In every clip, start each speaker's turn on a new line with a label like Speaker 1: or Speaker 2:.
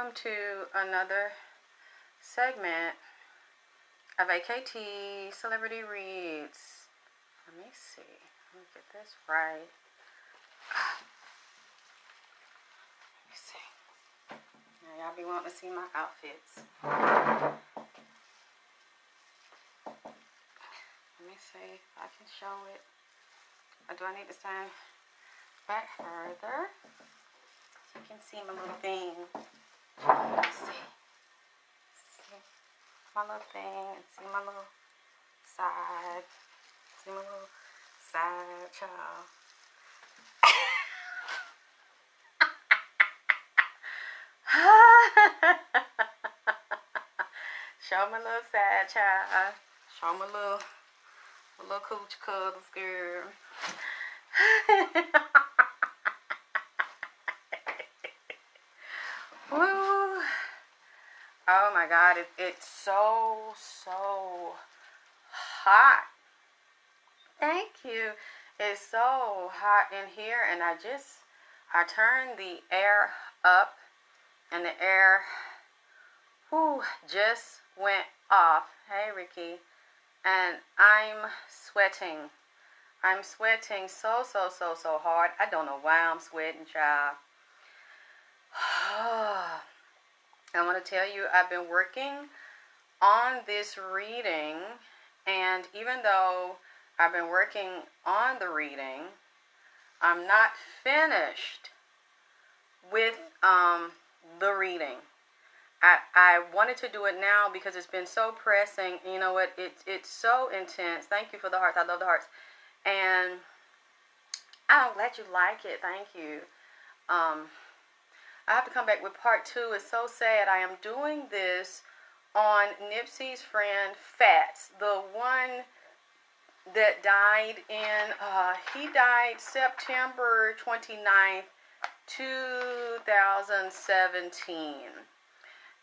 Speaker 1: welcome to another segment of AKT Celebrity Reads. Let me see. Let me get this right. Let me see. Now y'all be wanting to see my outfits. Let me see if I can show it. Or do I need to stand back further so you can see my little thing? Let's see. See my little thing and see my little side. See my little side, child. Show my little side, child. Show my little coochie cuddles, girl. Woo. Oh my God, it's so hot. Thank you. It's so hot in here, and I turned the air up, and the air just went off. Hey, Ricky. And I'm sweating. I'm sweating so hard. I don't know why I'm sweating, child. I want to tell you, I've been working on this reading, and even though I've been working on the reading, I'm not finished with the reading. I wanted to do it now because it's been so pressing. You know what? It's so intense. Thank you for the hearts. I love the hearts. And I'm glad you like it. Thank you. I have to come back with part 2. It's so sad. I am doing this on NIPSEY's friend FATTS, the one that died in, he died September 29th, 2017.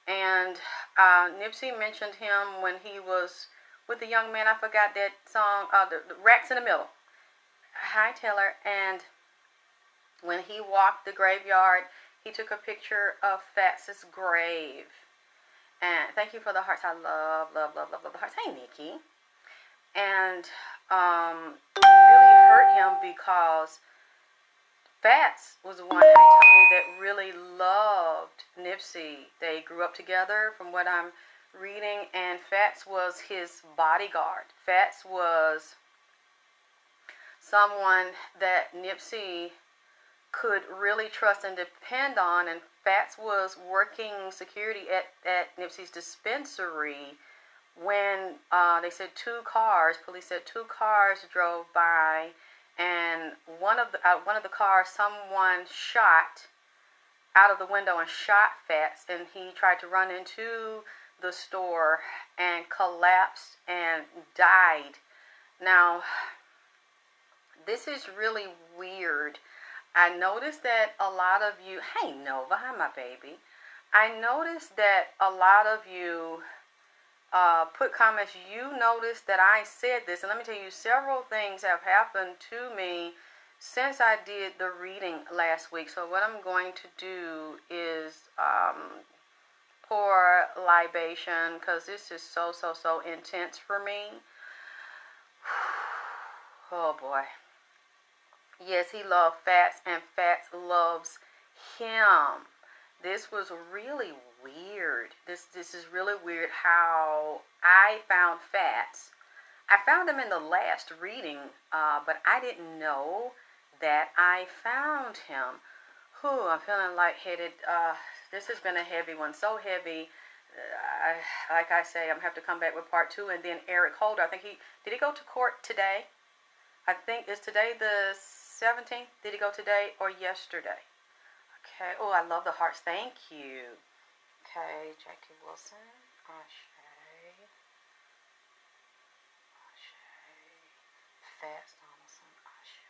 Speaker 1: And NIPSEY mentioned him when he was with the young man. I forgot that song, the Rats in the Middle. Hi, Tylor. And when he walked the graveyard, he took a picture of FATTS' grave. And thank you for the hearts. I love the hearts. Hey, Nikki. And it really hurt him because FATTS was the one, he told me, that really loved NIPSEY. They grew up together from what I'm reading, and FATTS was his bodyguard. FATTS was someone that NIPSEY could really trust and depend on, and FATTS was working security at NIPSEY's dispensary when they said police said two cars drove by, and one of the cars, someone shot out of the window and shot FATTS, and he tried to run into the store and collapsed and died. Now, this is really weird. I noticed that a lot of you, hey Nova, hi my baby. I noticed that a lot of you put comments. You noticed that I said this, and let me tell you, several things have happened to me since I did the reading last week. So what I'm going to do is pour libation, because this is so intense for me. Oh boy. Yes, he loved FATTS, and FATTS loves him. This was really weird. This is really weird how I found FATTS. I found him in the last reading, but I didn't know that I found him. I'm feeling lightheaded. This has been a heavy one, so heavy. Like I say, I'm going to have to come back with part 2, and then Eric Holder. I think did he go to court today? I think, is today the 17th? Did he go today or yesterday? Okay. Oh, I love the hearts. Thank you. Okay, Jackie Wilson. Ashe. FATTS Donaldson. Ashe.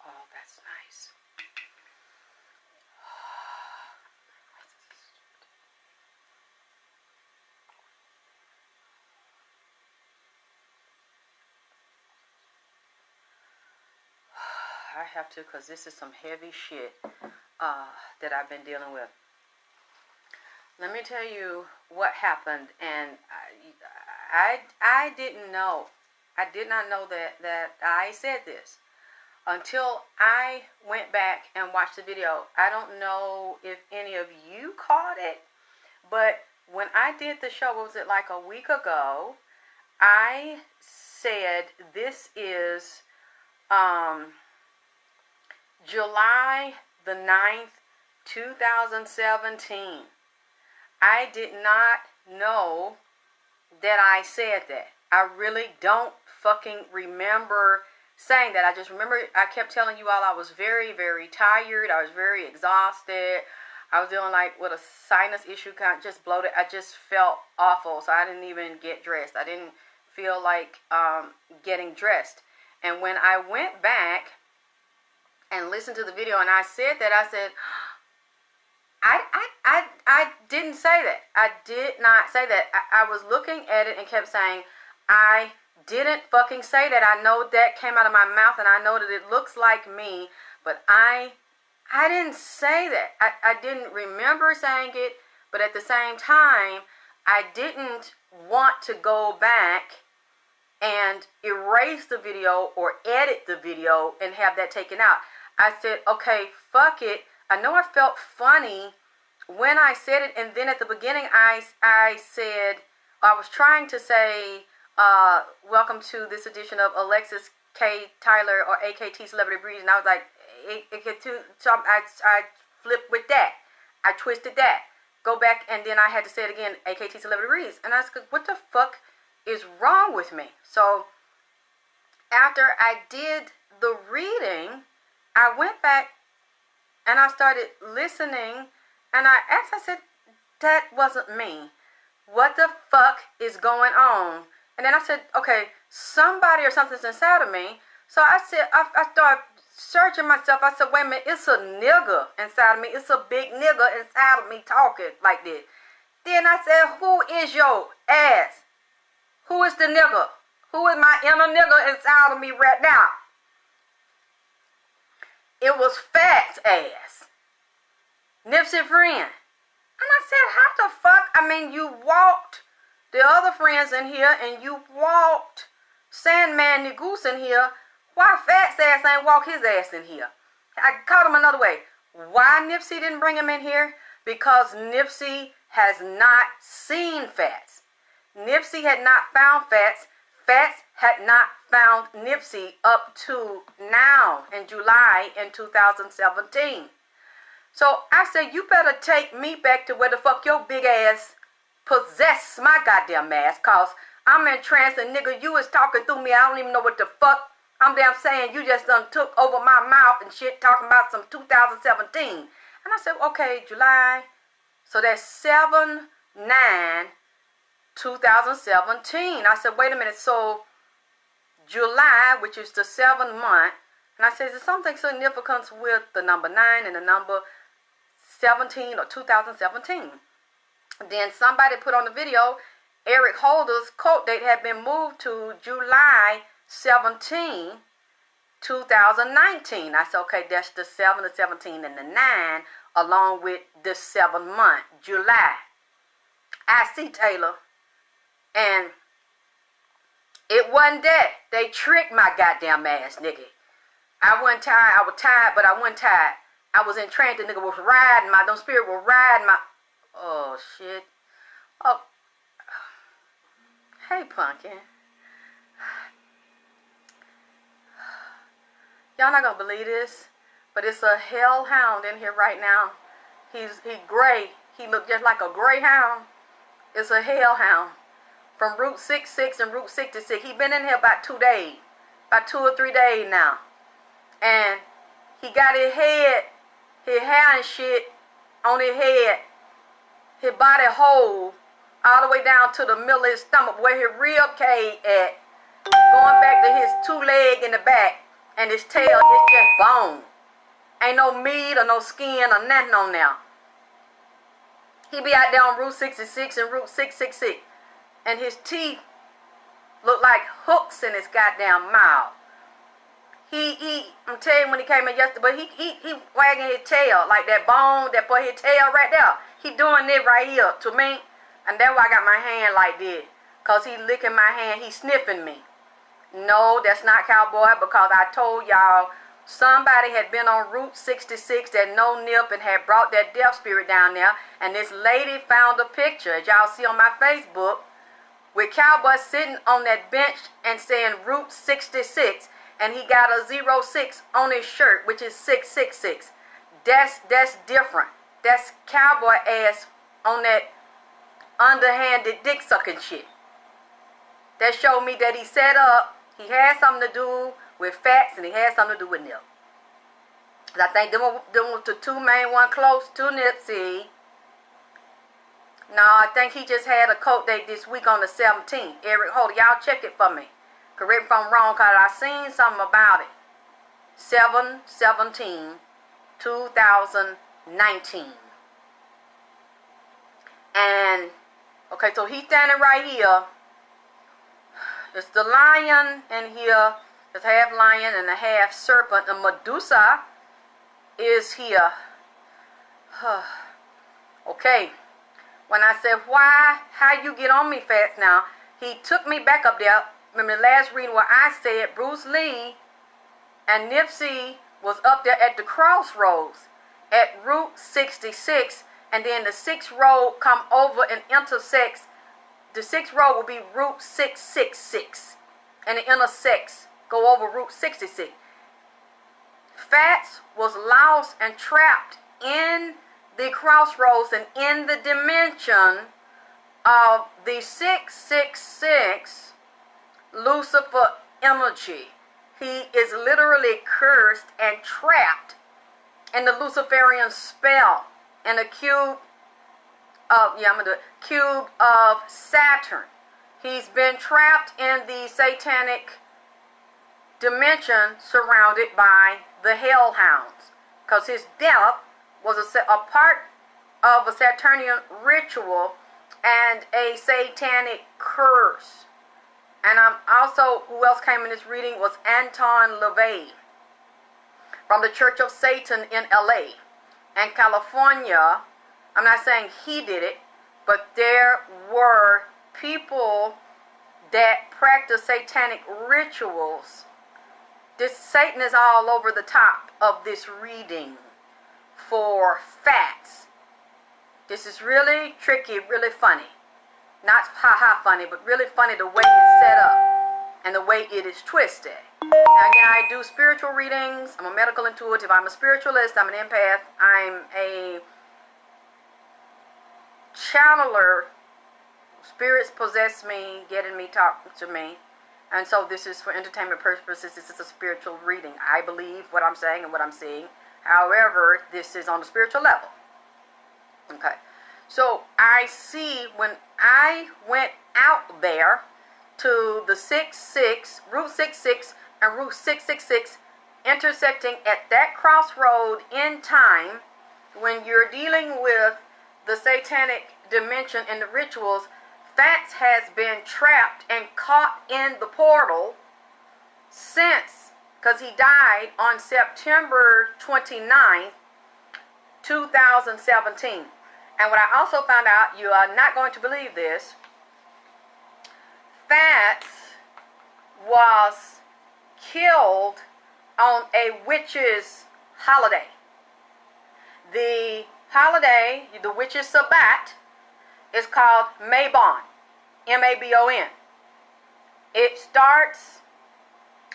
Speaker 1: Oh, that's nice. I have to, because this is some heavy shit that I've been dealing with. Let me tell you what happened, and I didn't know. I did not know that I said this until I went back and watched the video. I don't know if any of you caught it, but when I did the show, what was it, like a week ago, I said this is July the 9th, 2017. I did not know that I said that. I really don't fucking remember saying that. I just remember I kept telling you all I was very, very tired. I was very exhausted. I was dealing like with a sinus issue, kind of just bloated. I just felt awful, so I didn't even get dressed. I didn't feel like getting dressed. And when I went back and listened to the video and I said that, I said, I didn't say that. I did not say that. I was looking at it and kept saying, I didn't fucking say that. I know that came out of my mouth and I know that it looks like me, but I didn't say that. I didn't remember saying it, but at the same time, I didn't want to go back and erase the video or edit the video and have that taken out. I said, okay, fuck it. I know I felt funny when I said it, and then at the beginning I said, I was trying to say, welcome to this edition of Alexyss K. Tylor or AKT Celebrity Breeze, and I was like, so I flipped with that. I twisted that. Go back, and then I had to say it again, AKT Celebrity Breeze. And I was like, what the fuck is wrong with me? So after I did the reading, I went back and I started listening, and I asked, I said, that wasn't me. What the fuck is going on? And then I said, okay, somebody or something's inside of me. So I said, I started searching myself. I said, wait a minute, it's a nigga inside of me. It's a big nigga inside of me talking like this. Then I said, who is your ass? Who is the nigga? Who is my inner nigga inside of me right now? It was FATTS ass. NIPSEY friend. And I said, how the fuck? I mean, you walked the other friends in here and you walked Sandman the Goose in here. Why FATTS ass ain't walk his ass in here? I caught him another way. Why NIPSEY didn't bring him in here? Because NIPSEY has not seen FATTS. NIPSEY had not found FATTS. FATTS had not found NIPSEY up to now in July in 2017. So I said, you better take me back to where the fuck your big ass possess my goddamn ass, cause I'm in trance and nigga, you is talking through me. I don't even know what the fuck I'm damn saying. You just done took over my mouth and shit talking about some 2017. And I said, okay, July. So that's 7/9/2017. I said, wait a minute, so July, which is the 7th month, and I said, is there something significant with the number 9 and the number 17 or 2017? Then somebody put on the video, Eric Holder's court date had been moved to July 17, 2019. I said, okay, that's the 7, the 17, and the 9, along with the 7th month, July. I see Tylor, and it wasn't that. They tricked my goddamn ass, nigga. I wasn't tired. I was tired, but I wasn't tired. I was in trance. The nigga was riding my, them spirit was riding my, oh, shit. Oh, hey, Pumpkin. Y'all not gonna believe this, but it's a hellhound in here right now. He gray. He looked just like a greyhound. It's a hellhound from Route 66 and Route 66. He been in here about 2 days, about 2 or 3 days now, and he got his head, his hair and shit on his head, his body whole, all the way down to the middle of his stomach where his rib cage at, going back to his 2 legs in the back, and his tail is just bone. Ain't no meat or no skin or nothing on there. He be out there on Route 66 and Route 666, and his teeth look like hooks in his goddamn mouth. I'm gonna tell you when he came in yesterday, but he wagging his tail like that bone that put his tail right there. He doing it right here to me, and that's why I got my hand like this, cause he licking my hand, he sniffing me. No, that's not Cowboy, because I told y'all somebody had been on Route 66 that no nip and had brought that death spirit down there, and this lady found a picture, as y'all see on my Facebook, with Cowboy sitting on that bench and saying Route 66, and he got a 06 on his shirt, which is 666. That's different. That's Cowboy ass on that underhanded dick sucking shit. That showed me that he set up, he had something to do with FATTS, and he had something to do with NIP. I think them were the two main ones close to NIPSEY. No, I think he just had a court date this week on the 17th. Eric Holder, y'all check it for me. Correct me if I'm wrong, because I seen something about it. 7/17/2019. And, okay, so he's standing right here. It's the lion in here. It's half lion and a half serpent. The Medusa is here. Okay. When I said, why, how you get on me fast now, he took me back up there. Remember the last reading where I said Bruce Lee and NIPSEY was up there at the crossroads at Route 66, and then the 6th road come over and intersects. The 6th road will be Route 666, and it intersects, go over Route 66. FATTS was lost and trapped in the crossroads and in the dimension of the 666 Lucifer energy. He is literally cursed and trapped in the Luciferian spell and the cube of Saturn. He's been trapped in the satanic dimension surrounded by the hellhounds, because his death was a part of a Saturnian ritual and a satanic curse. And also, who else came in this reading was Anton LaVey from the Church of Satan in LA and California. I'm not saying he did it, but there were people that practice satanic rituals. This Satan is all over the top of this reading for FATTS. This is really tricky, really funny. Not ha-ha funny, but really funny the way it's set up and the way it is twisted. Now again, I do spiritual readings. I'm a medical intuitive. I'm a spiritualist. I'm an empath. I'm a channeler. Spirits possess me, getting me, talking to me. And so this is for entertainment purposes. This is a spiritual reading. I believe what I'm saying and what I'm seeing. However, this is on the spiritual level. Okay. So I see when I went out there to the Route 66 and Route 666 intersecting at that crossroad in time, when you're dealing with the satanic dimension and the rituals, FATTS has been trapped and caught in the portal since, because he died on September 29th, 2017. And what I also found out, you are not going to believe this, FATTS was killed on a witch's holiday. The holiday, the witch's Sabbat, is called Mabon, M-A-B-O-N. It starts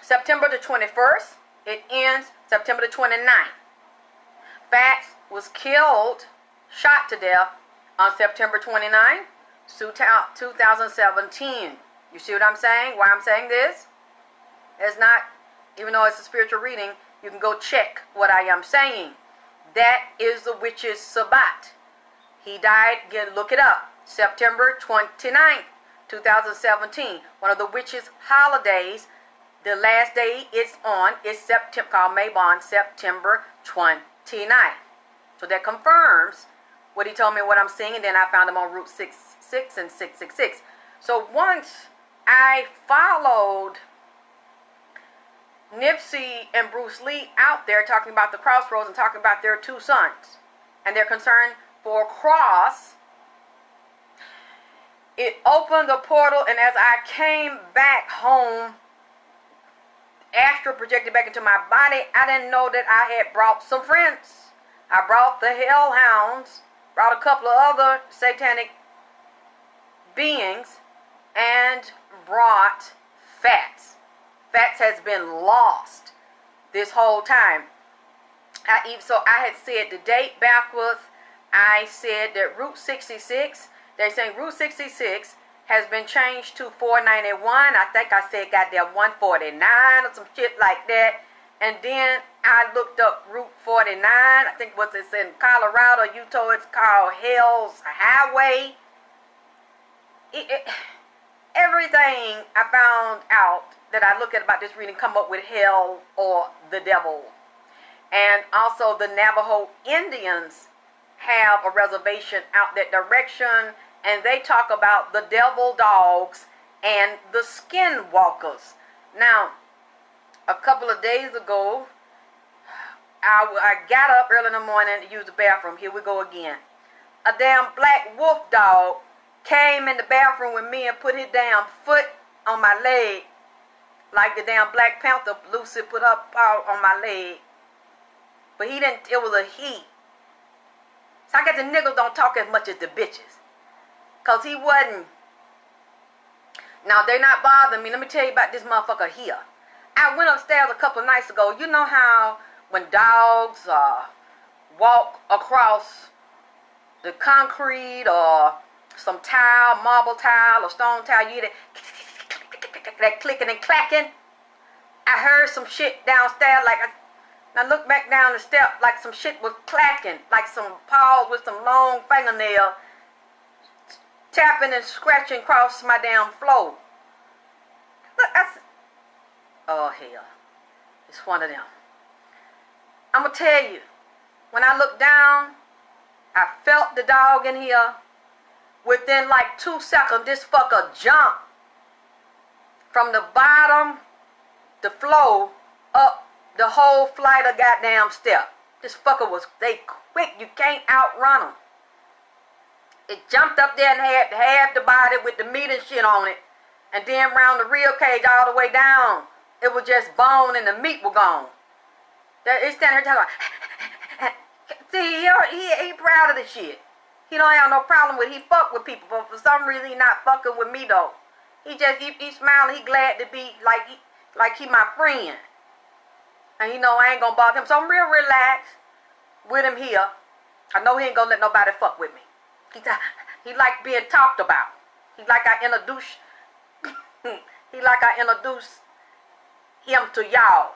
Speaker 1: September the 21st. It ends September the 29th. FATTS was killed, shot to death on September 29th, 2017. You see what I'm saying? Why I'm saying this? It's not, even though it's a spiritual reading, you can go check what I am saying. That is the witch's Sabbat. He died, again, look it up, September 29th, 2017. One of the witch's holidays. The last day it's on is September, called Mabon, September 29th. So that confirms what he told me, what I'm seeing, and then I found him on Route 66 and 666. So once I followed Nipsey and Bruce Lee out there talking about the crossroads and talking about their two sons and their concern for Cross. It opened the portal, and as I came back home, astral projected back into my body, I didn't know that I had brought some friends. I brought the Hellhounds, brought a couple of other satanic beings, and brought FATTS. FATTS has been lost this whole time. So I had said the date backwards. I said that Route 66, they're saying Route 66 has been changed to 491. I think I said goddamn 149 or some shit like that. And then I looked up Route 49. I think it's in Colorado, Utah. It's called Hell's Highway. Everything I found out that I look at about this reading come up with hell or the devil. And also the Navajo Indians have a reservation out that direction, and they talk about the devil dogs and the skinwalkers. Now, a couple of days ago, I got up early in the morning to use the bathroom. Here we go again. A damn black wolf dog came in the bathroom with me and put his damn foot on my leg, like the damn Black Panther Lucy put her paw on my leg. But he didn't, it was a he. So I guess the niggas don't talk as much as the bitches. Because he wasn't. Now, they're not bothering me. Let me tell you about this motherfucker here. I went upstairs a couple of nights ago. You know how when dogs walk across the concrete or some tile, marble tile or stone tile, you hear that clicking and clacking? I heard some shit downstairs like I looked back down the step like some shit was clacking, like some paws with some long fingernail tapping and scratching across my damn floor. Look, oh hell, it's one of them. I'm gonna tell you, when I looked down, I felt the dog in here. Within like 2 seconds, this fucker jumped from the bottom, the floor, up the whole flight of goddamn step. This fucker was, they quick, you can't outrun them. It jumped up there and had half the body with the meat and shit on it. And then round the rib cage all the way down, it was just bone and the meat was gone. It's standing here talking about, see, he proud of the shit. He don't have no problem with, he fuck with people, but for some reason he not fucking with me though. He smiling, he glad to be like he my friend. And you know I ain't gonna bother him, so I'm real relaxed with him here. I know he ain't gonna let nobody fuck with me. He like being talked about. He like I introduce him to y'all.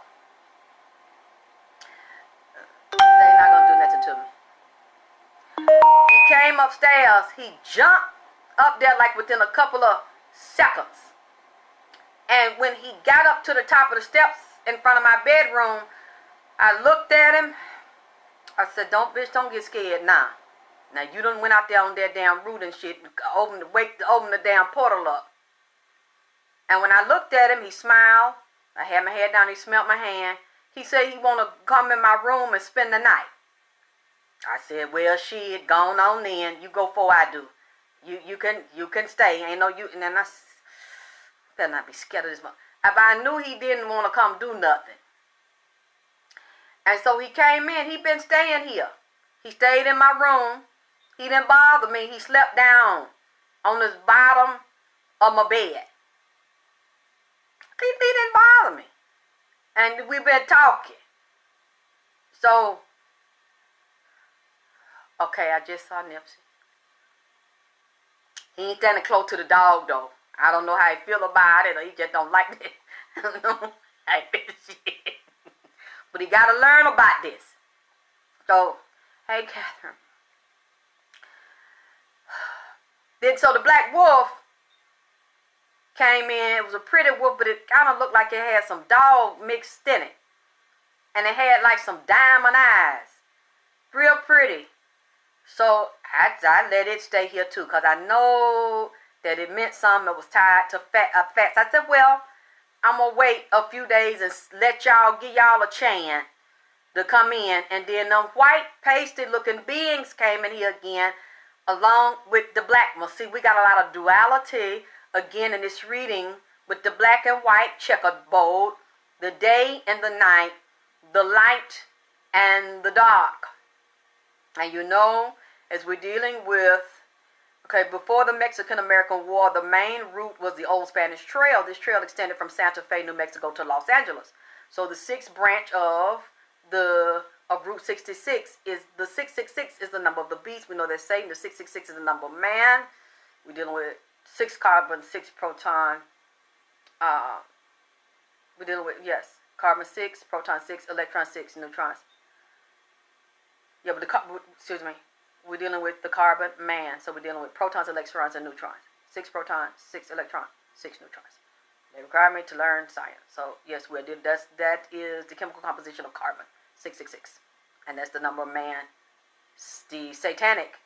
Speaker 1: They not gonna do nothing to me. He came upstairs. He jumped up there like within a couple of seconds. And when he got up to the top of the steps in front of my bedroom, I looked at him. I said, don't get scared now. Now you done went out there on that damn route and shit, open the damn portal up. And when I looked at him, he smiled. I had my head down, he smelled my hand. He said he wanna come in my room and spend the night. I said, well shit, gone on then. You go before I do. You can stay. Ain't no you. And then I better not be scared of this mother. If I knew he didn't want to come do nothing. And so he came in. He been staying here. He stayed in my room. He didn't bother me. He slept down on the bottom of my bed. He didn't bother me. And we've been talking. So, okay, I just saw Nipsey. He ain't standing close to the dog, though. I don't know how he feel about it, or he just don't like it. I don't know how he feel shit. But he got to learn about this. So, hey, Catherine. Then, so the black wolf came in. It was a pretty wolf, but it kind of looked like it had some dog mixed in it. And it had like some diamond eyes. Real pretty. So I let it stay here too, because I know that it meant something that was tied to FATTS. I said, well, I'm going to wait a few days and give y'all a chance to come in. And then them white pasty looking beings came in here again along with the black ones. See, we got a lot of duality again in this reading with the black and white checkerboard, the day and the night, the light and the dark. And you know, as we're dealing with, okay, before the Mexican-American War, the main route was the Old Spanish Trail. This trail extended from Santa Fe, New Mexico to Los Angeles. So the sixth branch of Route 66 is the 666 is the number of the beast. We know that Satan, the 666 is the number of man. We're dealing with 6 carbon, 6 proton. We're dealing with, yes, carbon 6, proton 6, electron 6, neutrons. Yeah, but excuse me. We're dealing with the carbon man. So we're dealing with protons, electrons, and neutrons. 6 protons, 6 electrons, 6 neutrons. They require me to learn science. So yes, that is the chemical composition of carbon, 666. And that's the number of man. The satanic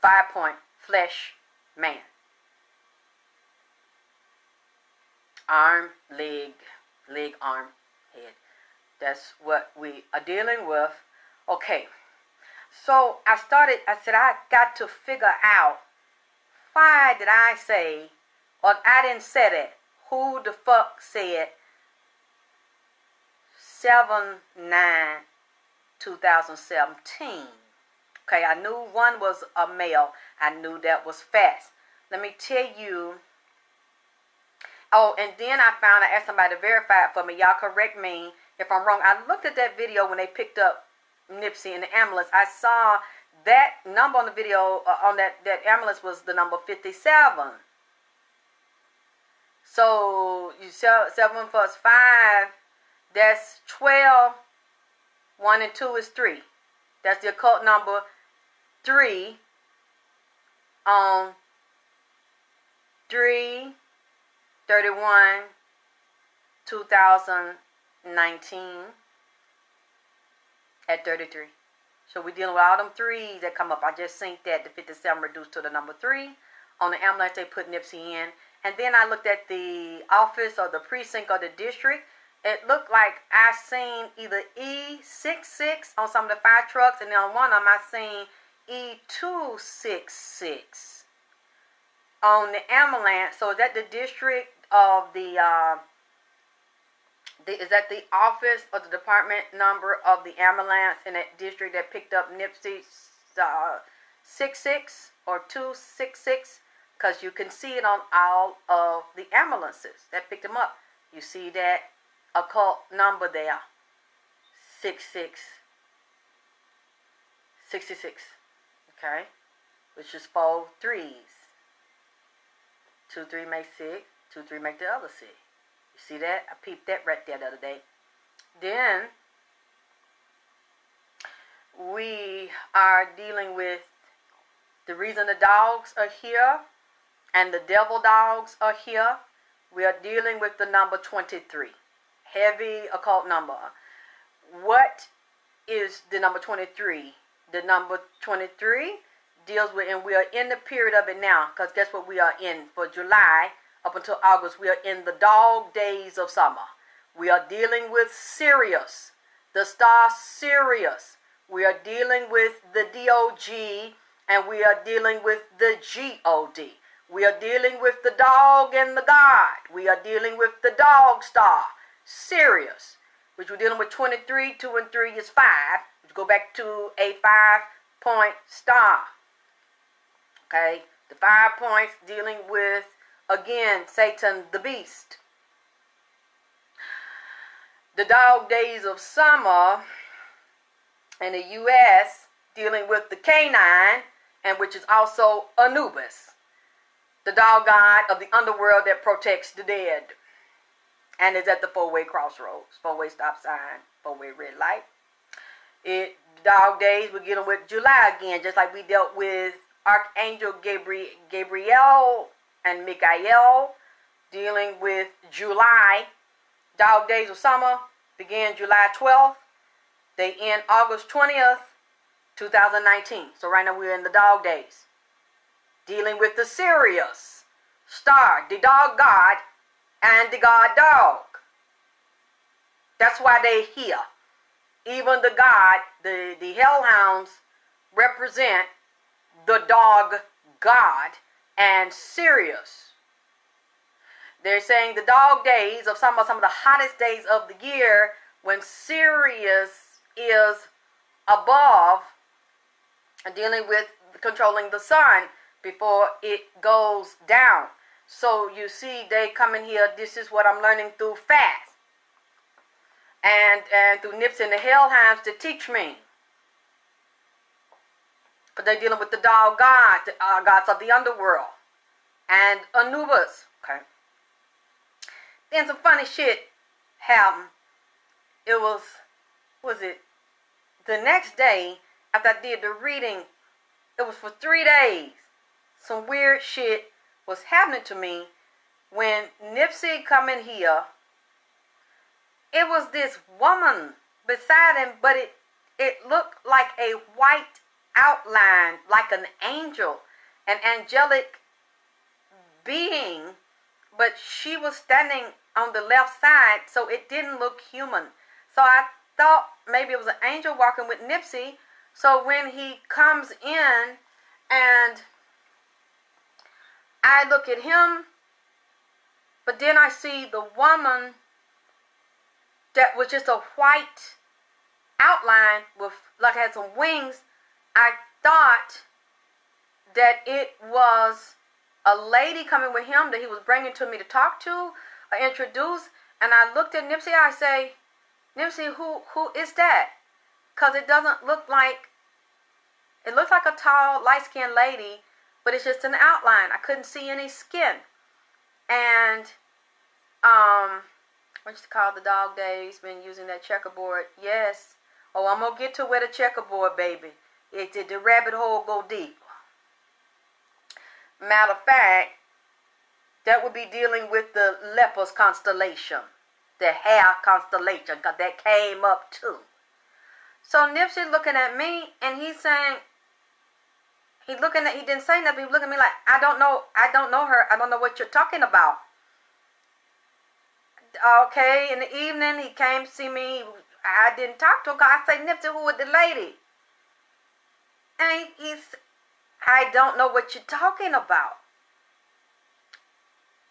Speaker 1: 5-point flesh man. Arm, leg, arm, head. That's what we are dealing with. Okay. So I said I got to figure out, why did I say, or I didn't say it, who the fuck said 7/9/2017? Okay, I knew one was a male. I knew that was FATTS. Let me tell you. Oh, and then I asked somebody to verify it for me. Y'all correct me if I'm wrong. I looked at that video when they picked up NIPSEY in the ambulance. I saw that number on the video, on that ambulance was the number 57. So you sell 7 plus 5, that's 12. 1 and 2 is 3. That's the occult number 3 on 3/31/2019 at 33. So we're dealing with all them 3s that come up. I just seen that the 57 reduced to the number 3. On the ambulance, they put NIPSEY in. And then I looked at the office or the precinct or the district. It looked like I seen either E66 on some of the fire trucks, and then on one of them I seen E266 on the ambulance. So is that the district of is that the office or the department number of the ambulance in that district that picked up NIPSEY 66 or 266? Because you can see it on all of the ambulances that picked them up. You see that occult number there, 66, okay, which is 4 3s. 2 3 make 6, 2 3 make the other 6. You see that? I peeped that right there the other day. Then we are dealing with the reason the dogs are here and the devil dogs are here. We are dealing with the number 23. Heavy occult number. What is the number 23? The number 23 deals with, and we are in the period of it now, because guess what we are in for July up until August? We are in the dog days of summer. We are dealing with Sirius, the star Sirius. We are dealing with the DOG, and we are dealing with the GOD. We are dealing with the dog and the God. We are dealing with the dog star, Sirius, which we're dealing with 23. 2 and 3 is 5, which go back to a 5-point star. Okay, the 5 points dealing with, again, Satan, the beast. The dog days of summer in the U.S. dealing with the canine, and which is also Anubis, the dog god of the underworld that protects the dead, and is at the 4-way crossroads, 4-way stop sign, 4-way red light. Dog days, we're dealing with July again, just like we dealt with Archangel Gabriel and Michael, dealing with July. Dog days of summer begin July 12th. They end August 20th, 2019. So right now we're in the dog days. Dealing with the Sirius star, the dog god, and the guard dog. That's why they're here. Even the God, the hellhounds represent the dog God and Sirius. They're saying the dog days of some of the hottest days of the year when Sirius is above dealing with controlling the sun before it goes down. So you see, they come in here. This is what I'm learning through FATTS and through NIPSEY and the hellhounds to teach me. But they're dealing with the dog gods, the gods of the underworld, and Anubis. Okay. Then some funny shit happened. It was the next day after I did the reading. It was for 3 days. Some weird shit was happening to me when NIPSEY come in here. It was this woman beside him, but it looked like a white outline, like an angel, an angelic being, but she was standing on the left side, so it didn't look human. So I thought maybe it was an angel walking with NIPSEY. So when he comes in and I look at him, but then I see the woman that was just a white outline with like had some wings. I thought that it was a lady coming with him that he was bringing to me to talk to or introduce. And I looked at NIPSEY. I say, NIPSEY, who is that? Because it doesn't look like, it looks like a tall, light-skinned lady, but it's just an outline. I couldn't see any skin. And, what you call the dog days, been using that checkerboard. Yes. Oh, I'm going to get to where the checkerboard, baby. The rabbit hole go deep. Matter of fact, that would be dealing with the lepers constellation. The hair constellation, because that came up too. So NIPSEY looking at me, and he's saying, he didn't say nothing. He was looking at me like, I don't know her. I don't know what you're talking about. Okay, in the evening, he came to see me. I didn't talk to him because I say, NIPSEY, who was the lady? And he's, I don't know what you're talking about.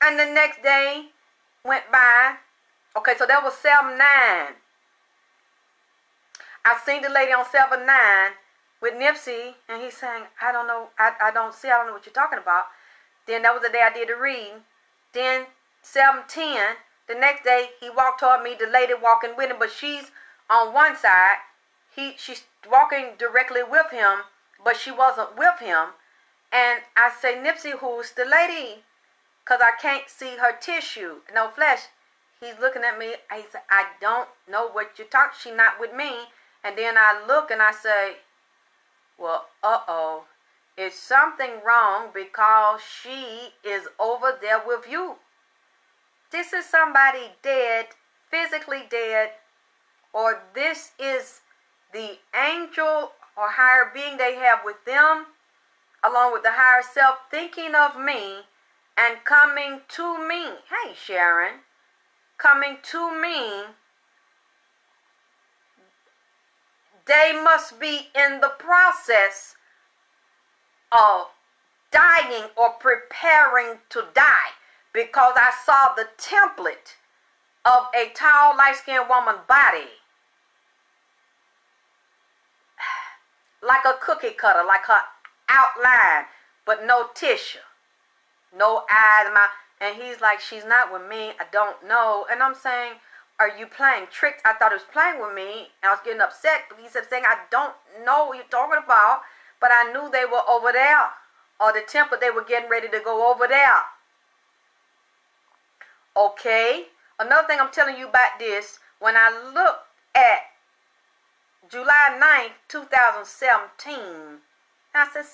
Speaker 1: And the next day went by. Okay, so that was 7-9. I seen the lady on 7-9 with NIPSEY, and he's saying, I don't know what you're talking about. Then that was the day I did the reading. Then 7-10, the next day he walked toward me, the lady walking with him, but she's on one side. She's walking directly with him, but she wasn't with him. And I say, NIPSEY, who's the lady? Because I can't see her tissue, no flesh. He's looking at me. He said, I don't know what you're talking. She's not with me. And then I look and I say, well, uh-oh. Is something wrong because she is over there with you? This is somebody dead, physically dead, or this is the angel or higher being they have with them, along with the higher self, thinking of me and coming to me. Hey, Sharon. Coming to me. They must be in the process of dying or preparing to die, because I saw the template of a tall, light-skinned woman's body, like a cookie cutter, like her outline, but no tissue, no eyes, mouth. And he's like, she's not with me. I don't know. And I'm saying, are you playing tricks? I thought he was playing with me. And I was getting upset. But he said, saying, I don't know what you're talking about. But I knew they were over there. Or the temple, they were getting ready to go over there. Okay. Another thing I'm telling you about this. When I look at July 9th, 2017. I said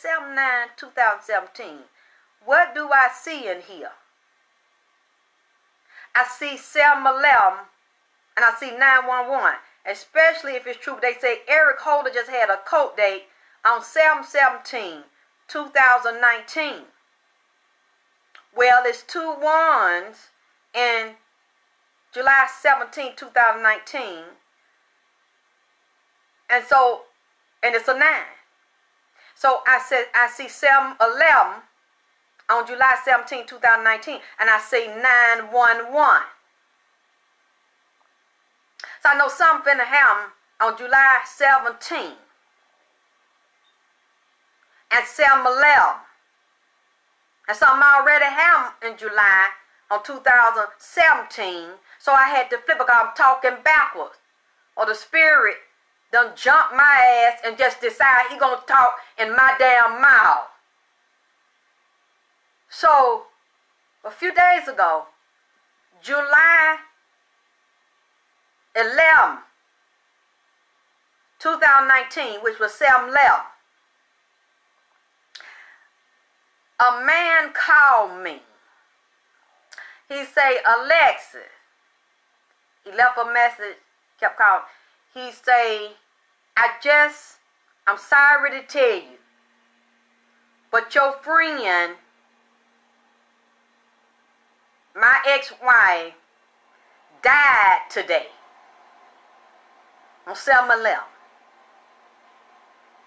Speaker 1: 7/9/2017. What do I see in here? I see 7/11 and I see 9/11, especially if it's true. They say Eric Holder just had a court date on 7/17/2019. Well, it's 2 1s in July 17, 2019. And so, and it's a 9. So I see 7-11 on July 17, 2019, and I say 911. So I know something finna happen on July 17 and 7-11. And something already happened in July on 2017. So I had to flip because I'm talking backwards. Or the spirit done jump my ass and just decide he gonna talk in my damn mouth. So a few days ago, July 11, 2019, which was 7-11, a man called me. He say, Alexyss. He left a message, kept calling. He say, I'm sorry to tell you, but your friend, my ex-wife, died today on 7-11.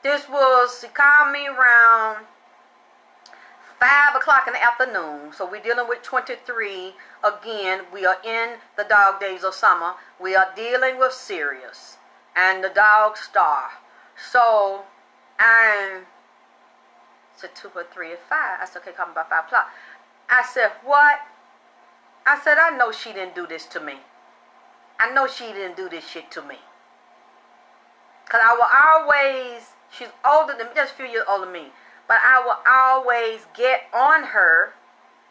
Speaker 1: He called me around 5 o'clock in the afternoon. So we're dealing with 23. Again, we are in the dog days of summer. We are dealing with Sirius and the dog star. So I said 2 or 3 or 5. I said, okay, call me by 5 o'clock. I said, what? I said, I know she didn't do this to me. I know she didn't do this shit to me. Because I will always, she's older than me, just a few years older than me. But I will always get on her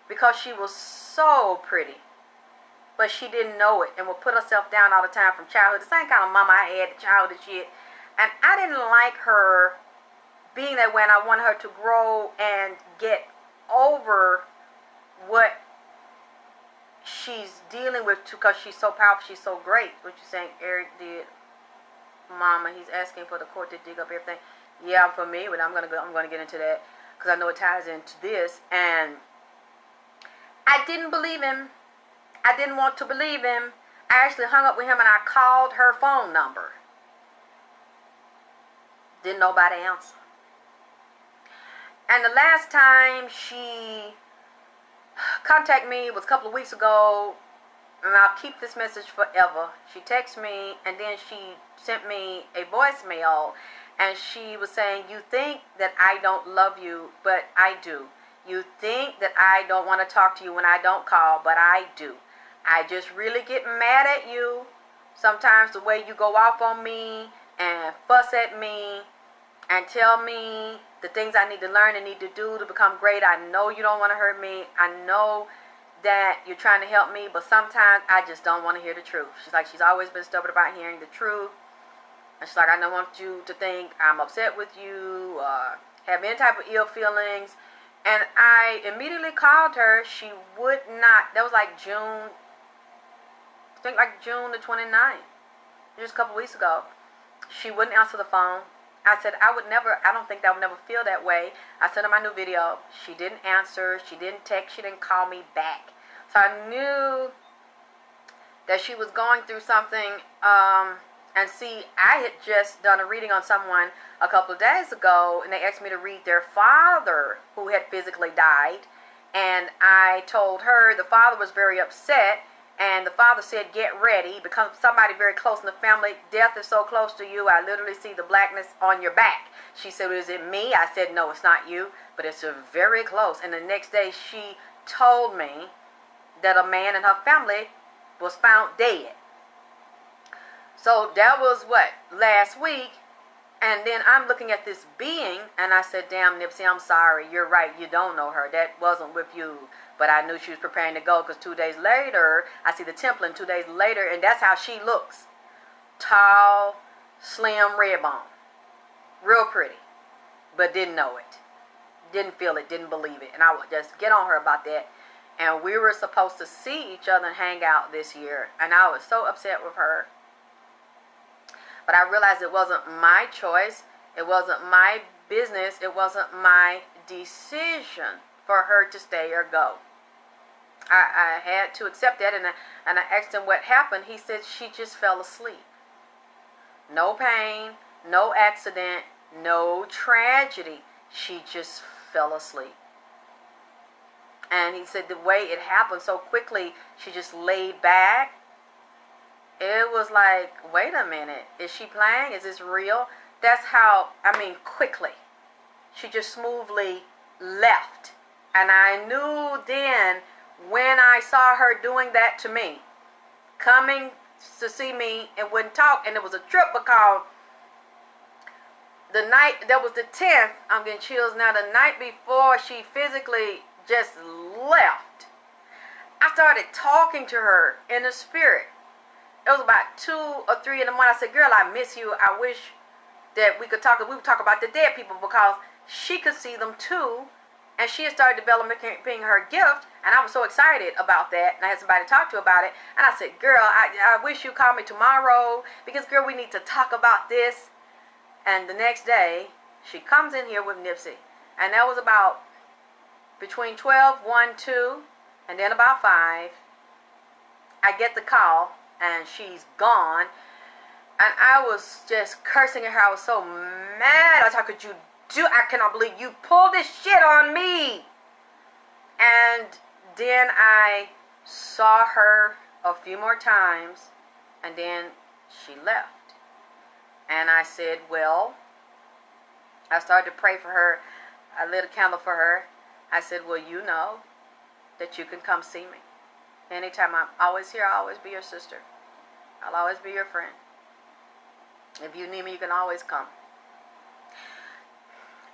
Speaker 1: because she was so pretty. But she didn't know it and would put herself down all the time from childhood. The same kind of mama I had, childhood shit. And I didn't like her being that way, and I wanted her to grow and get over what she's dealing with because she's so powerful, she's so great. What you saying Eric did, mama, he's asking for the court to dig up everything. Yeah, I'm familiar with it. I'm gonna get into that because I know it ties into this. And I didn't believe him. I didn't want to believe him. I actually hung up with him and I called her phone number. Didn't nobody answer. And the last time she contacted me was a couple of weeks ago, and I'll keep this message forever. She texted me and then she sent me a voicemail. And she was saying, you think that I don't love you, but I do. You think that I don't want to talk to you when I don't call, but I do. I just really get mad at you. Sometimes the way you go off on me and fuss at me and tell me the things I need to learn and need to do to become great. I know you don't want to hurt me. I know that you're trying to help me, but sometimes I just don't want to hear the truth. She's like, she's always been stubborn about hearing the truth. And she's like, I don't want you to think I'm upset with you, have any type of ill feelings. And I immediately called her. She would not. That was like June, I think like June the 29th, just a couple weeks ago. She wouldn't answer the phone. I said, I don't think I would never feel that way. I sent her my new video. She didn't answer. She didn't text. She didn't call me back. So I knew that she was going through something. And see, I had just done a reading on someone a couple of days ago, and they asked me to read their father who had physically died. And I told her the father was very upset, and the father said, get ready, because somebody very close in the family, death is so close to you, I literally see the blackness on your back. She said, is it me? I said, no, it's not you, but it's very close. And the next day she told me that a man in her family was found dead. So that was what, last week. And then I'm looking at this being, and I said, damn, NIPSEY, I'm sorry. You're right. You don't know her. That wasn't with you. But I knew she was preparing to go because 2 days later, I see the temple, and 2 days later, and that's how she looks. Tall, slim, red bone. Real pretty. But didn't know it. Didn't feel it. Didn't believe it. And I would just get on her about that. And we were supposed to see each other and hang out this year. And I was so upset with her. But I realized it wasn't my choice. It wasn't my business. It wasn't my decision for her to stay or go. I had to accept that, and I asked him what happened. He said she just fell asleep. No pain, no accident, no tragedy. She just fell asleep. And he said the way it happened so quickly, she just laid back. It was like, wait a minute, is she playing? Is this real? That's how, quickly. She just smoothly left. And I knew then, when I saw her doing that to me, coming to see me and wouldn't talk, and it was a trip because the night, that was the 10th, I'm getting chills now, the night before she physically just left, I started talking to her in the spirit. It was about 2 or 3 in the morning. I said, girl, I miss you. I wish that we would talk about the dead people, because she could see them too. And she had started developing her gift, and I was so excited about that, and I had somebody to talk to about it. And I said, girl, I wish you called me tomorrow, because, girl, we need to talk about this. And the next day, she comes in here with NIPSEY, and that was about between 12, 1, 2, and then about 5, I get the call, and she's gone. And I was just cursing at her. I was so mad. I was like, how could you do? I cannot believe you pulled this shit on me. And then I saw her a few more times, and then she left. And I said, well, I started to pray for her. I lit a candle for her. I said, well, you know that you can come see me. Anytime. I'm always here. I'll always be your sister. I'll always be your friend. If you need me, you can always come.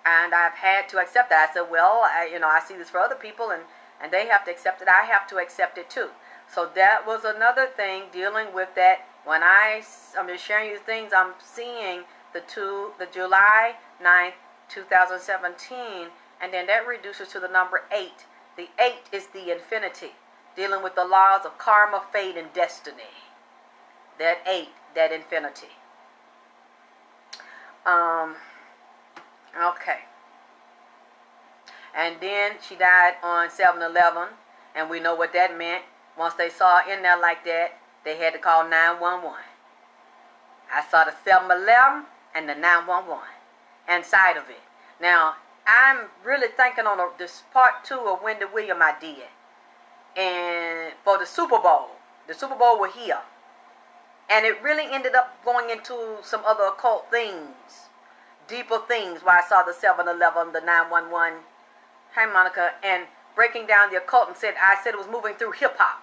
Speaker 1: And I've had to accept that. I said, well, I see this for other people, and they have to accept it. I have to accept it too. So that was another thing, dealing with that. When I'm just sharing you things I'm seeing, the July 9th, 2017, and then that reduces to the number 8. The 8 is the infinity, dealing with the laws of karma, fate, and destiny. That 8, that infinity. Okay. And then she died on 7/11, and we know what that meant. Once they saw her in there like that, they had to call 911. I saw the 7/11 and the 911 inside of it. Now, I'm really thinking on this part 2 of Wendy Williams I did. And for the Super Bowl was here. And it really ended up going into some other occult things, deeper things, where I saw the 7/11, the 911, hey Monica, and breaking down the occult, and I said it was moving through hip-hop.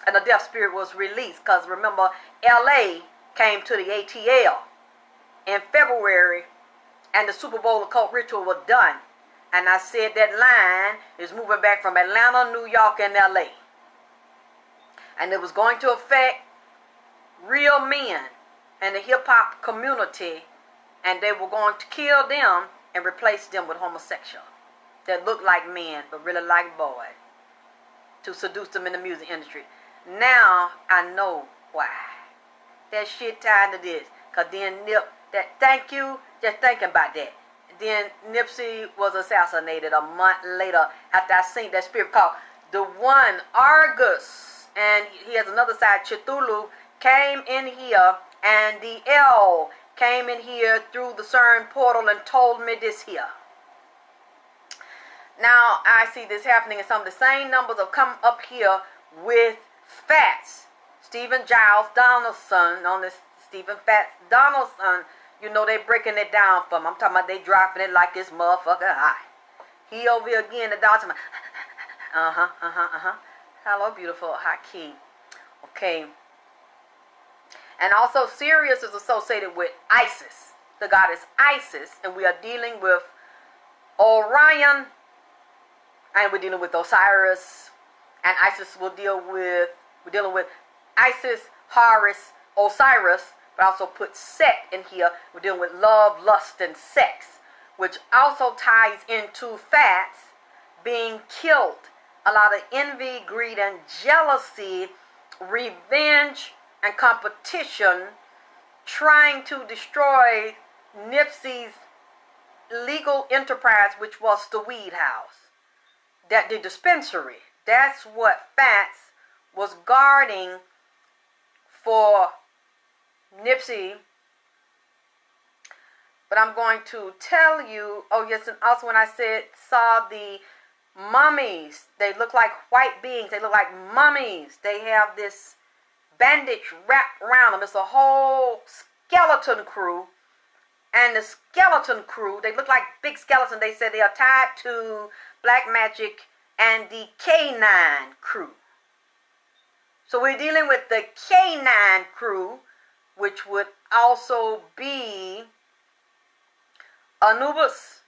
Speaker 1: And the death spirit was released, because remember, LA came to the ATL in February, and the Super Bowl occult ritual was done. And I said that line is moving back from Atlanta, New York, and LA. And it was going to affect real men in the hip-hop community, and they were going to kill them and replace them with homosexuals that looked like men but really like boys, to seduce them in the music industry. Now I know why. That shit tied to this. Because then thank you, just thinking about that. Then NIPSEY was assassinated a month later after I seen that spirit called the one, Argus. And he has another side, Cthulhu, came in here, and the L came in here through the CERN portal and told me this here. Now I see this happening, and some of the same numbers have come up here with FATTS. Stephen Giles Donaldson, on this Stephen FATTS Donaldson, you know they breaking it down for him. I'm talking about they dropping it like this motherfucker high. He over here again, the doctor. Hello, beautiful, high key. Okay. And also Sirius is associated with Isis, the goddess Isis, and we are dealing with Orion, and we're dealing with Osiris, and Isis we're dealing with Isis, Horus, Osiris, but also put Set in here. We're dealing with love, lust, and sex, which also ties into FATS being killed. A lot of envy, greed, and jealousy, revenge, and competition, trying to destroy NIPSEY's legal enterprise, which was the weed house, that the dispensary, That's what FATTS was guarding for NIPSEY. But I'm going to tell you, oh yes, and also when I saw the mummies, they look like white beings. They look like mummies. They have this bandage wrapped around them. It's a whole skeleton crew. And the skeleton crew, they look like big skeletons. They said they are tied to black magic and the K9 crew. So we're dealing with the K9 crew, which would also be Anubis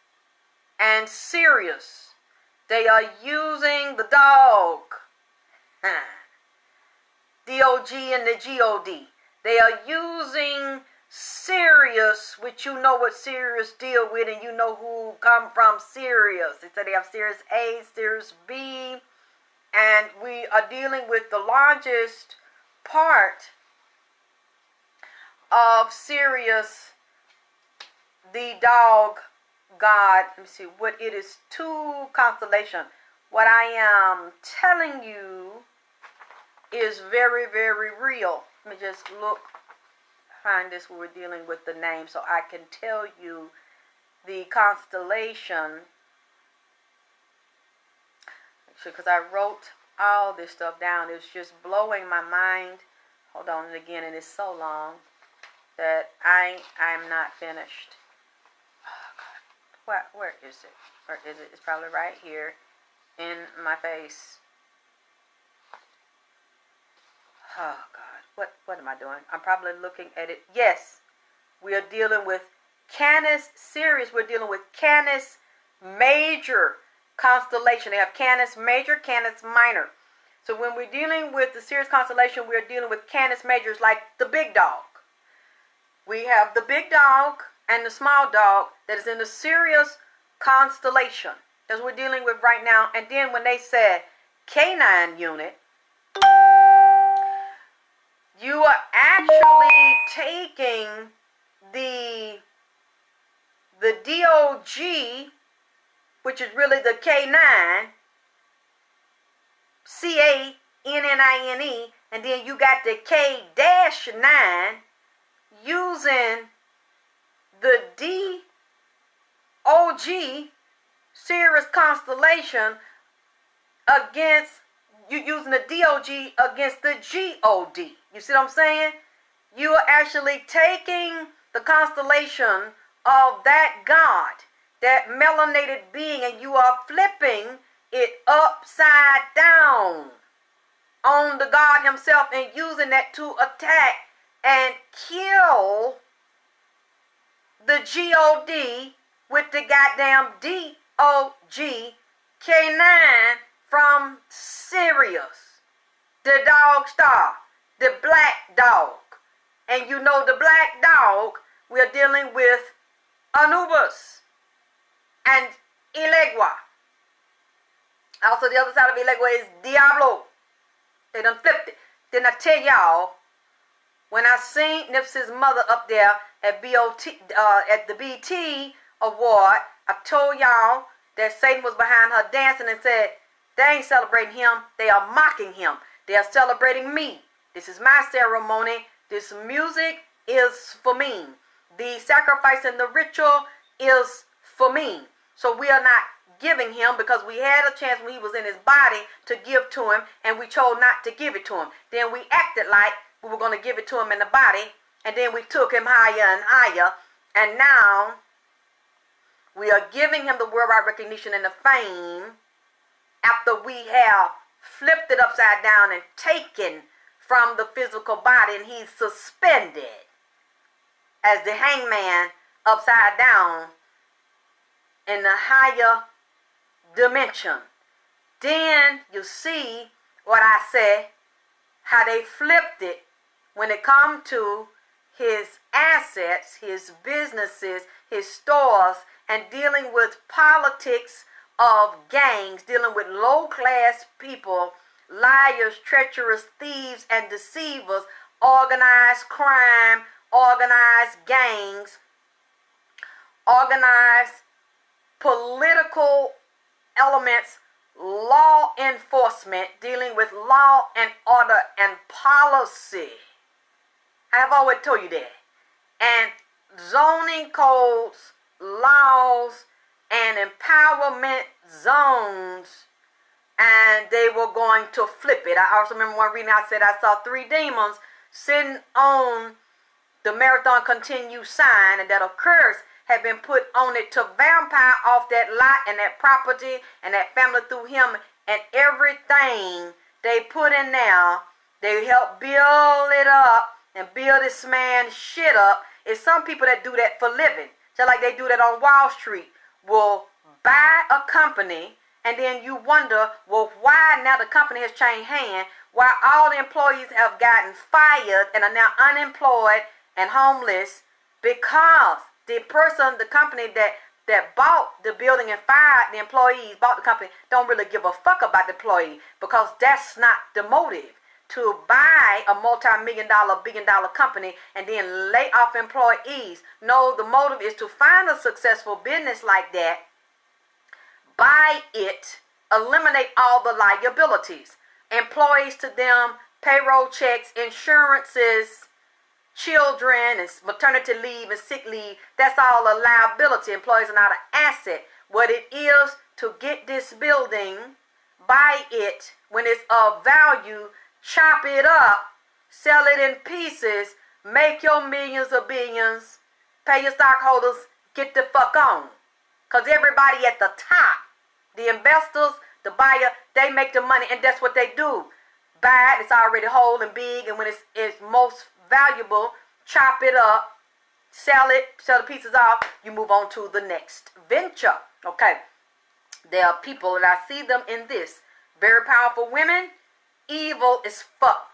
Speaker 1: and Sirius. They are using the dog. D-O-G and the G-O-D. They are using Sirius, which you know what Sirius deal with, and you know who come from Sirius. They said they have Sirius A, Sirius B, and we are dealing with the largest part of Sirius, the dog god. Let me see what it is. 2 constellation. What I am telling you is very, very real. Let me just find this where we're dealing with the name so I can tell you the constellation. Actually, because I wrote all this stuff down. It's just blowing my mind. Hold on again, and it's so long that I'm not finished. Oh God. Where is it? Where is it? It's probably right here in my face. Oh God, what am I doing? I'm probably looking at it. Yes, we are dealing with Canis Sirius. We're dealing with Canis Major constellation. They have Canis Major, Canis Minor. So when we're dealing with the Sirius constellation, we're dealing with Canis Majors, like the big dog. We have the big dog and the small dog that is in the Sirius constellation. That's what we're dealing with right now. And then when they said K9 unit, you are actually taking the DOG, which is really the K9, CANNINE, and then you got the K-9 using the DOG Sirius constellation against, you using the DOG against the GOD. You see what I'm saying? You are actually taking the constellation of that God, that melanated being, and you are flipping it upside down on the God himself and using that to attack and kill the GOD with the goddamn DOG K9 from Sirius, the dog star, the black dog. And you know the black dog, we're dealing with Anubis and Elegua. Also the other side of Elegua is Diablo. They done flipped it. Didn't I tell y'all, when I seen NIPSEY's mother up there at the BT Award, I told y'all that Satan was behind her dancing and said, they ain't celebrating him, they are mocking him. They are celebrating me. This is my ceremony. This music is for me. The sacrifice and the ritual is for me. So we are not giving him, because we had a chance when he was in his body to give to him, and we chose not to give it to him. Then we acted like we were going to give it to him in the body, and then we took him higher and higher, and now we are giving him the worldwide recognition and the fame after we have flipped it upside down and taken from the physical body, and he's suspended as the hangman upside down in the higher dimension. Then you see what I said, how they flipped it when it come to his assets, his businesses, his stores, and dealing with politics of gangs, dealing with low-class people, liars, treacherous thieves, and deceivers, organized crime, organized gangs, organized political elements law enforcement, dealing with law and order and policy. I've always told you that. And zoning codes, laws, and empowerment zones, and they were going to flip it. I also remember one reading I said I saw 3 demons sitting on the Marathon Continue sign, and that a curse had been put on it to vampire off that lot and that property and that family through him, and everything they put in there, they helped build it up and build this man's shit up. It's some people that do that for living, just like they do that on Wall Street, will buy a company, and then you wonder, well, why now the company has changed hands, why all the employees have gotten fired and are now unemployed and homeless, because the person, the company that bought the building and fired the employees, bought the company, don't really give a fuck about the employee, because that's not the motive. To buy a multi-million-dollar, billion-dollar company and then lay off employees. No, the motive is to find a successful business like that, buy it, eliminate all the liabilities. Employees to them, payroll checks, insurances, children, and maternity leave and sick leave, that's all a liability. Employees are not an asset. What it is to get this building, buy it when it's of value, chop it up, sell it in pieces, make your millions or billions, pay your stockholders, get the fuck on. Because everybody at the top, the investors, the buyer, they make the money, and that's what they do. Buy it, it's already whole and big, and when it's most valuable, chop it up, sell it, sell the pieces off, you move on to the next venture. Okay, there are people, and I see them in this, very powerful women, evil as fuck,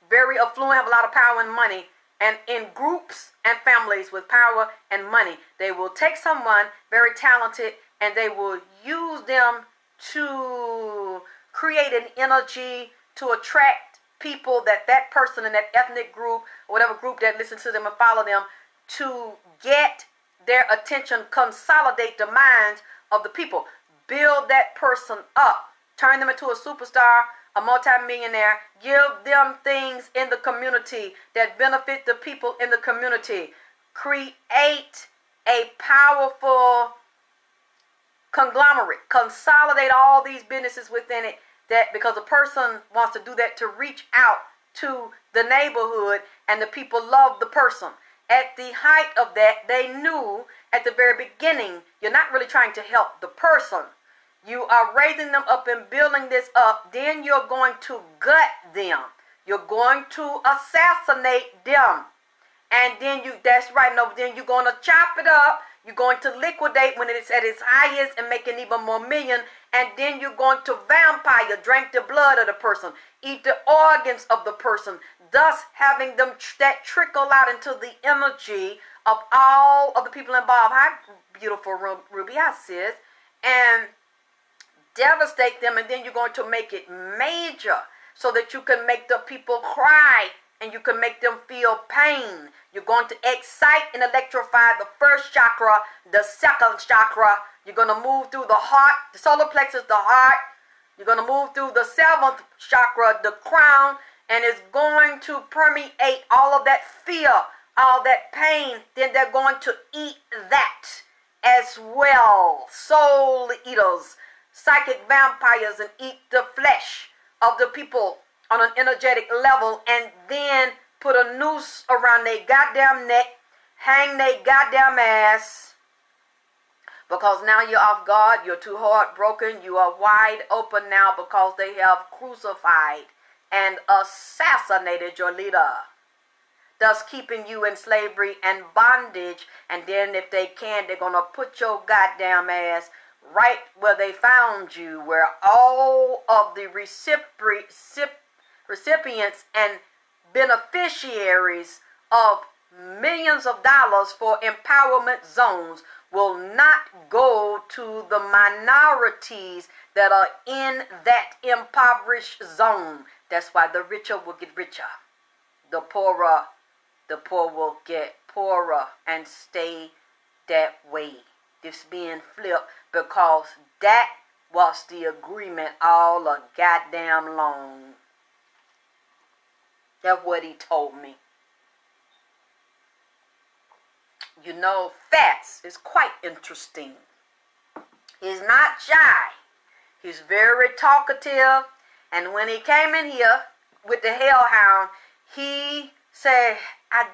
Speaker 1: very affluent, have a lot of power and money, and in groups and families with power and money, they will take someone very talented and they will use them to create an energy to attract people that person in that ethnic group or whatever group that listens to them and follow them, to get their attention, consolidate the minds of the people, build that person up, turn them into a superstar, a multi-millionaire, give them things in the community that benefit the people in the community, create a powerful conglomerate, consolidate all these businesses within it, that because a person wants to do that to reach out to the neighborhood and the people love the person. At the height of that, they knew at the very beginning, you're not really trying to help the person. You are raising them up and building this up. Then you're going to gut them. You're going to assassinate them. And then that's right, no, then you're going to chop it up. You're going to liquidate when it's at its highest and make an even more million. And then you're going to vampire, drink the blood of the person, eat the organs of the person, thus having them that trickle out into the energy of all of the people involved. Hi, beautiful Ruby, hi, sis. And devastate them, and then you're going to make it major so that you can make the people cry and you can make them feel pain. You're going to excite and electrify the first chakra, the second chakra. You're going to move through the heart, the solar plexus, the heart. You're going to move through the 7th chakra, the crown, and it's going to permeate all of that fear, all that pain. Then they're going to eat that as well. Soul eaters, psychic vampires, and eat the flesh of the people on an energetic level, and then put a noose around their goddamn neck, hang their goddamn ass, because now you're off guard, you're too heartbroken, you are wide open now because they have crucified and assassinated your leader, thus keeping you in slavery and bondage. And then if they can, they're going to put your goddamn ass right where they found you, where all of the recipients and beneficiaries of millions of dollars for empowerment zones will not go to the minorities that are in that impoverished zone. That's why the richer will get richer. The poor will get poorer and stay that way. This being flipped, because that was the agreement all a goddamn long. That's what he told me. You know, FATTS is quite interesting. He's not shy. He's very talkative. And when he came in here with the hellhound, he said, I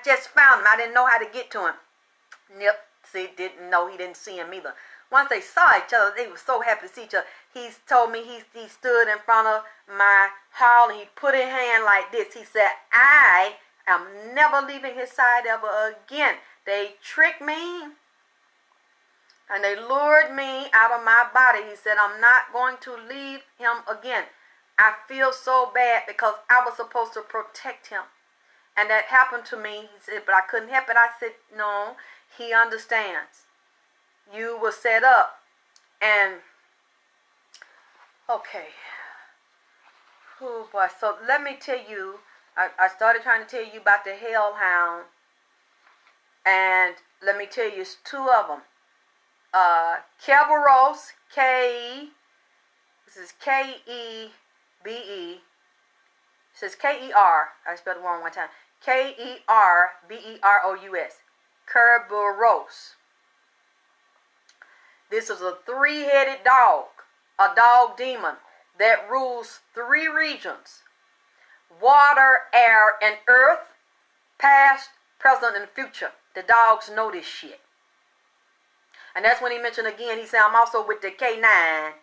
Speaker 1: just found him. I didn't know how to get to him. NIPSEY didn't know. He didn't see him either. Once they saw each other, they were so happy to see each other. He told me he stood in front of my hall and he put his hand like this. He said, I am never leaving his side ever again. They tricked me and they lured me out of my body. He said, I'm not going to leave him again. I feel so bad because I was supposed to protect him. And that happened to me. He said, but I couldn't help it. I said, no, he understands. You were set up. And, okay. Oh, boy. So let me tell you, I started trying to tell you about the hellhound. And let me tell you, it's two of them. Kerberos, this is K-E-B-E. It says K-E-R. I spelled it wrong one time. K-E-R-B-E-R-O-U-S. Kerberos. This is a three-headed dog. A dog demon that rules three regions. Water, air, and earth. Past, present, and future. The dogs know this shit. And that's when he mentioned again, he said, I'm also with the K9.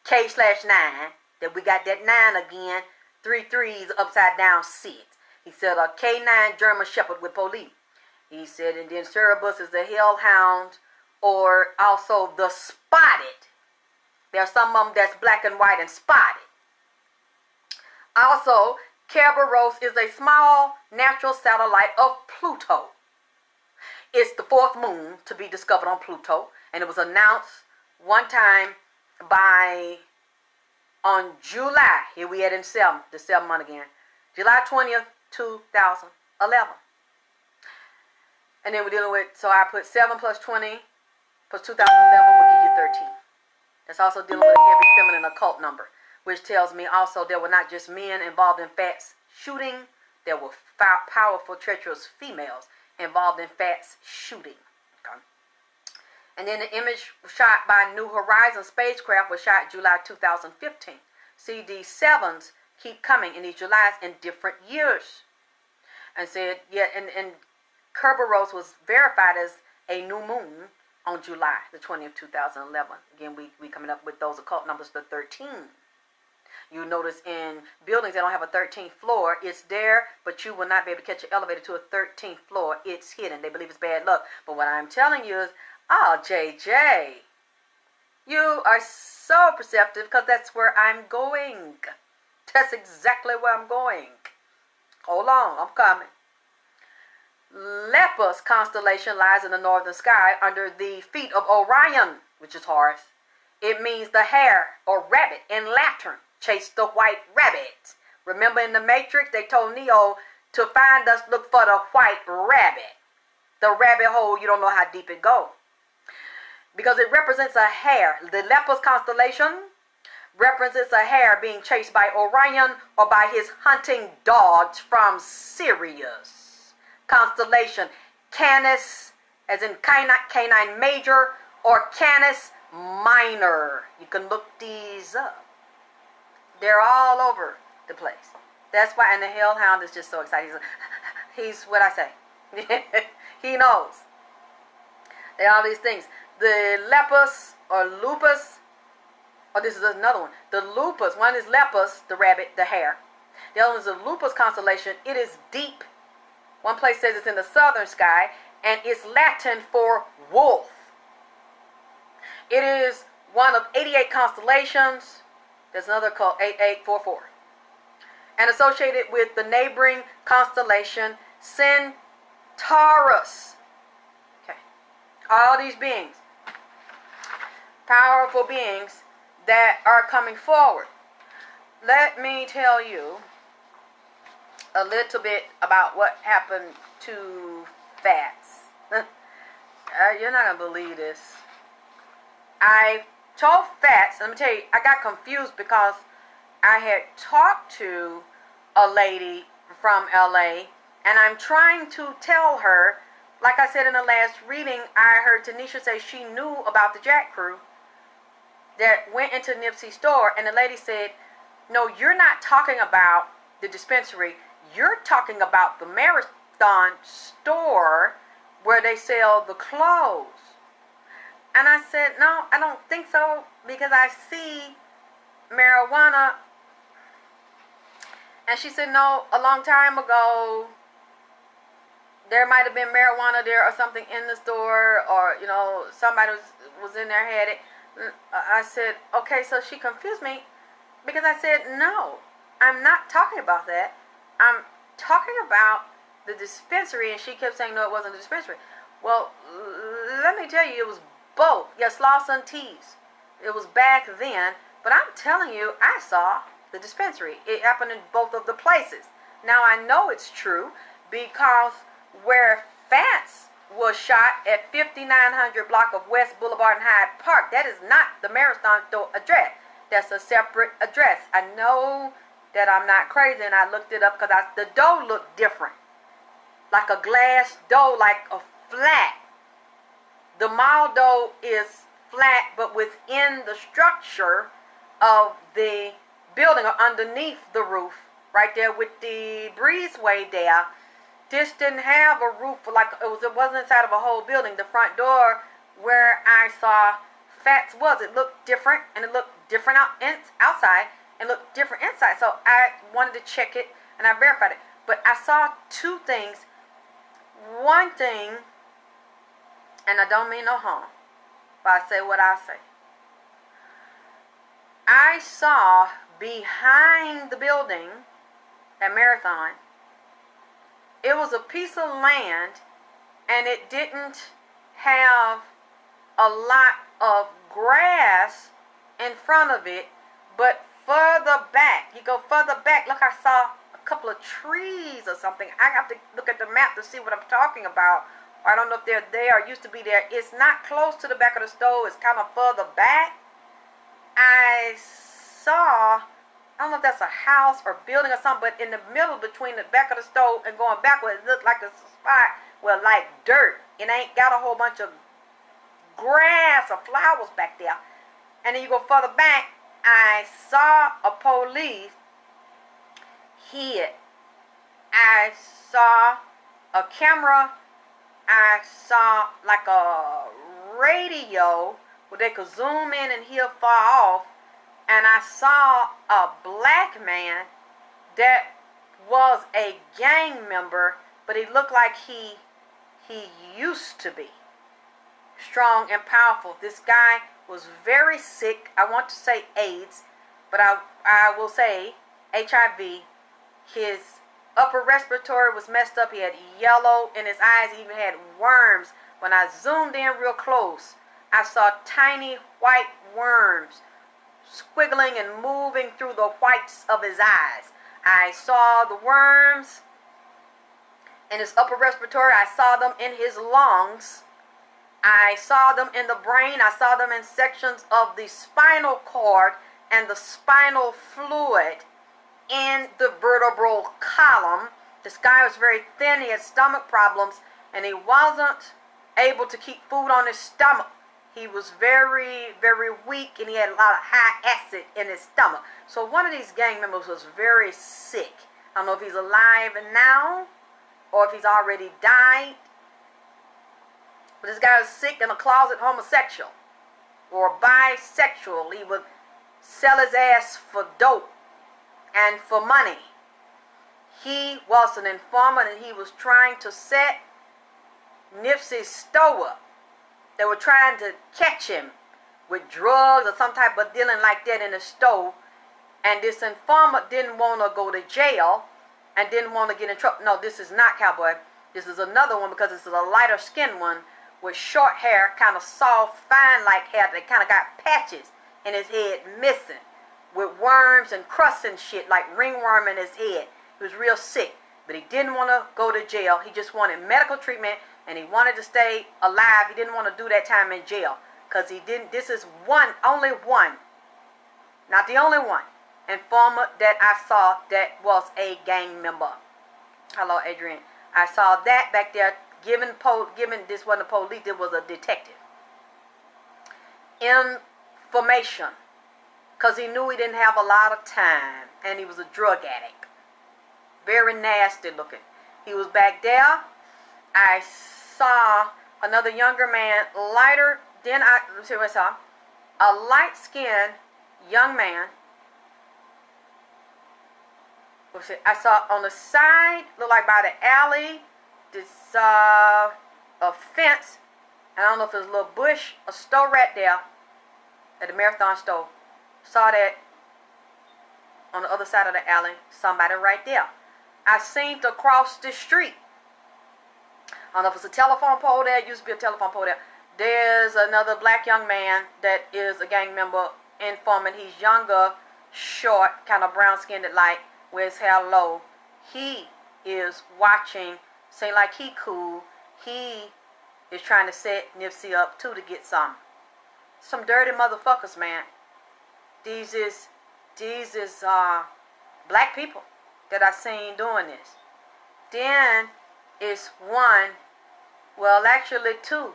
Speaker 1: K/9. That we got that 9 again. 3 3s upside down 6. He said a K9 German Shepherd with police. He said, and then Cerberus is the hellhound, or also the spotted. There are some of them that's black and white and spotted. Also, Kerberos is a small natural satellite of Pluto. It's the fourth moon to be discovered on Pluto, and it was announced one time on July, here we at in the 7th month again, July 20th, 2011. And then we're dealing with, so I put 7 plus 20 plus 2011 will give you 13. That's also dealing with a heavy feminine occult number, which tells me also there were not just men involved in FATTS shooting, there were powerful, treacherous females involved in FATTS shooting. Okay. And then the image shot by New Horizons spacecraft was shot July 2015. See, these 7s keep coming in these Julys in different years. And said, yeah, and Kerberos was verified as a new moon on July the 20th, 2011. Again, we coming up with those occult numbers, the 13. You notice in buildings that don't have a 13th floor, it's there, but you will not be able to catch an elevator to a 13th floor. It's hidden. They believe it's bad luck. But what I'm telling you is, oh, JJ, you are so perceptive because that's where I'm going. That's exactly where I'm going. Hold on, I'm coming. Lepus constellation lies in the northern sky under the feet of Orion, which is Horus. It means the hare or rabbit in Latin. Chase the white rabbit. Remember in the Matrix, they told Neo to find us, look for the white rabbit. The rabbit hole, you don't know how deep it goes. Because it represents a hare. The Lepus constellation represents a hare being chased by Orion or by his hunting dogs from Sirius. Constellation Canis, as in canine major, or Canis minor. You can look these up. They're all over the place. That's why, and the hellhound is just so excited. He's what I say. He knows. There are all these things. The lepus or lupus, or this is another one. The lupus, one is lepus, the rabbit, the hare. The other one is the lupus constellation. It is deep. One place says it's in the southern sky, and it's Latin for wolf. It is one of 88 constellations. There's another called 8844. And associated with the neighboring constellation Centaurus. Okay. All these beings. Powerful beings that are coming forward. Let me tell you a little bit about what happened to FATTS. You're not going to believe this. I told FATTS, let me tell you, I got confused because I had talked to a lady from LA, and I'm trying to tell her, like I said in the last reading, I heard Tanisha say she knew about the Jack crew that went into NIPSEY's store, and the lady said, no, you're not talking about the dispensary, you're talking about the Marathon store where they sell the clothes. And I said, no, I don't think so, because I see marijuana. And she said, no, a long time ago, there might have been marijuana there or something in the store, or, you know, somebody was in there, had it. I said, okay, so she confused me, because I said, no, I'm not talking about that. I'm talking about the dispensary. And she kept saying, no, it wasn't a dispensary. Well, let me tell you, it was both. Yes, Lawson Tees. It was back then, but I'm telling you, I saw the dispensary. It happened in both of the places. Now, I know it's true because where FATTS was shot at 5900 block of West Boulevard in Hyde Park, that is not the Marathon store address. That's a separate address. I know that I'm not crazy, and I looked it up because the dough looked different. Like a glass dough, like a flat. The mall dough is flat, but within the structure of the building or underneath the roof, right there with the breezeway there. This didn't have a roof, like it wasn't inside of a whole building. The front door where I saw FATTS was, it looked different, and it looked different outside and looked different inside. So I wanted to check it, and I verified it. But I saw two things. One thing, and I don't mean no harm, but I say what I say. I saw behind the building at Marathon, it was a piece of land, and it didn't have a lot of grass in front of it, but further back, you go further back, look, I saw a couple of trees or something. I have to look at the map to see what I'm talking about. I don't know if they're there or used to be there. It's not close to the back of the stove. It's kind of further back. I saw, I don't know if that's a house or building or something, but in the middle between the back of the stove and going backward, it looked like a spot where, like dirt. It ain't got a whole bunch of grass or flowers back there. And then you go further back, I saw a police hid. I saw a camera. I saw like a radio where they could zoom in and hear far off. And I saw a black man that was a gang member, but he looked like he used to be strong and powerful. This guy was very sick. I want to say AIDS, but I will say HIV. His upper respiratory was messed up. He had yellow in his eyes. He even had worms. When I zoomed in real close, I saw tiny white worms squiggling and moving through the whites of his eyes. I saw the worms in his upper respiratory. I saw them in his lungs. I saw them in the brain. I saw them in sections of the spinal cord and the spinal fluid in the vertebral column. This guy was very thin. He had stomach problems, and he wasn't able to keep food on his stomach. He was very, very weak, and he had a lot of high acid in his stomach. So one of these gang members was very sick. I don't know if he's alive now or if he's already died. But this guy was sick and a closet homosexual or bisexual. He would sell his ass for dope and for money. He was an informant, and he was trying to set NIPSEY's store up. They were trying to catch him with drugs or some type of dealing like that in the store. And this informant didn't want to go to jail and didn't want to get in trouble. No, this is not Cowboy. This is another one, because this is a lighter skinned one with short hair, kind of soft, fine like hair that kind of got patches in his head missing, with worms and crusts and shit like ringworm in his head. He was real sick, but he didn't want to go to jail. He just wanted medical treatment, and he wanted to stay alive. He didn't want to do that time in jail. because he didn't. This is only one, not the only one, informant that I saw that was a gang member. Hello, Adrian. I saw that back there giving this wasn't a police, it was a detective. Information, because he knew he didn't have a lot of time, and he was a drug addict. Very nasty looking. He was back there. I saw another younger man, lighter. Then let's see what I saw. A light-skinned young man. I saw on the side, looked like by the alley, this a fence, and I don't know if it was a little bush, a store right there at the Marathon store. Saw that on the other side of the alley, somebody right there. I seen to cross the street. I don't know if it's a telephone pole there. It used to be a telephone pole there. There's another black young man that is a gang member informant. He's younger, short, kind of brown-skinned, light, with his hair low. He is watching. Seem like he cool. He is trying to set Nipsey up too to get some dirty motherfuckers, man. These is black people that I seen doing this. Then it's one, well actually two,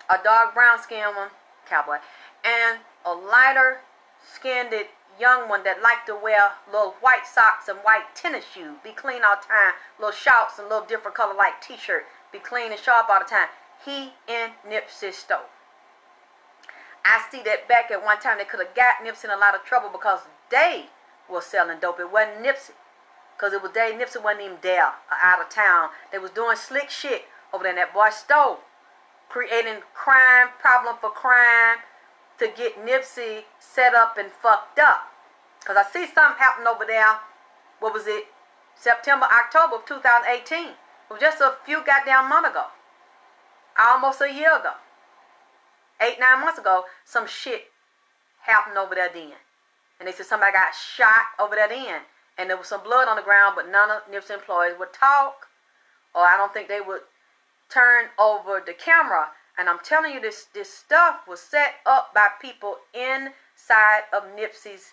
Speaker 1: a dark brown skinned one, cowboy, and a lighter skinned young one that liked to wear little white socks and white tennis shoes, be clean all the time, little shorts and little different color like t-shirt, be clean and sharp all the time. He in Nipsey's store. I see that back at one time they could have got Nipsey in a lot of trouble because they was selling dope. It wasn't Nipsey. Because it was Dave. Nipsey wasn't even there or out of town. They was doing slick shit over there in that boy's store. Creating crime, problem for crime to get Nipsey set up and fucked up. Because I see something happen over there. What was it? September, October of 2018. It was just a few goddamn months ago. Almost a year ago. 8-9 months ago, some shit happened over there then. And they said somebody got shot over there then. And there was some blood on the ground, but none of Nipsey employees would talk. Or I don't think they would turn over the camera. And I'm telling you, this stuff was set up by people inside of Nipsey's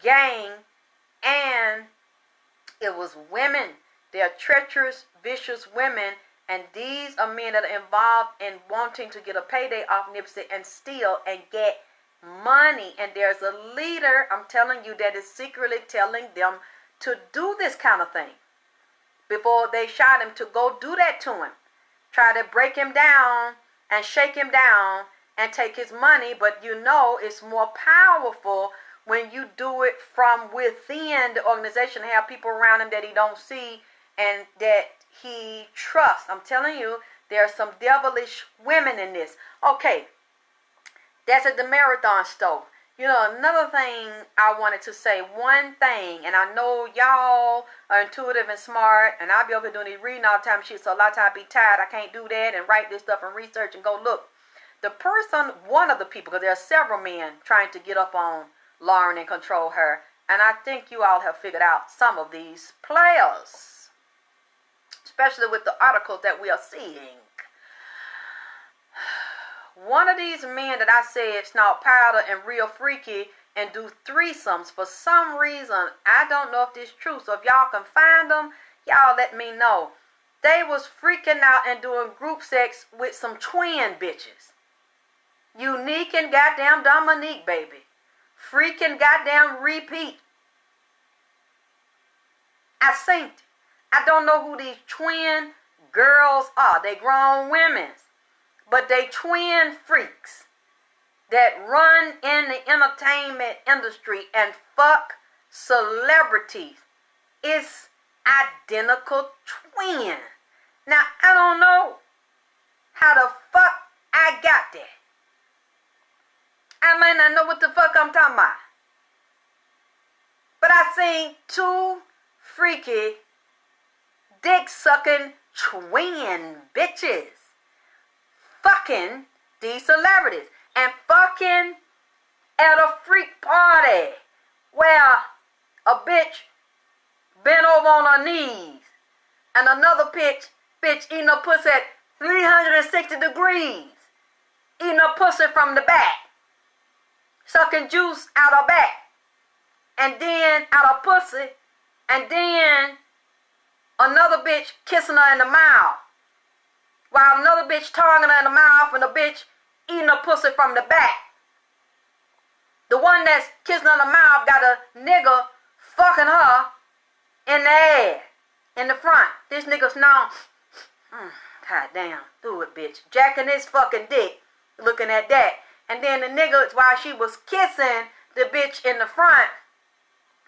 Speaker 1: gang. And it was women. They are treacherous, vicious women. And these are men that are involved in wanting to get a payday off Nipsey and steal and get money. And there's a leader, I'm telling you, that is secretly telling them to do this kind of thing. Before they shot him, to go do that to him. Try to break him down and shake him down and take his money. But you know it's more powerful when you do it from within the organization. Have people around him that he don't see and that he trusts. I'm telling you, there are some devilish women in this. Okay, that's at the Marathon store. You know, another thing I wanted to say, one thing, and I know y'all are intuitive and smart, and I'll be over here doing these reading all the time shit, so a lot of times I be tired. I can't do that and write this stuff and research and go look. The person, one of the people, because there are several men trying to get up on Lauren and control her, and I think you all have figured out some of these players, especially with the articles that we are seeing. One of these men that I said snort powder and real freaky and do threesomes, for some reason, I don't know if this is true, so if y'all can find them, y'all let me know. They was freaking out and doing group sex with some twin bitches. Unique and goddamn Dominique, baby. Freaking goddamn repeat. I seen it. I don't know who these twin girls are. They grown women. But they twin freaks that run in the entertainment industry and fuck celebrities. It's identical twin. Now, I don't know how the fuck I got that. I may not know what the fuck I'm talking about. But I seen two freaky, dick-sucking twin bitches fucking these celebrities and fucking at a freak party where a bitch bent over on her knees and another bitch eating her pussy at 360 degrees
Speaker 2: eating her pussy from the back, sucking juice out her back, and then out her pussy, and then another bitch kissing her in the mouth, while another bitch tonguing her in the mouth, and a bitch eating her pussy from the back. The one that's kissing her in the mouth got a nigga fucking her in the ass, in the front. This nigga's now, god damn, do it, bitch. Jacking his fucking dick, looking at that. And then the nigga, while she was kissing the bitch in the front,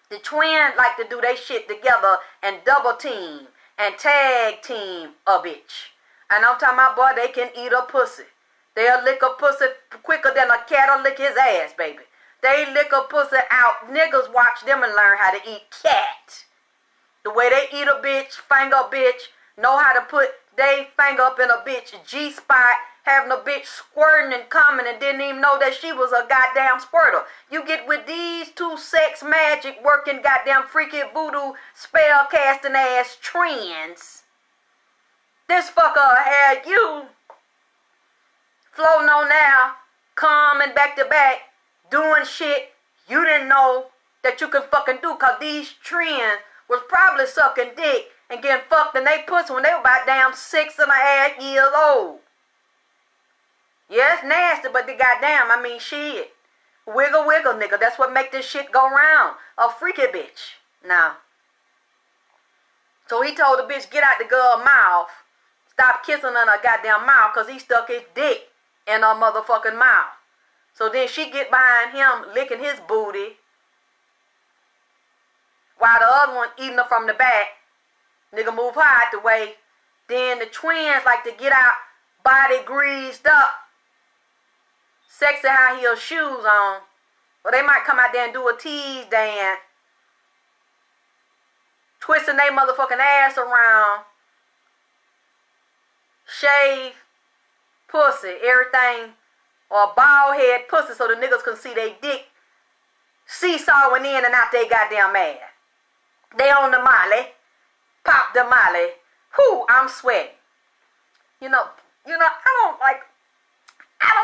Speaker 2: the twins like to do they shit together and double team and tag team a bitch. And I'm talking about, boy, they can eat a pussy. They'll lick a pussy quicker than a cat'll lick his ass, baby. They lick a pussy out. Niggas watch them and learn how to eat cat. The way they eat a bitch, finger a bitch, know how to put they finger up in a bitch G-spot, having a bitch squirting and coming and didn't even know that she was a goddamn squirter. You get with these two sex magic working goddamn freaky voodoo spell casting ass trends. This fucker had you floating on now, coming back to back, doing shit you didn't know that you could fucking do, cause these trends was probably sucking dick and getting fucked in they pussy when they were about damn 6.5 years old. Yeah, it's nasty, but the goddamn, I mean, shit. Wiggle, wiggle, nigga. That's what make this shit go round. A freaky bitch. Now. So he told the bitch, get out the girl's mouth. Stop kissing in her goddamn mouth, because he stuck his dick in her motherfucking mouth. So then she get behind him, licking his booty, while the other one eating her from the back. Nigga move her out the way. Then the twins like to get out, body greased up. Sexy high heel shoes on. Or they might come out there and do a tease dance. Twisting they motherfucking ass around. Shave, pussy, everything. Or a bald head pussy so the niggas can see they dick seesawing in and out they goddamn ass. They on the molly. Pop the molly. Whoo, I'm sweating. You know, I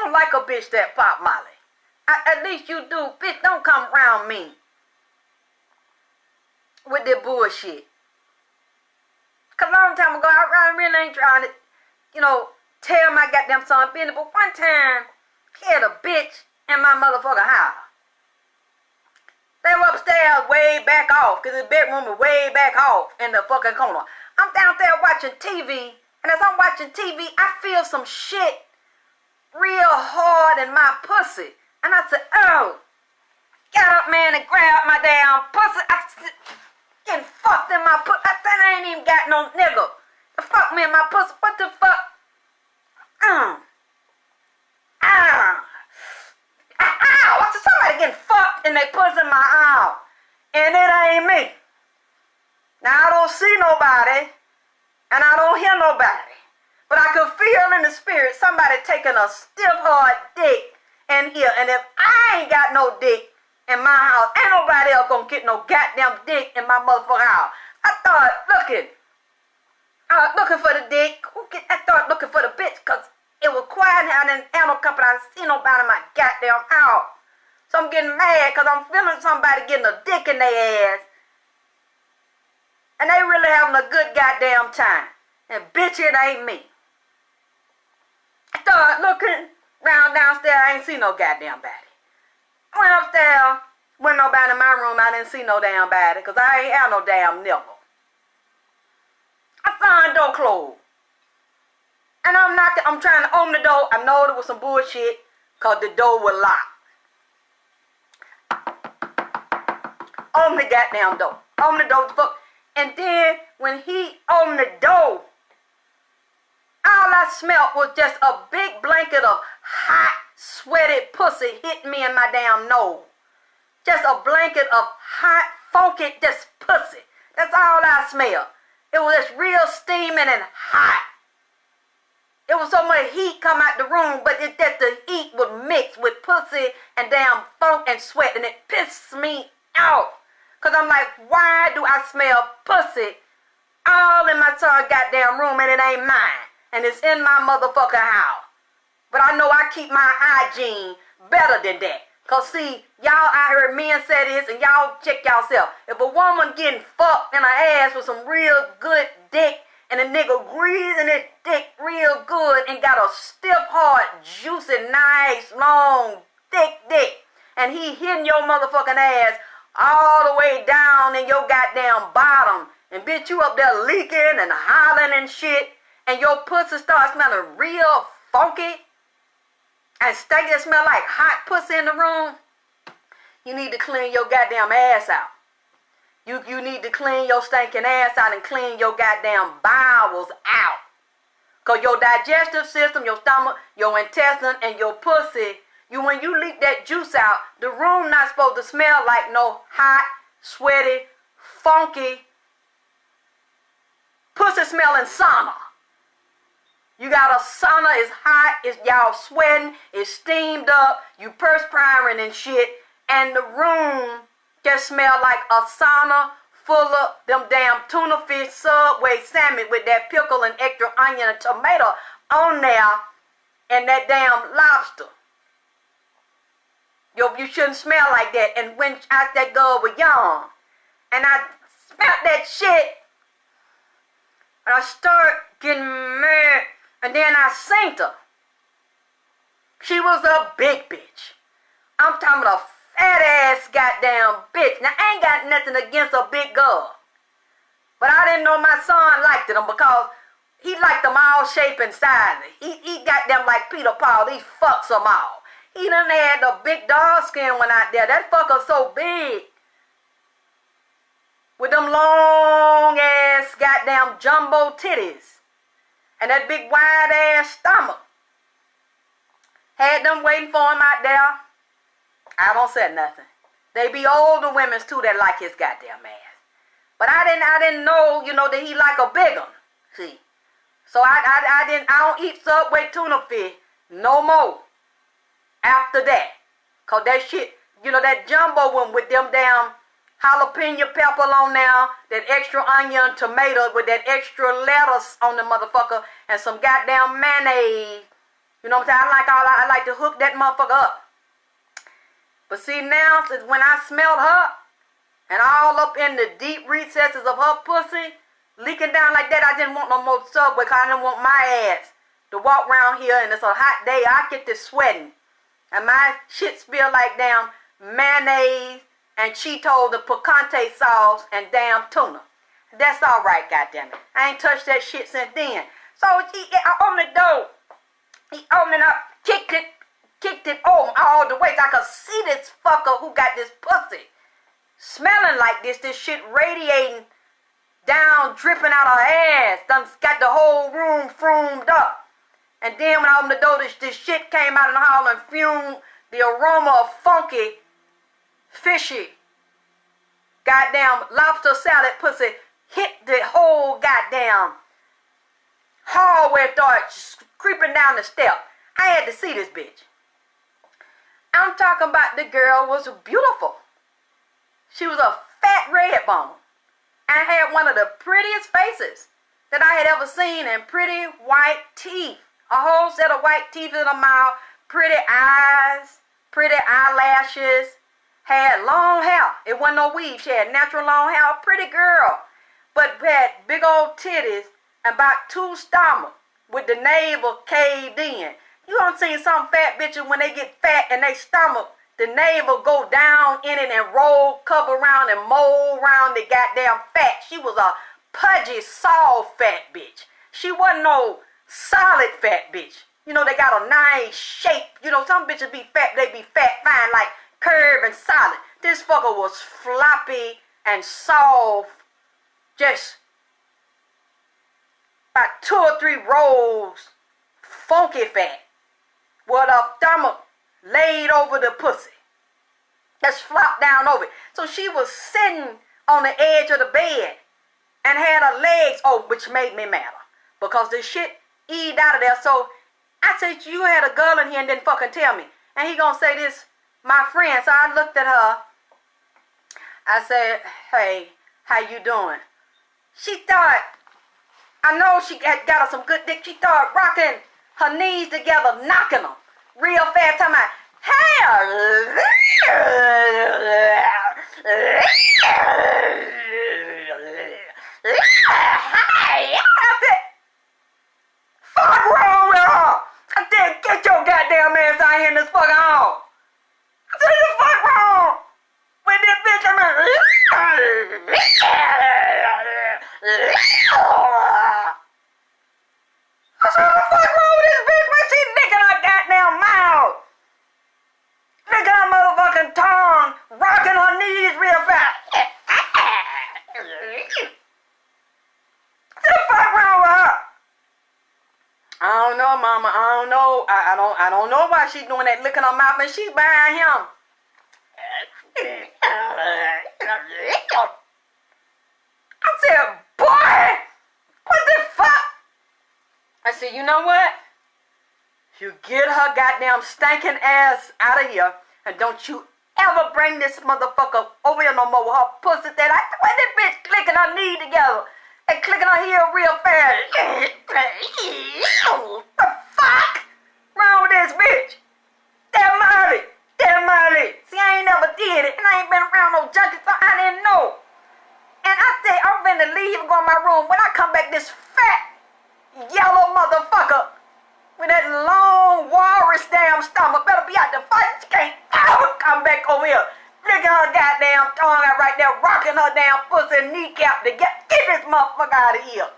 Speaker 2: don't like a bitch that pop molly. At least you do. Bitch, don't come around me with that bullshit. Cause a long time ago, I really ain't trying to, tell my goddamn son business. But one time, he had a bitch in my motherfucking house. They were upstairs way back off, because the bedroom was way back off in the fucking corner. I'm downstairs watching TV, and as I'm watching TV, I feel some shit real hard in my pussy. And I said, oh, got up, man, and grabbed my damn pussy. I said, getting fucked in my pussy. I said, I ain't even got no nigga to fuck me in my pussy. What the fuck? Ow. I said, somebody getting fucked and they pussy in my arm. And it ain't me. Now, I don't see nobody, and I don't hear nobody. But I could feel in the spirit somebody taking a stiff, hard dick in here. And if I ain't got no dick in my house, ain't nobody else gonna get no goddamn dick in my motherfucking house. I thought looking for the dick. I thought looking for the bitch, because it was quiet and I didn't have no company. I didn't see nobody in my goddamn house. So I'm getting mad because I'm feeling somebody getting a dick in their ass. And they really having a good goddamn time. And bitch, it ain't me. I started looking round downstairs. I ain't see no goddamn body. I went upstairs. Wasn't nobody in my room. I didn't see no damn body because I ain't have no damn nipple. I found the door closed. And I'm knocking. I'm trying to open the door. I know there was some bullshit because the door was locked. Open the goddamn door. Open the door. And then when he opened the door, all I smelled was just a big blanket of hot, sweaty pussy hitting me in my damn nose. Just a blanket of hot, funky, just pussy. That's all I smelled. It was just real steaming and hot. It was so much heat come out the room, but it's that the heat would mix with pussy and damn funk and sweat, and it pissed me off. Because I'm like, why do I smell pussy all in my son goddamn room and it ain't mine? And it's in my motherfucking house. But I know I keep my hygiene better than that. Cause see, y'all, I heard men say this, and y'all check yourself. If a woman getting fucked in her ass with some real good dick, and a nigga greasing his dick real good, and got a stiff, hard, juicy, nice, long, thick dick, and he hitting your motherfucking ass all the way down in your goddamn bottom, and bitch, you up there leaking and hollering and shit, and your pussy starts smelling real funky, and stinky, smell like hot pussy in the room, you need to clean your goddamn ass out. You need to clean your stinking ass out and clean your goddamn bowels out. Because your digestive system, your stomach, your intestine, and your pussy, when you leak that juice out, the room not supposed to smell like no hot, sweaty, funky, pussy smelling sauna. You got a sauna, it's hot, it's y'all sweating, it's steamed up, you perspiring and shit, and the room just smell like a sauna full of them damn tuna fish Subway salmon with that pickle and extra onion and tomato on there, and that damn lobster. You shouldn't smell like that. And when that girl was young, and I smelled that shit, and I started getting mad, and then I seen her. She was a big bitch. I'm talking about a fat ass goddamn bitch. Now I ain't got nothing against a big girl, but I didn't know my son liked them because he liked them all shape and sizes. He got them like Peter Paul. He fucks them all. He done had the big dog skin one out there. That fucker so big, with them long ass goddamn jumbo titties and that big wide ass stomach. Had them waiting for him out there. I don't say nothing. They be older women too that like his goddamn ass. But I didn't know, that he like a big one. See. So I don't eat Subway tuna fish no more after that. Cause that shit, that jumbo one with them damn jalapeno pepper on there, that extra onion, tomato with that extra lettuce on the motherfucker, and some goddamn mayonnaise. You know what I'm saying? I like to hook that motherfucker up. But see now, since when I smelled her, and all up in the deep recesses of her pussy, leaking down like that, I didn't want no more Subway, because I didn't want my ass to walk around here, and it's a hot day, I get to sweating. And my shit spill like damn mayonnaise and Cheetos and picante sauce and damn tuna. That's all right, goddammit. I ain't touched that shit since then. So I opened the door. He opened it up, kicked it open all the way so I could see this fucker who got this pussy smelling like this shit radiating down, dripping out her ass. Done got the whole room fumed up. And then when I opened the door, this shit came out in the hall and fumed the aroma of funky, fishy, goddamn lobster salad pussy hit the whole goddamn hallway and started creeping down the step. I had to see this bitch. I'm talking about the girl was beautiful. She was a fat red bone and had one of the prettiest faces that I had ever seen, and pretty white teeth. A whole set of white teeth in her mouth, pretty eyes, pretty eyelashes, had long hair. It wasn't no weave. She had natural long hair, a pretty girl, but had big old titties and about 2 stomachs with the navel caved in. You don't see some fat bitches when they get fat and they stomach, the navel go down in it and roll, cover around and mold around the goddamn fat. She was a pudgy, soft fat bitch. She wasn't no solid fat bitch. They got a nice shape. Some bitches be fat, they be fat fine, like curved and solid. This fucker was floppy and soft, just about 2 or 3 rolls, funky fat, with a stomach laid over the pussy. Just flopped down over it. So she was sitting on the edge of the bed and had her legs open, which made me mad because the shit eat out of there. So I said, you had a girl in here and didn't fucking tell me. And he gonna say this, my friend. So I looked at her. I said, hey, how you doing? She thought, I know she had got her some good dick. She started rocking her knees together, knocking them real fast, talking about, hey, I said, fuck wrong with her. I said, get your goddamn ass out here in this fucking hall. I said, the fuck wrong with this bitch? I said, what the fuck wrong with this bitch when she licking her goddamn mouth? Licking her motherfucking tongue, rocking her knees real fast. What the fuck wrong with her? I don't know, mama. I don't know. I don't know why she's doing that, licking her mouth, and she's behind him. I said, boy, what the fuck? I said, you know what? You get her goddamn stinking ass out of here, and don't you ever bring this motherfucker over here no more with her pussy that I when this bitch clicking her knee together and clicking her heel real fast. What the fuck wrong with this bitch? Damn Molly. See, I ain't never did it, and I ain't been around no junkies, so I didn't know. And I said, I'm finna leave and go in my room. When I come back, this fat, yellow motherfucker with that long, walrus damn stomach better be out the fight. She can't ever come back over here. Licking her goddamn tongue out right there, rocking her damn pussy and kneecap to get this motherfucker out of here.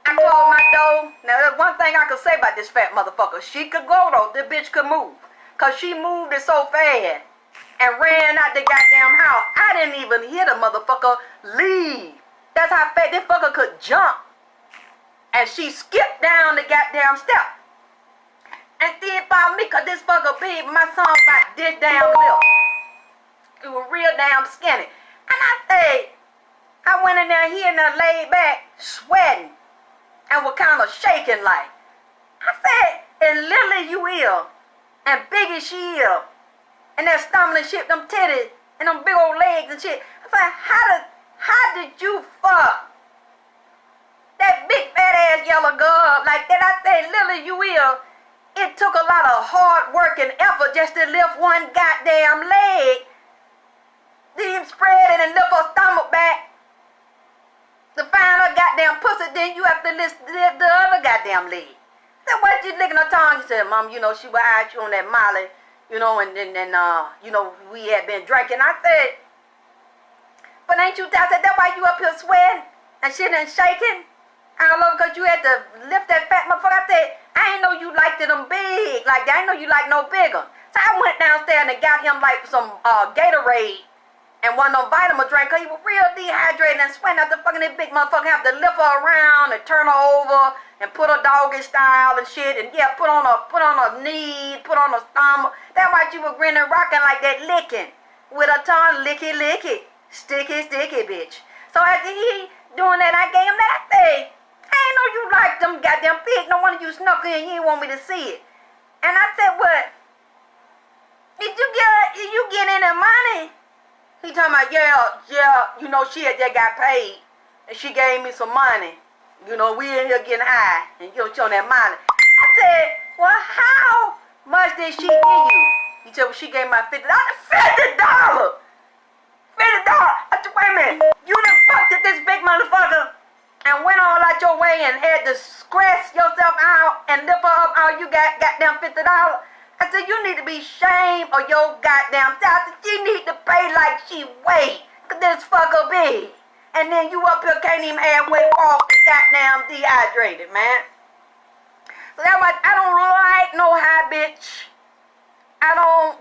Speaker 2: I closed my door. Now, there's one thing I could say about this fat motherfucker. She could go, though. This bitch could move. Because she moved it so fast and ran out the goddamn house. I didn't even hear the motherfucker leave. That's how fat this fucker could jump. And she skipped down the goddamn step. And then about me, because this fucker big, my son about this damn lip. It was real damn skinny. And I said, I went in there here and I laid back, sweating, and was kind of shaking like. I said, as little as you is, and big as she is, and that stomach and shit, them titties, and them big old legs and shit. I said, how did you fuck that big fat ass yellow girl like that? I said, little as you is, it took a lot of hard work and effort just to lift one goddamn leg. Then spread it and lift her stomach back to find her goddamn pussy. Then you have to lift the other goddamn leg. I said, what you licking her tongue? She said, Mom, you know, she was out you on that Molly, you know, and you know, we had been drinking. I said, but ain't you, I said, that's why you up here sweating and shit and shaking all over because you had to lift that fat motherfucker. I said, I ain't know you liked them big like that. I ain't know you like no bigger. So I went downstairs and got him like some Gatorade and one of them vitamin drink because he was real dehydrated and sweating out the fucking that big motherfucker. Have to lift her around and turn her over and put her doggy style and shit and yeah, put on her knees, put on her stomach. That's why she was grinning, rocking like that, licking with her tongue, licky, sticky, bitch. So after he doing that, I gave him that thing. I ain't know you liked them goddamn pig. No wonder you snuck in. You didn't want me to see it. And I said, what? Did you get any money? He talking about, yeah, you know, she had just got paid. And she gave me some money. You know, we in here getting high. And you know, she on that money. I said, well, how much did she give you? He said, well, she gave my $50. $50! $50! I said, wait a minute. You done fucked at this big motherfucker and went all out your way and had to scratch yourself out and lift her up all you got goddamn $50. I said, you need to be ashamed of your goddamn self. I said, she need to pay like she weigh. Cause this fucker big. And then you up here can't even halfway walk and goddamn dehydrated, man. So that's why I don't like no high bitch. I don't,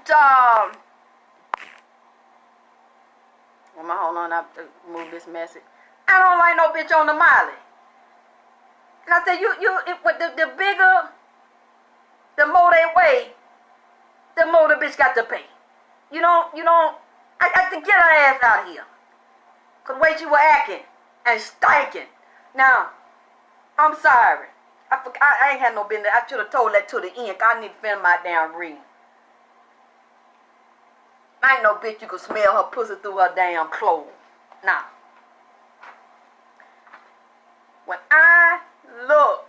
Speaker 2: hold on, I have to move this message. I don't like no bitch on the Molly. And I said, the bigger, the more they weigh, the more the bitch got to pay. You don't, I got to get her ass out of here. Cause the way she was acting and stinking. Now, I'm sorry. I ain't had no business. I should have told that to the end. I need to finish my damn reading. I ain't no bitch you can smell her pussy through her damn clothes. Now, when I look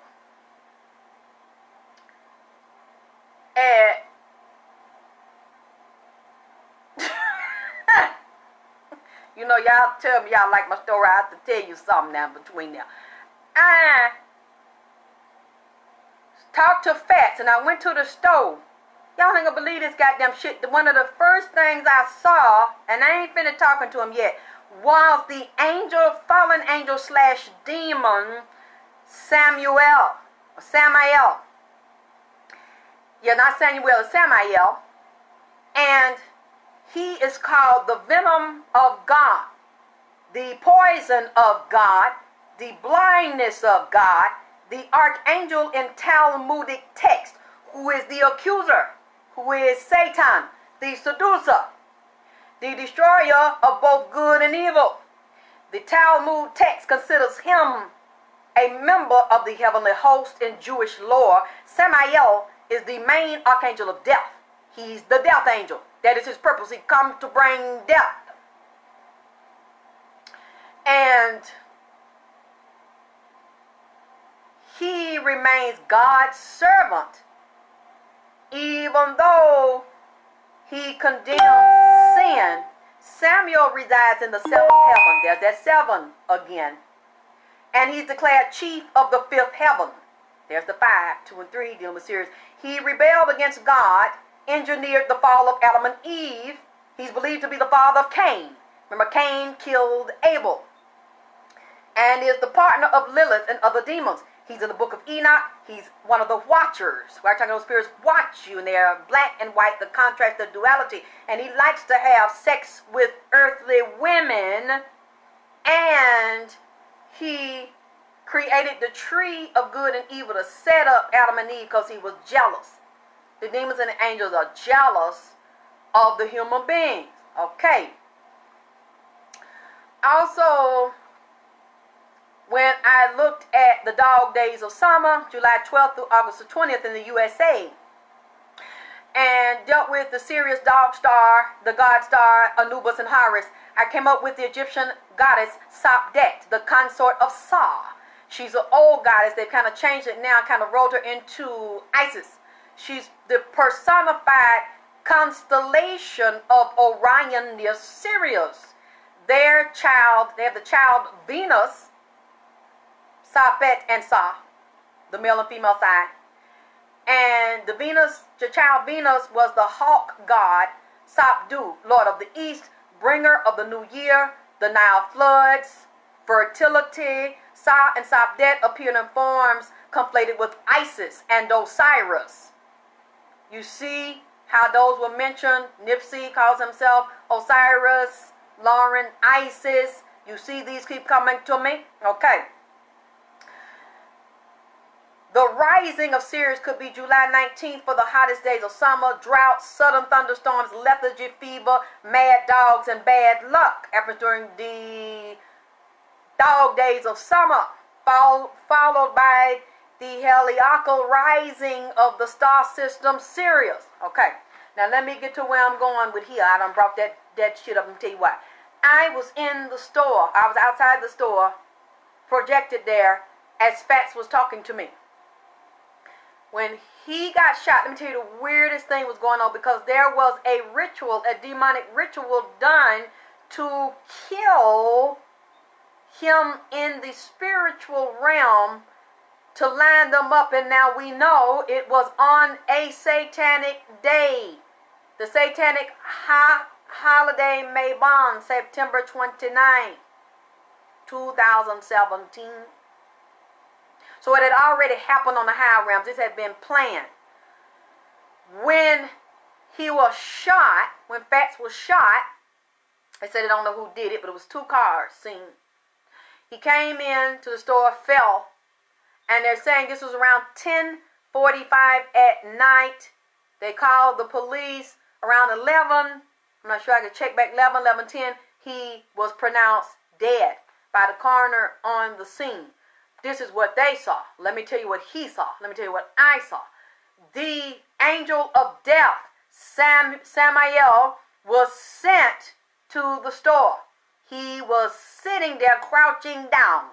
Speaker 2: You know, y'all tell me y'all like my story. I have to tell you something now between them. I talked to FATTS and I went to the store. Y'all ain't gonna believe this goddamn shit. One of the first things I saw, and I ain't finished talking to him yet, was the fallen angel / demon, Samael. Yeah, not Samuel, Samael. And he is called the venom of God, the poison of God, the blindness of God, the archangel in Talmudic text, who is the accuser, who is Satan, the seducer, the destroyer of both good and evil. The Talmud text considers him a member of the heavenly host in Jewish lore. Samael is the main archangel of death. He's the death angel. That is his purpose. He comes to bring death. And he remains God's servant, even though he condemns sin. Samuel resides in the seventh heaven. There's that seven again. And he's declared chief of the fifth heaven. There's the 5, 2, and 3 dealing with Sirius. He rebelled against God, engineered the fall of Adam and Eve. He's believed to be the father of Cain. Remember, Cain killed Abel. And is the partner of Lilith and other demons. He's in the book of Enoch. He's one of the watchers. We're talking about spirits watch you, and they're black and white, the contrast, the duality. And he likes to have sex with earthly women. And he created the tree of good and evil to set up Adam and Eve because he was jealous. The demons and the angels are jealous of the human beings. Okay. Also, when I looked at the dog days of summer, July 12th through August the 20th in the USA, and dealt with the Sirius dog star, the god star Anubis and Horus, I came up with the Egyptian goddess Sapdet, the consort of Sa. She's an old goddess. They've kind of changed it now, kind of rolled her into Isis. She's the personified constellation of Orion near Sirius. Their child, they have the child Venus, Sapet and Sa, the male and female side. And the child Venus was the hawk god, Sapdu, lord of the east, bringer of the new year, the Nile floods, fertility. Sa and Sapdet appeared in forms conflated with Isis and Osiris. You see how those were mentioned. NIPSEY calls himself Osiris, Lauren, Isis. You see these keep coming to me? Okay. The rising of Sirius could be July 19th for the hottest days of summer. Droughts, sudden thunderstorms, lethargy, fever, mad dogs, and bad luck happens during the dog days of summer, followed by the heliacal rising of the star system Sirius. Okay, now let me get to where I'm going with here. I done brought that shit up and tell you why. I was in the store. I was outside the store, projected there, as FATTS was talking to me. When he got shot, let me tell you the weirdest thing was going on, because there was a ritual, a demonic ritual done to kill him in the spiritual realm, to line them up. And now we know it was on a satanic day, the satanic holiday Mabon, September 29, 2017. So it had already happened on the high realms. This had been planned. When he was shot, when FATTS was shot, they said they don't know who did it, but it was 2 cars seen. He came in to the store, fell, and they're saying this was around 10:45 at night. They called the police around 11. I'm not sure, I could check back, 11:10. He was pronounced dead by the coroner on the scene. This is what they saw. Let me tell you what he saw. Let me tell you what I saw. The angel of death, Samael, was sent to the store. He was sitting there crouching down,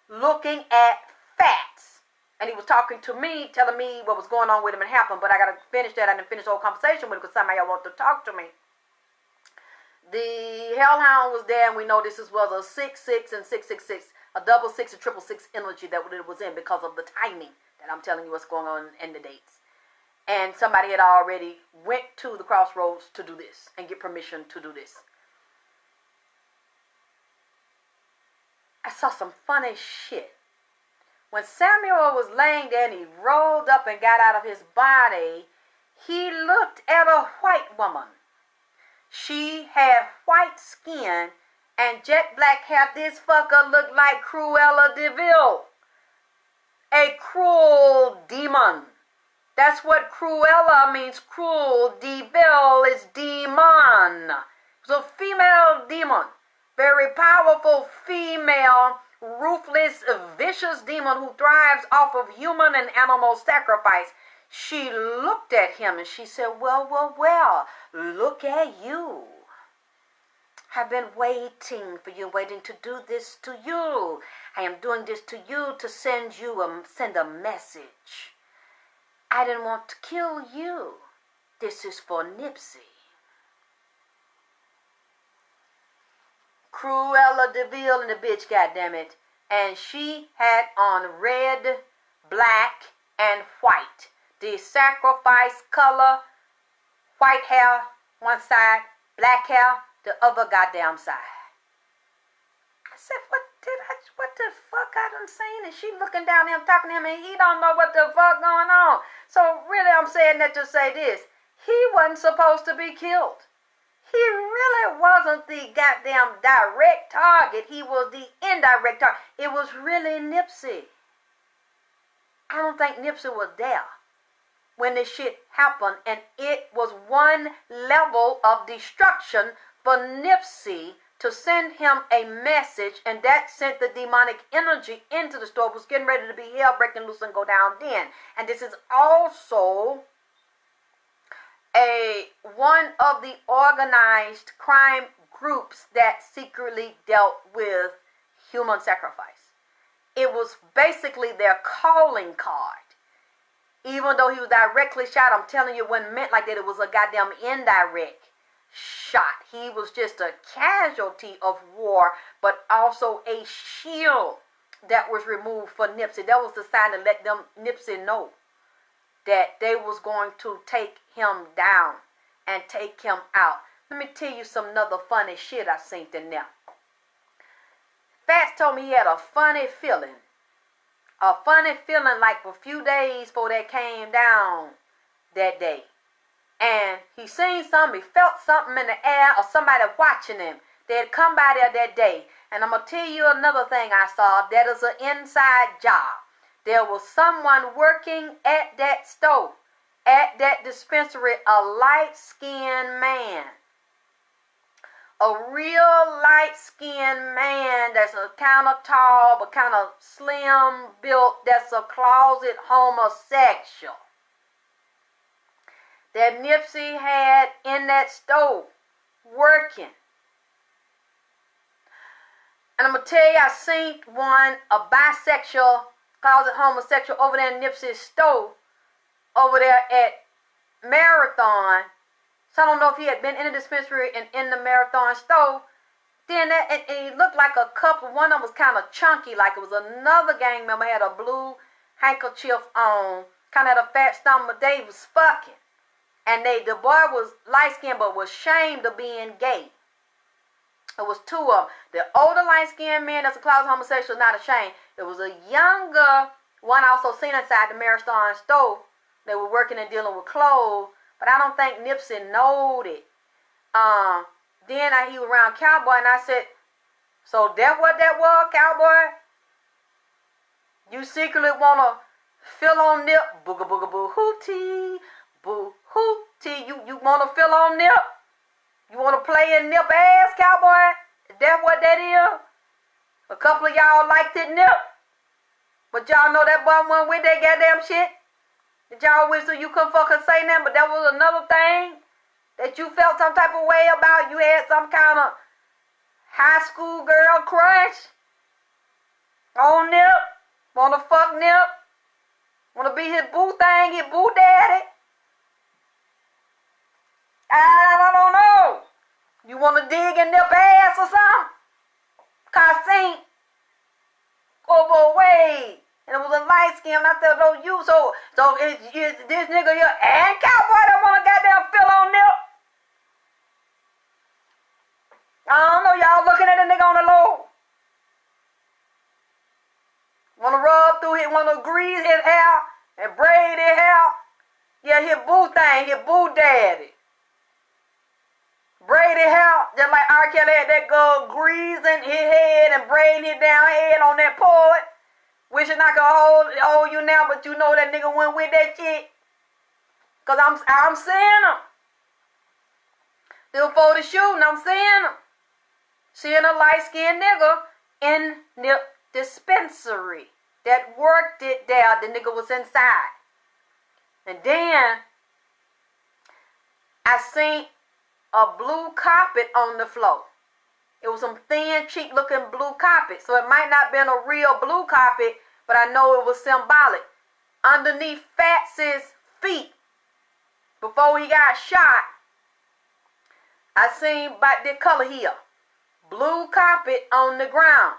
Speaker 2: looking at FATTS. And he was talking to me, telling me what was going on with him and happened. But I got to finish that. I didn't finish the whole conversation with him because Samael wanted to talk to me. The Hellhound was there, and we know this was a 6-6 and 6-6-6, a double six, a triple six energy that it was in because of the timing that I'm telling you what's going on in the dates. And somebody had already went to the crossroads to do this and get permission to do this. I saw some funny shit. When Samuel was laying there and he rolled up and got out of his body, he looked at a white woman. She had white skin and jet black hair. This fucker looked like Cruella de Vil. A cruel demon. That's what Cruella means. Cruel. De Vil is demon. It was a female demon. Very powerful female, ruthless, vicious demon who thrives off of human and animal sacrifice. She looked at him and she said, well, look at you. I've been waiting for you, waiting to do this to you. I am doing this to you to send a message. I didn't want to kill you. This is for NIPSEY. Cruella de Vil and the bitch, goddammit. And she had on red, black, and white. The sacrifice color, white hair one side, black hair the other goddamn side. I said, what the fuck I done seen? And she looking down at him, talking to him, and he don't know what the fuck going on. So really I'm saying that to say this. He wasn't supposed to be killed. He really wasn't the goddamn direct target. He was the indirect target. It was really NIPSEY. I don't think NIPSEY was there when this shit happened. And it was one level of destruction for NIPSEY to send him a message. And that sent the demonic energy into the store. It was getting ready to be hell breaking loose and go down then. And this is also one of the organized crime groups that secretly dealt with human sacrifice. It was basically their calling card. Even though he was directly shot, I'm telling you, it wasn't meant like that. It was a goddamn indirect shot. He was just a casualty of war, but also a shield that was removed for NIPSEY. That was the sign to let them NIPSEY know that they was going to take him down and take him out. Let me tell you some other funny shit I seen in there. FATTS told me he had a funny feeling. A funny feeling like a few days before that came down that day. And he seen something, he felt something in the air or somebody watching him. They had come by there that day. And I'm going to tell you another thing I saw. That is an inside job. There was someone working at that store, at that dispensary, a light-skinned man. A real light-skinned man that's a kind of tall but kind of slim built, that's a closet homosexual that NIPSEY had in that store working. And I'm going to tell you, I seen one, a bisexual, closet homosexual over there in NIPSEY's store, over there at Marathon. So I don't know if he had been in the dispensary and in the Marathon store. Then and he looked like a couple. One of them was kind of chunky, like it was another gang member, had a blue handkerchief on, kind of had a fat stomach, but they was fucking. And the boy was light-skinned but was ashamed of being gay. It was two of them. The older light-skinned man that's a closet homosexual, not ashamed. There was a younger one also seen inside the Marathon store. They were working and dealing with clothes, but I don't think NIPSEY knowed it. Then he was around Cowboy, and I said, so that what that was, Cowboy? You secretly want to fill on Nip? Booga booga boo hootie. Boo hootie. You want to fill on Nip? You want to play in Nip ass, Cowboy? Is that what that is? A couple of y'all liked it, Nip. But y'all know that boy went with that goddamn shit. That y'all wish so you couldn't fucking say nothing, but that was another thing that you felt some type of way about. You had some kind of high school girl crush on Nip. Wanna fuck Nip. Wanna be his boo thing, his boo daddy. I don't know. You want to dig in their ass or something? Cause I seen over a way. And it was a light skin. And I said, "Oh, you." So it's this nigga here and cowboy that want to goddamn fill on them. I don't know. Y'all looking at the nigga on the low. Want to rub through it. Want to grease his hair and braid his hair. Yeah, his boo thing. His boo daddy. Braided hair, just like R. Kelly had that girl greasing his head and braiding his down head on that port. Wishing I could hold you now, but you know that nigga went with that shit. Cause I'm seeing him. Before the shooting, I'm seeing him. Seeing a light-skinned nigga in the dispensary that worked it there. The nigga was inside. And then I seen a blue carpet on the floor. It was some thin cheek looking blue carpet. So it might not have been a real blue carpet, but I know it was symbolic. Underneath FATTS' feet, before he got shot, I seen about the color here. Blue carpet on the ground.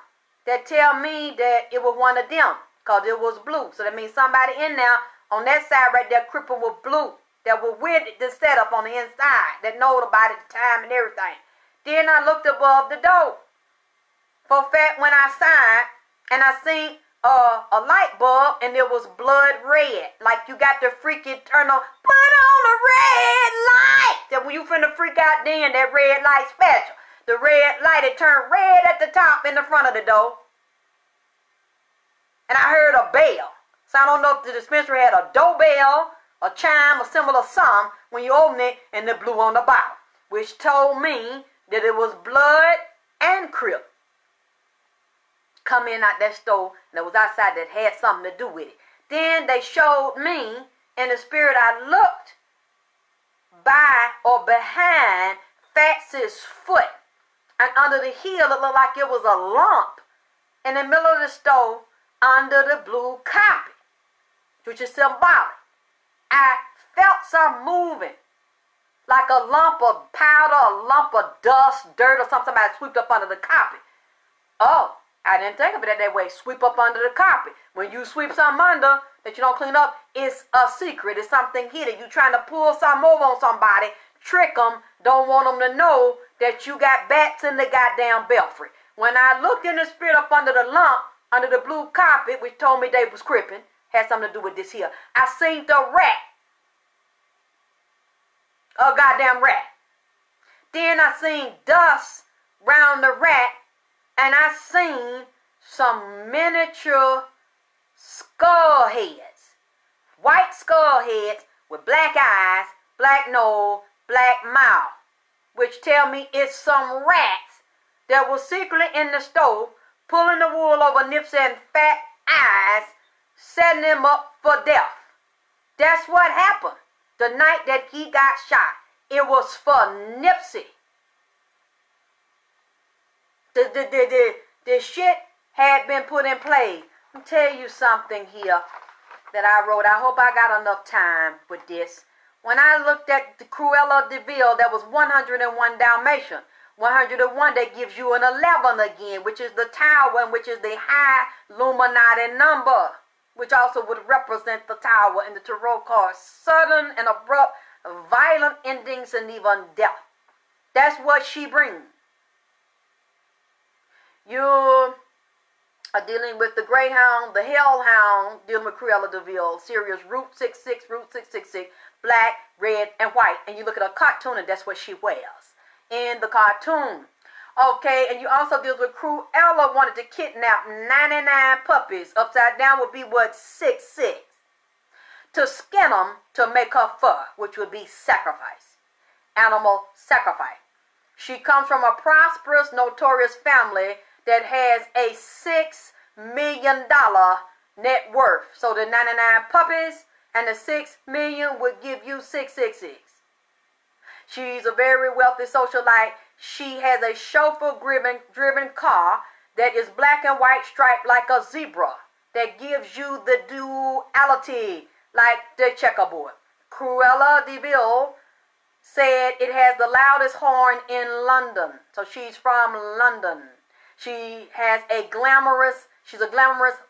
Speaker 2: That tell me that it was one of them, because it was blue. So that means somebody in there on that side right there crippled with blue. That were with the setup on the inside, that knowed about it, the time and everything. Then I looked above the door. For fact, when I signed, and I seen a light bulb, and it was blood red. Like you got to freaking turn on, put on the red light. That when you finna freak out then, that red light special. The red light, it turned red at the top in the front of the door. And I heard a bell. So I don't know if the dispensary had a doorbell, a chime, a similar sum when you open it, and the blue on the bottom, which told me that it was blood and crip coming out that store that was outside that had something to do with it. Then they showed me in the spirit I looked by or behind FATTS' foot, and under the heel it looked like it was a lump in the middle of the store under the blue carpet, which is symbolic. I felt something moving, like a lump of powder, a lump of dust, dirt, or something somebody swept up under the carpet. Oh, I didn't think of it that way. Sweep up under the carpet. When you sweep something under that you don't clean up, it's a secret. It's something hidden. You trying to pull something over on somebody, trick them, don't want them to know that you got bats in the goddamn belfry. When I looked in the spirit up under the lump, under the blue carpet, which told me they was crippin', had something to do with this here. I seen the rat. A goddamn rat. Then I seen dust round the rat, and I seen some miniature skull heads. White skull heads with black eyes, black nose, black mouth, which tell me it's some rats that was secretly in the stove, pulling the wool over NIPSEY and fat eyes, setting him up for death. That's what happened the night that he got shot. It was for NIPSEY. The shit had been put in play. Let me tell you something here that I wrote. I hope I got enough time with this. When I looked at the Cruella de Vil, that was 101 Dalmatian. 101, that gives you an 11 again, which is the tower, and which is the high Illuminati number, which also would represent the tower in the tarot card. Sudden and abrupt, violent endings, and even death. That's what she brings. You are dealing with the Greyhound, the Hellhound, dealing with Cruella de Vil, series Route 66, Route 666, black, red, and white. And you look at a cartoon, and that's what she wears in the cartoon. Okay, and you also deal with Cruella wanted to kidnap 99 puppies. Upside down would be what? 66. To skin them to make her fur, which would be sacrifice. Animal sacrifice. She comes from a prosperous, notorious family that has a $6 million net worth. So the 99 puppies and the $6 million would give you 666. She's a very wealthy socialite. She has a chauffeur-driven car that is black and white striped like a zebra, that gives you the duality like the checkerboard. Cruella de Vil said it has the loudest horn in London. So she's from London. She's a glamorous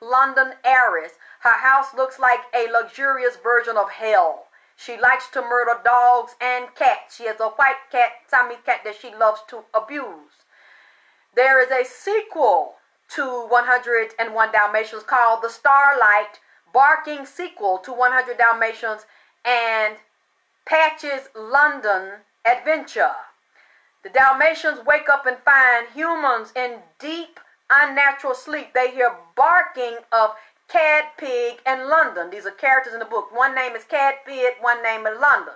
Speaker 2: London heiress. Her house looks like a luxurious version of hell. She likes to murder dogs and cats. She has a white cat, Siamese cat, that she loves to abuse. There is a sequel to 101 Dalmatians called The Starlight Barking Sequel to 100 Dalmatians and Patch's London Adventure. The Dalmatians wake up and find humans in deep, unnatural sleep. They hear barking of Cad, Pig, and London. These are characters in the book. One name is Cad, Pig, one name is London.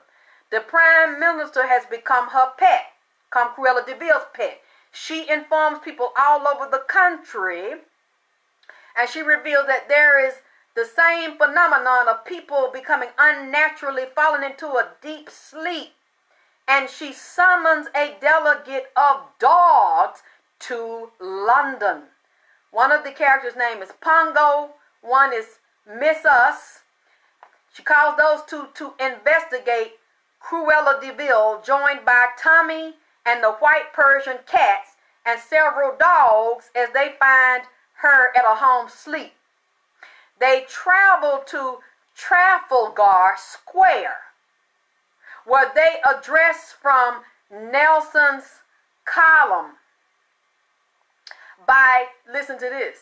Speaker 2: The Prime Minister has become her pet, become Cruella de Vil's pet. She informs people all over the country, and she reveals that there is the same phenomenon of people becoming unnaturally falling into a deep sleep. And she summons a delegate of dogs to London. One of the characters' name is Pongo. One is Miss Us. She calls those two to investigate Cruella de Vil, joined by Tommy and the white Persian cats and several dogs as they find her at a home sleep. They travel to Trafalgar Square, where they address from Nelson's column by, listen to this,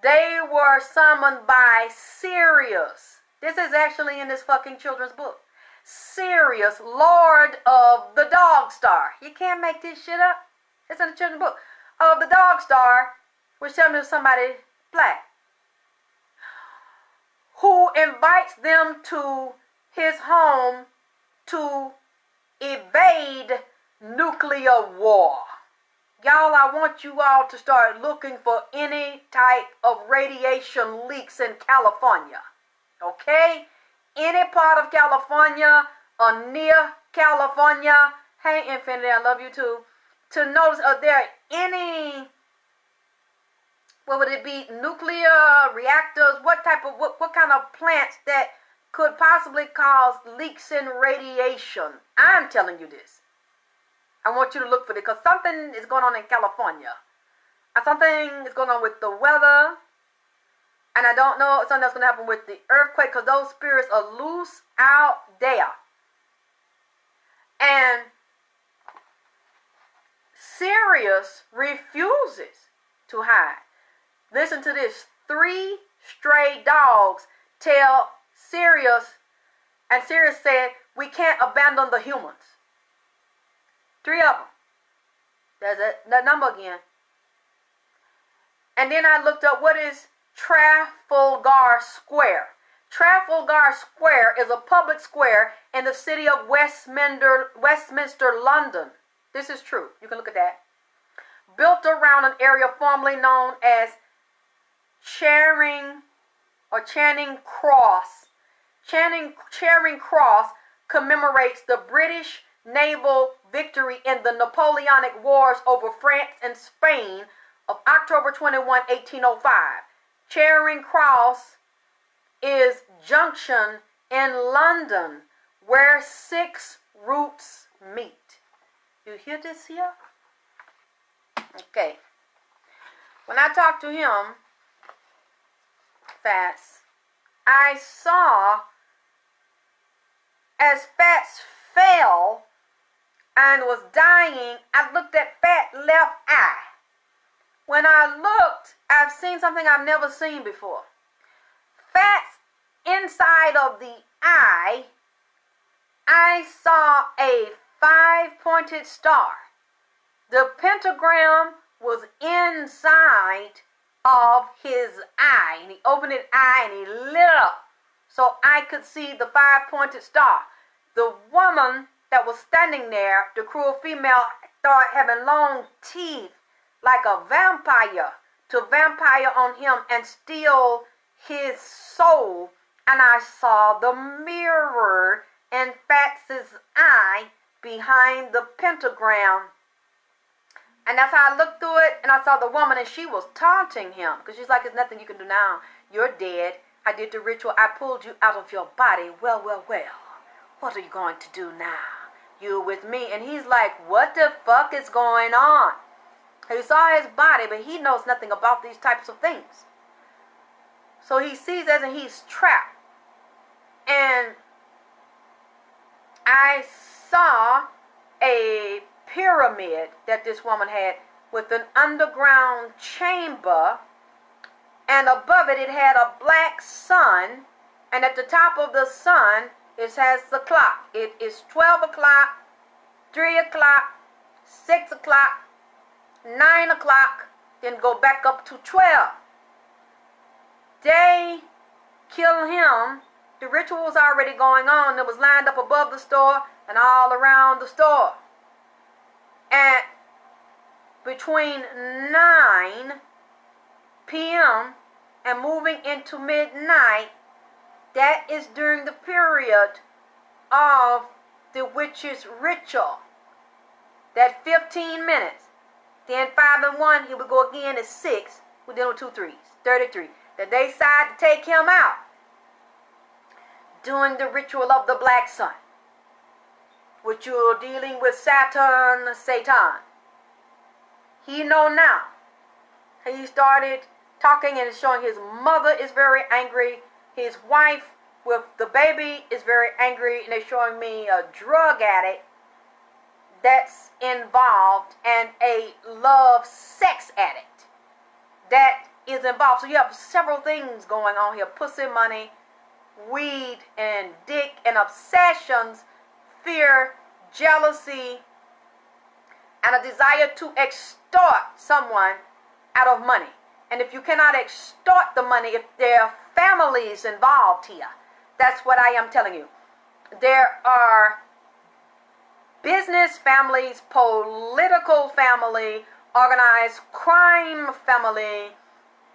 Speaker 2: they were summoned by Sirius. This is actually in this fucking children's book. Sirius, Lord of the Dog Star. You can't make this shit up. It's in the children's book. Of the Dog Star, which tells me somebody black, who invites them to his home to evade nuclear war. Y'all, I want you all to start looking for any type of radiation leaks in California. Okay? Any part of California or near California. Hey, Infinity, I love you too. To notice, are there any, what would it be, nuclear reactors? What kind of plants that could possibly cause leaks in radiation? I'm telling you this. I want you to look for it because something is going on in California. And something is going on with the weather. And I don't know if something that's going to happen with the earthquake because those spirits are loose out there. And Sirius refuses to hide. Listen to this. 3 stray dogs tell Sirius, and Sirius said, we can't abandon the humans. 3 of them. There's that number again. And then I looked up what is Trafalgar Square. Trafalgar Square is a public square in the city of Westminster, London. This is true. You can look at that. Built around an area formerly known as Charing Cross. Charing Cross commemorates the British naval victory in the Napoleonic Wars over France and Spain of October 21, 1805. Charing Cross is junction in London where 6 routes meet. You hear this here? Okay. When I talked to him, FATTS, I saw as FATTS fell and was dying, I looked at FATT's left eye. When I looked, I've seen something I've never seen before. FATT's inside of the eye, I saw a 5-pointed star. The pentagram was inside of his eye. And he opened his eye and he lit up so I could see the 5-pointed star. The woman that was standing there, the cruel female, started having long teeth like a vampire to vampire on him and steal his soul. And I saw the mirror in FATT's eye behind the pentagram. And that's how I looked through it, and I saw the woman, and she was taunting him. Because she's like, there's nothing you can do now. You're dead. I did the ritual. I pulled you out of your body. Well, well, well. what are you going to do now? You with me? And he's like, what the fuck is going on? He saw his body, but he knows nothing about these types of things. So he sees that and he's trapped. And I saw a pyramid that this woman had with an underground chamber, and above it, it had a black sun, and at the top of the sun, it has the clock. It is 12 o'clock, 3 o'clock, 6 o'clock, 9 o'clock, then go back up to 12. They kill him. The ritual was already going on. It was lined up above the store and all around the store. At between 9 p.m. and moving into midnight, that is during the period of the witch's ritual. That 15 minutes. Then 5 and 1, he would go again at 6. We're dealing with 2 3s, 33. That they decide to take him out doing the ritual of the black sun, which you're dealing with Saturn, Satan. He know now. He started talking and showing his mother is very angry. His wife with the baby is very angry, and they're showing me a drug addict that's involved and a love sex addict that is involved. So you have several things going on here: pussy, money, weed, and dick, and obsessions, fear, jealousy, and a desire to extort someone out of money. And if you cannot extort the money, if there are families involved here, that's what I am telling you. There are business families, political family, organized crime family,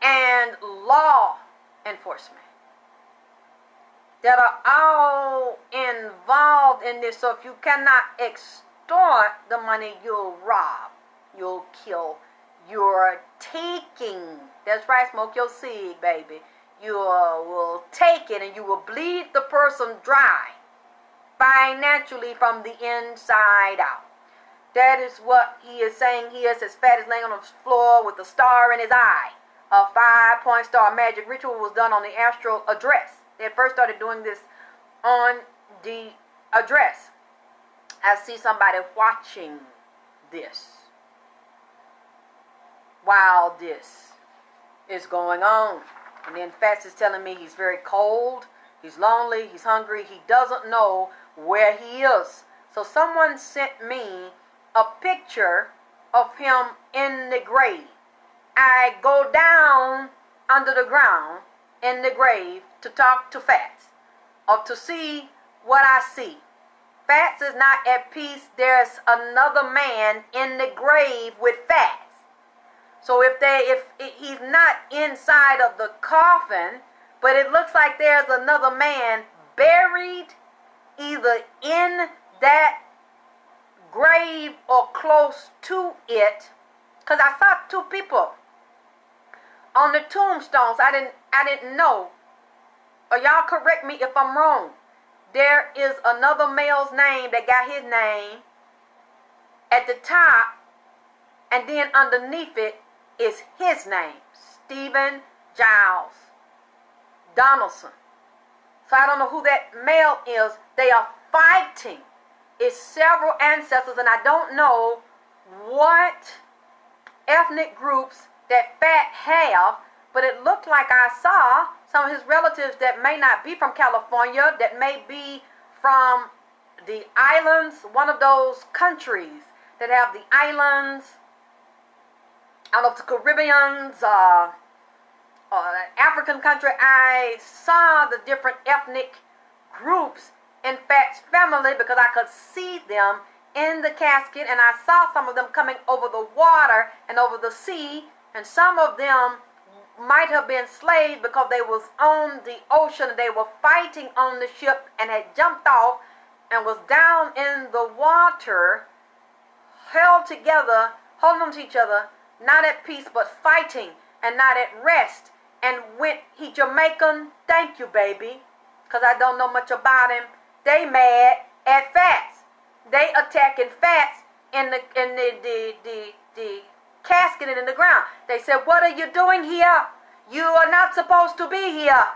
Speaker 2: and law enforcement that are all involved in this. So if you cannot extort the money, you'll rob, you'll kill, you're taking. That's right, smoke your seed, baby. You will take it and you will bleed the person dry financially from the inside out. That is what he is saying here. His fat is laying on the floor with a star in his eye. A 5-point star magic ritual was done on the astral address. They first started doing this on the address. I see somebody watching this while this is going on. And then Fats is telling me he's very cold, he's lonely, he's hungry, he doesn't know where he is. So someone sent me a picture of him in the grave. I go down under the ground in the grave to talk to Fats, or to see what I see. Fats is not at peace. There's another man in the grave with Fats. So if he's not inside of the coffin, but it looks like there's another man buried either in that grave or close to it, because I saw 2 people on the tombstones. I didn't know. Or y'all correct me if I'm wrong. There is another male's name that got his name at the top, and then underneath it is his name, Stephen Giles Donaldson. So I don't know who that male is. They are fighting. It's several ancestors, and I don't know what ethnic groups that Fat have, but it looked like I saw some of his relatives that may not be from California, that may be from the islands, one of those countries that have the islands. I don't know if it's the Caribbeans, African country. I saw the different ethnic groups in Fat's family because I could see them in the casket, and I saw some of them coming over the water and over the sea, and some of them might have been slaves because they was on the ocean and they were fighting on the ship and had jumped off and was down in the water, held together, holding on to each other, not at peace but fighting and not at rest. And he Jamaican, thank you baby, because I don't know much about him. they mad at FATTS. They attacking FATTS in the casket and in the ground. They said, what are you doing here? You are not supposed to be here.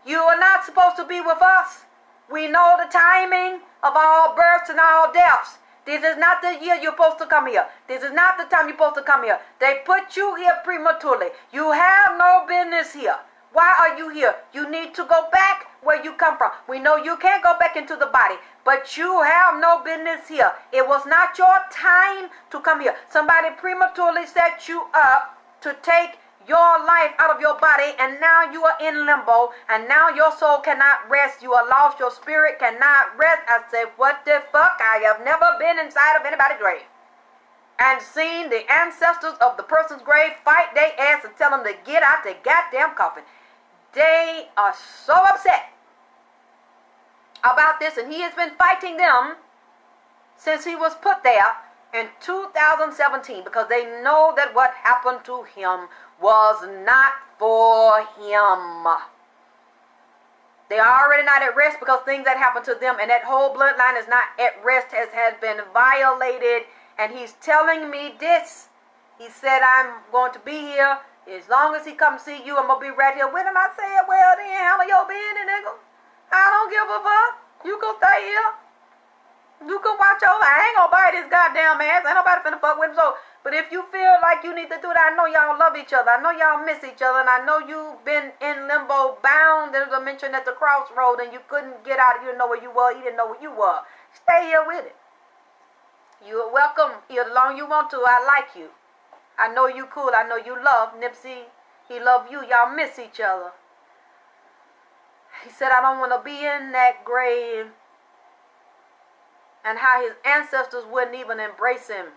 Speaker 2: You are not supposed to be with us. We know the timing of all births and all deaths. This is not the year you're supposed to come here. This is not the time you're supposed to come here. They put you here prematurely. You have no business here. Why are you here? You need to go back where you come from. We know you can't go back into the body, but you have no business here. It was not your time to come here. Somebody prematurely set you up to take your life out of your body, and now you are in limbo, and now your soul cannot rest. You are lost. Your spirit cannot rest. I said, what the fuck? I have never been inside of anybody's grave and seen the ancestors of the person's grave fight their ass and tell them to get out the goddamn coffin. They are so upset about this, and he has been fighting them since he was put there in 2017, because they know that what happened to him was not for him. They are already not at rest because things that happened to them and that whole bloodline is not at rest, has been violated. And he's telling me this. He said, I'm going to be here. As long as he comes see you, I'm going to be right here with him. I said, well, then handle your business, nigga. I don't give a fuck. You can stay here. You can watch over. I ain't going to bite his goddamn ass. Ain't nobody finna fuck with him. So, but if you feel like you need to do that, I know y'all love each other. I know y'all miss each other. And I know you've been in limbo bound. There's a mention at the crossroad and you couldn't get out. You didn't know where you were. He didn't know where you were. Stay here with it. You are welcome here as long as you want to. I like you. I know you cool. I know you love NIPSEY. He love you. Y'all miss each other. He said, I don't want to be in that grave. And how his ancestors wouldn't even embrace him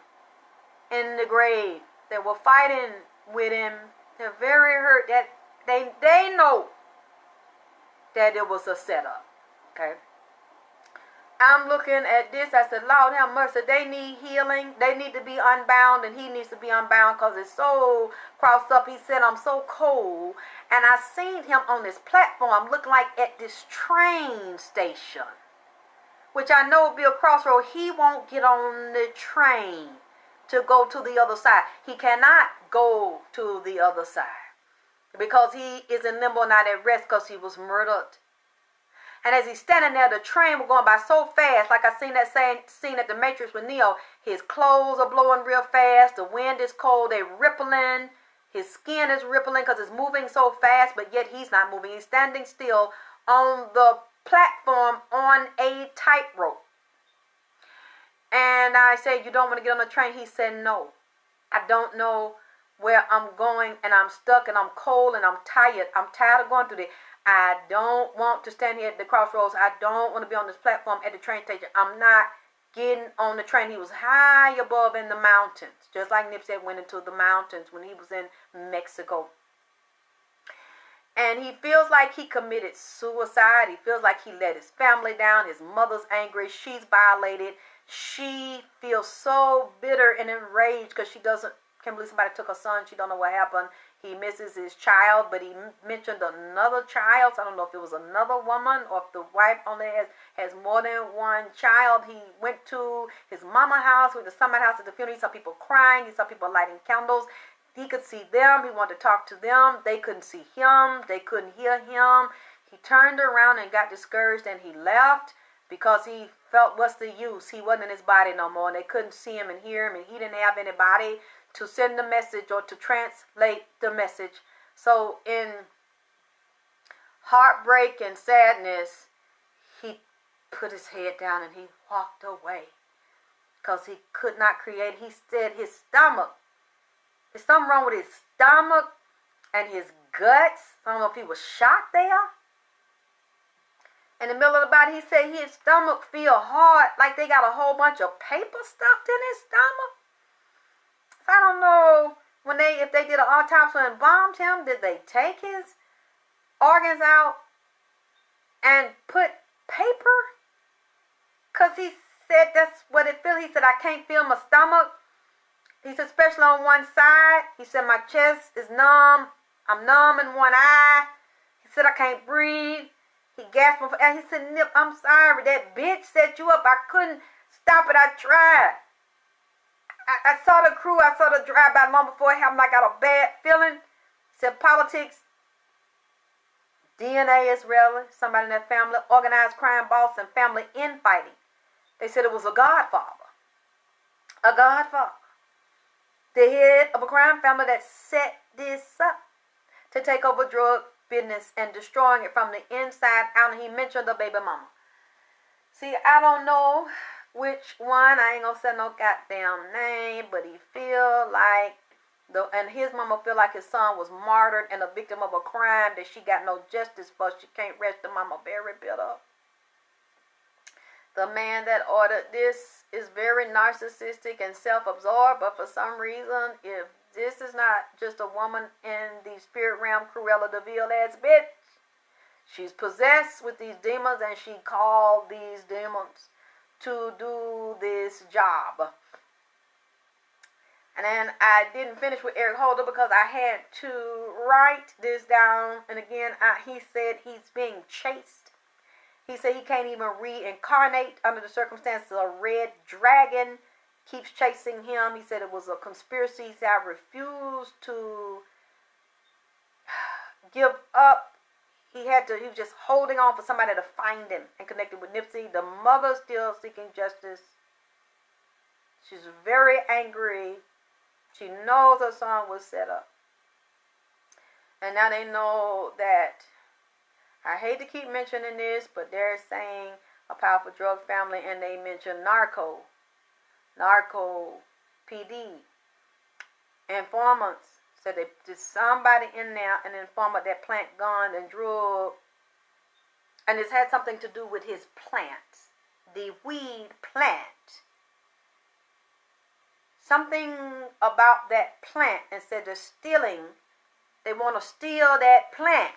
Speaker 2: in the grave. They were fighting with him. They're very hurt that they know that it was a setup. Okay. I'm looking at this. I said, Lord have mercy. They need healing. They need to be unbound, and he needs to be unbound because it's so crossed up. He said, I'm so cold. And I seen him on this platform looking like at this train station, which I know will be a crossroad. He won't get on the train to go to the other side. He cannot go to the other side because he is in limbo, not at rest, because he was murdered. And as he's standing there, the train was going by so fast, like I seen that same scene at the Matrix with Neo. His clothes are blowing real fast. The wind is cold. They're rippling. His skin is rippling because it's moving so fast, but yet he's not moving. He's standing still on the platform on a tightrope. And I said, you don't want to get on the train? He said, no. I don't know where I'm going, and I'm stuck, and I'm cold, and I'm tired. I'm tired of going through this. I don't want to stand here at the crossroads. I don't want to be on this platform at the train station. I'm not getting on the train. He was high above in the mountains, just like NIPSEY went into the mountains when he was in Mexico. And he feels like he committed suicide. He feels like he let his family down. His mother's angry. She's violated. She feels so bitter and enraged because can't believe somebody took her son. She don't know what happened. He misses his child, but he mentioned another child. So I don't know if it was another woman or if the wife only has more than one child. He went to his mama house, went to somebody's house at the funeral. He saw people crying. He saw people lighting candles. He could see them. He wanted to talk to them. They couldn't see him. They couldn't hear him. He turned around and got discouraged, and he left because he felt, what's the use? He wasn't in his body no more, and they couldn't see him and hear him, and he didn't have anybody to send the message or to translate the message. So in heartbreak and sadness, he put his head down and he walked away because he could not create. He said his stomach, there's something wrong with his stomach and his guts. I don't know if he was shot there. In the middle of the body, he said his stomach feel hard, like they got a whole bunch of paper stuffed in his stomach. I don't know if they did an autopsy and bombed him, did they take his organs out and put paper? Because he said that's what it feels. He said, I can't feel my stomach. He said, especially on one side. He said, my chest is numb. I'm numb in one eye. He said, I can't breathe. He gasped for air. He said, Nip, I'm sorry. That bitch set you up. I couldn't stop it. I tried. I saw the crew. I saw the drive-by long before it happened. I got a bad feeling. He said, politics, DNA is relevant. Somebody in that family, organized crime boss, and family infighting. They said it was a godfather. A godfather. The head of a crime family that set this up to take over drug business and destroying it from the inside out. And he mentioned the baby mama. See, I don't know which one. I ain't gonna say no goddamn name, but he feel like and his mama feel like his son was martyred and a victim of a crime that she got no justice for. She can't rest. The mama very bitter. The man that ordered this is very narcissistic and self-absorbed, but for some reason, if this is not just a woman in the spirit realm, Cruella de Vil ass bitch, she's possessed with these demons, and she called these demons to do this job. And then I didn't finish with Eric Holder because I had to write this down. And again, he said he's being chased. He said he can't even reincarnate under the circumstances. A red dragon keeps chasing him. He said it was a conspiracy. He said, I refuse to give up. He was just holding on for somebody to find him and connected with NIPSEY. The mother still seeking justice. She's very angry. She knows her son was set up. And now they know that, I hate to keep mentioning this, but they're saying a powerful drug family, and they mention narco PD. Informants said there's somebody in there, an informant that plant guns and drug, and it's had something to do with his plants, the weed plant. Something about that plant, and said they're stealing. They want to steal that plant,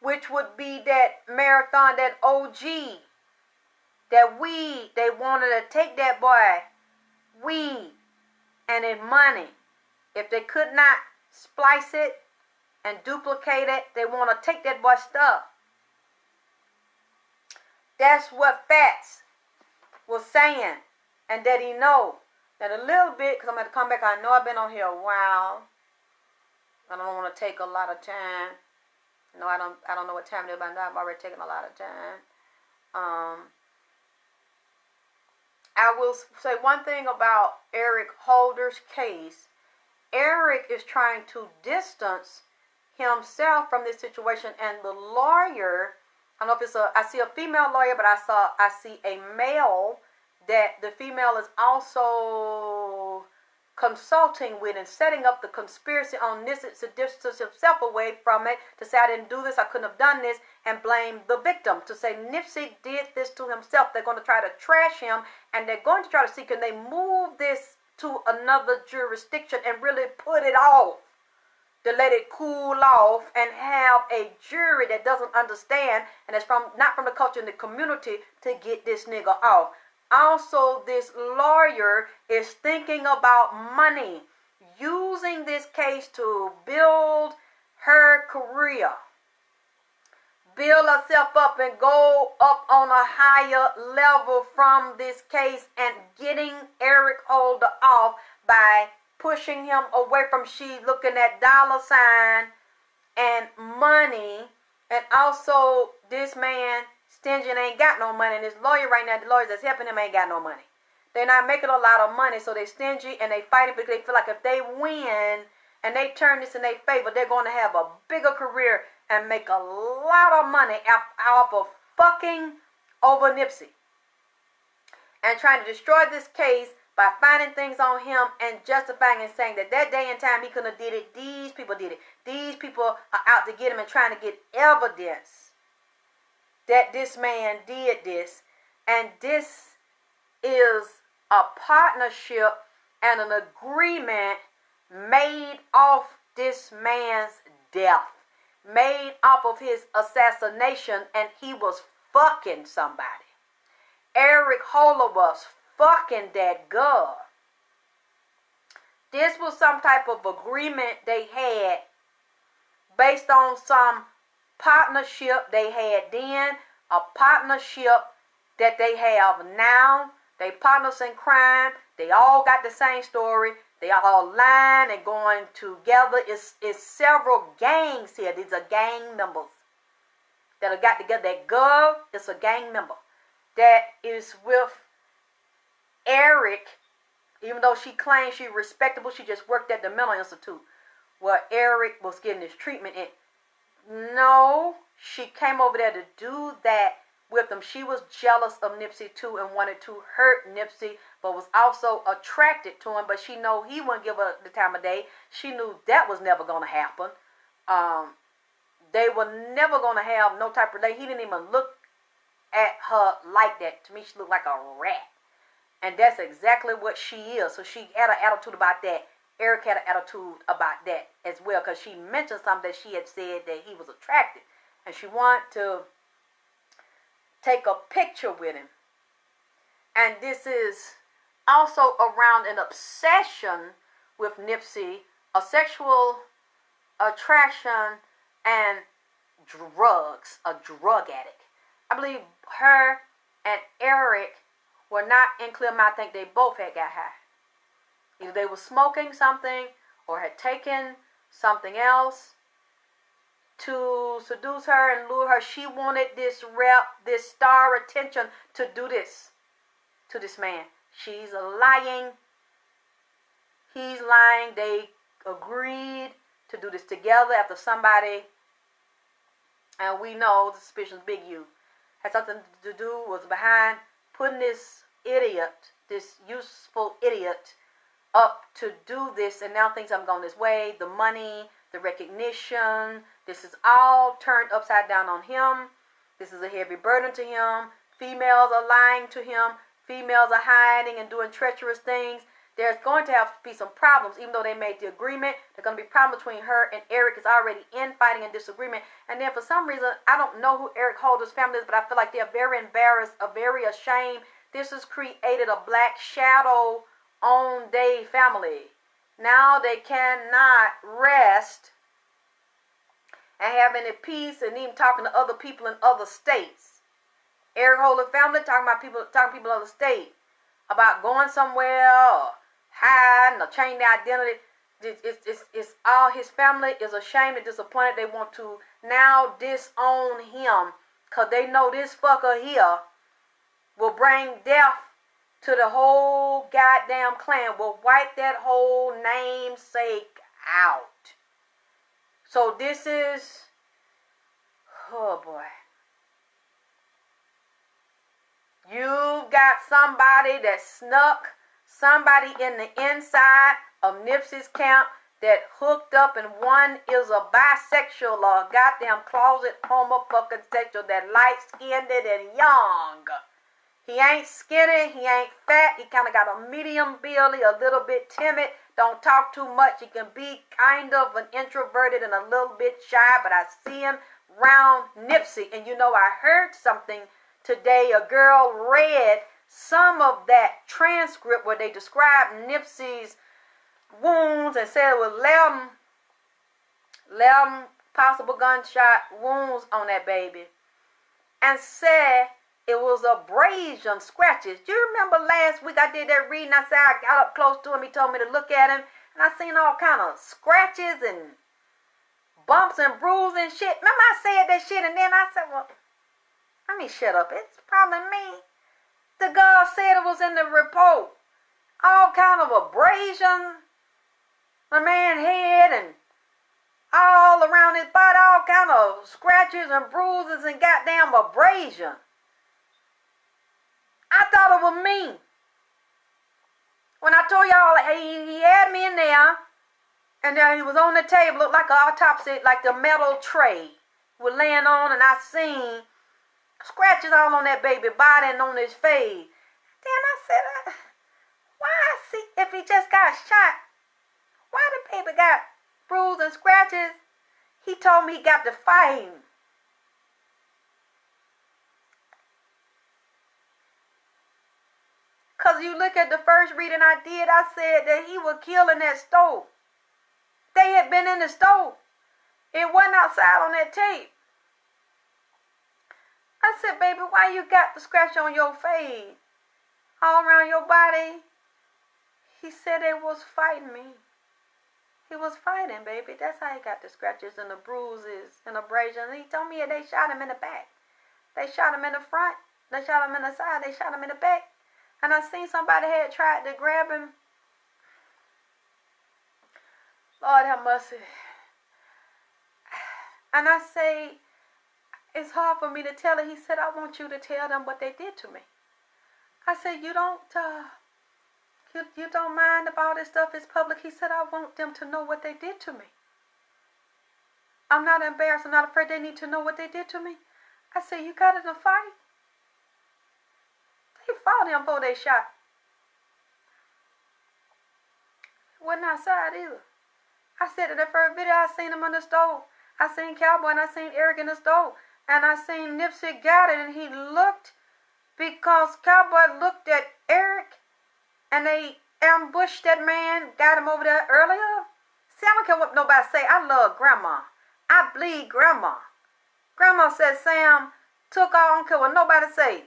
Speaker 2: which would be that marathon, that OG, that weed. They wanted to take that boy weed and his money. If they could not splice it and duplicate it, they want to take that boy's stuff. That's what FATTS was saying, and that he know. And a little bit, because I'm going to come back, I know I've been on here a while. I don't want to take a lot of time. No, I don't know what time it is, but I've already taken a lot of time. I will say one thing about Eric Holder's case. Eric is trying to distance himself from this situation, and the lawyer, I don't know if I see a female lawyer, but I see a male that the female is also consulting with and setting up the conspiracy on this to distance himself away from it, to say I didn't do this, I couldn't have done this, and blame the victim, to say NIPSEY did this to himself. They're going to try to trash him, and they're going to try to see, can they move this to another jurisdiction and really put it off, to let it cool off and have a jury that doesn't understand and that's not from the culture and the community to get this nigga off. Also, this lawyer is thinking about money, using this case to build her career, build herself up and go up on a higher level from this case, and getting Eric Holder off by pushing him away from she looking at dollar sign and money. And also, this man stingy and ain't got no money, and this lawyer right now, the lawyers that's helping him ain't got no money. They're not making a lot of money, so they're stingy and they fighting because they feel like if they win and they turn this in their favor, they're going to have a bigger career and make a lot of money off of fucking over NIPSEY and trying to destroy this case by finding things on him and justifying and saying that day and time he couldn't have did it. These people did it. These people are out to get him and trying to get evidence that this man did this. And this is a partnership and an agreement made off this man's death, made off of his assassination, and he was fucking somebody. Eric Holder was fucking that girl. This was some type of agreement they had based on some partnership they had then, a partnership that they have now. They partners in crime. They all got the same story. They all lying and going together. It's several gangs here. These are gang members that have got together. That girl is a gang member that is with Eric, even though she claims she's respectable. She just worked at the mental institute where Eric was getting his treatment in. No, she came over there to do that with him. She was jealous of Nipsey too and wanted to hurt Nipsey, but was also attracted to him. But she knew he wouldn't give her the time of day. She knew that was never going to happen. They were never going to have no type of relation. He didn't even look at her like that. To me, she looked like a rat. And that's exactly what she is. So she had an attitude about that. Eric had an attitude about that as well, because she mentioned something that she had said that he was attracted. And she wanted to take a picture with him. And this is also around an obsession with Nipsey, a sexual attraction, and drugs, a drug addict. I believe her and Eric were not in clear mind. I think they both had got high. Either they were smoking something or had taken something else to seduce her and lure her. She wanted this this star attention to do this to this man. She's lying. He's lying. They agreed to do this together after somebody, and we know the suspicion's Big U, had something to do, was behind putting this idiot, this useful idiot, up to do this, and now things have gone this way. The money, the recognition, this is all turned upside down on him. This is a heavy burden to him. Females are lying to him. Females are hiding and doing treacherous things. There's going to have to be some problems, even though they made the agreement. There's going to be problems between her and Eric. Is already infighting and disagreement. And then for some reason, I don't know who Eric Holder's family is, but I feel like they're very embarrassed, or very ashamed. This has created a black shadow on their family. Now they cannot rest and have any peace, and even talking to other people in other states. Eric Holder family talking to people in other states about going somewhere or hiding or changing their identity. It's all, his family is ashamed and disappointed. They want to now disown him because they know this fucker here will bring death to the whole goddamn clan, will wipe that whole namesake out. So this is, oh boy. You've got somebody that snuck somebody in the inside of Nipsey's camp that hooked up, and one is a bisexual or a goddamn closet homo-fucking sexual, that light-skinned and young. He ain't skinny, he ain't fat, he kind of got a medium build, he a little bit timid, don't talk too much, he can be kind of an introverted and a little bit shy, but I see him round Nipsey. And you know, I heard something today, a girl read some of that transcript where they described Nipsey's wounds and said it was 11 possible gunshot wounds on that baby, and said it was abrasion, scratches. Do you remember last week I did that reading? I said I got up close to him. He told me to look at him, and I seen all kind of scratches and bumps and bruises and shit. Remember I said that shit, and then I said, well, let me shut up. It's probably me. The girl said it was in the report. All kind of abrasion, the man's head, and all around his body, all kind of scratches and bruises and goddamn abrasion. I thought it was me. When I told y'all, he had me in there, and then he was on the table, looked like an autopsy, like the metal tray was laying on, and I seen scratches all on that baby body and on his face. Then I said, why see if he just got shot? Why the baby got bruises and scratches? He told me he got to fighting. Because you look at the first reading I did, I said that he was killed in that stove. They had been in the stove. It wasn't outside on that tape. I said, baby, why you got the scratch on your face? All around your body? He said they was fighting me. He was fighting, baby. That's how he got the scratches and the bruises and abrasions. He told me they shot him in the back. They shot him in the front. They shot him in the side. They shot him in the back. And I seen somebody had tried to grab him. Lord have mercy. And I say, it's hard for me to tell it. He said, I want you to tell them what they did to me. I said, you don't mind if all this stuff is public? He said, I want them to know what they did to me. I'm not embarrassed. I'm not afraid. They need to know what they did to me. I said, you got in a fight? They fought him before they shot. Wasn't outside either. I said in the first video, I seen him in the stove. I seen Cowboy and I seen Eric in the stove. And I seen NIPSEY got it and he looked, because Cowboy looked at Eric and they ambushed that man, got him over there earlier. See, I don't care what nobody say. I love Grandma. I bleed Grandma. Grandma said Sam took off. I don't care what nobody say.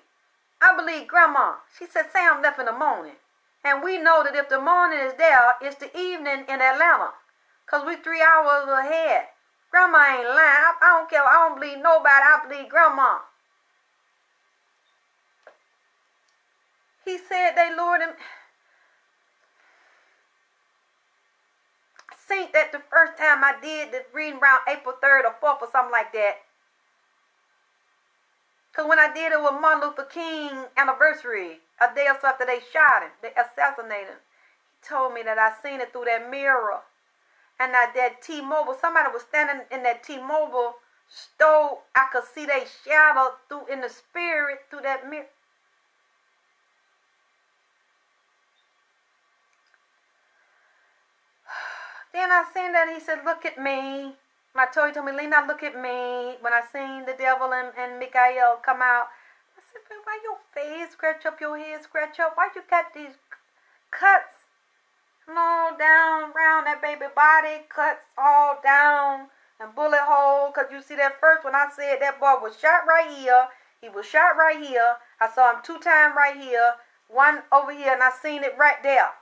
Speaker 2: I believe Grandma. She said Sam left in the morning. And we know that if the morning is there, it's the evening in Atlanta. Because we 3 hours ahead. Grandma ain't lying. I don't care. I don't believe nobody. I believe Grandma. He said they lured him. I seen that the first time I did the reading around April 3rd or 4th or something like that. Because when I did it with Martin Luther King anniversary, a day or so after they shot him, they assassinated him, he told me that I seen it through that mirror. And that T-Mobile, somebody was standing in that T-Mobile stove. I could see their shadow through in the spirit through that mirror. Then I seen that he said, look at me. I told me, Lena, look at me. When I seen the devil and Mikael come out, I said, why your face scratch up, your head scratch up? Why you got these cuts all down around that baby body, cuts all down and bullet hole? Because you see that first when I said that boy was shot right here. He was shot right here. I saw him 2 times right here, 1 over here, and I seen it right there.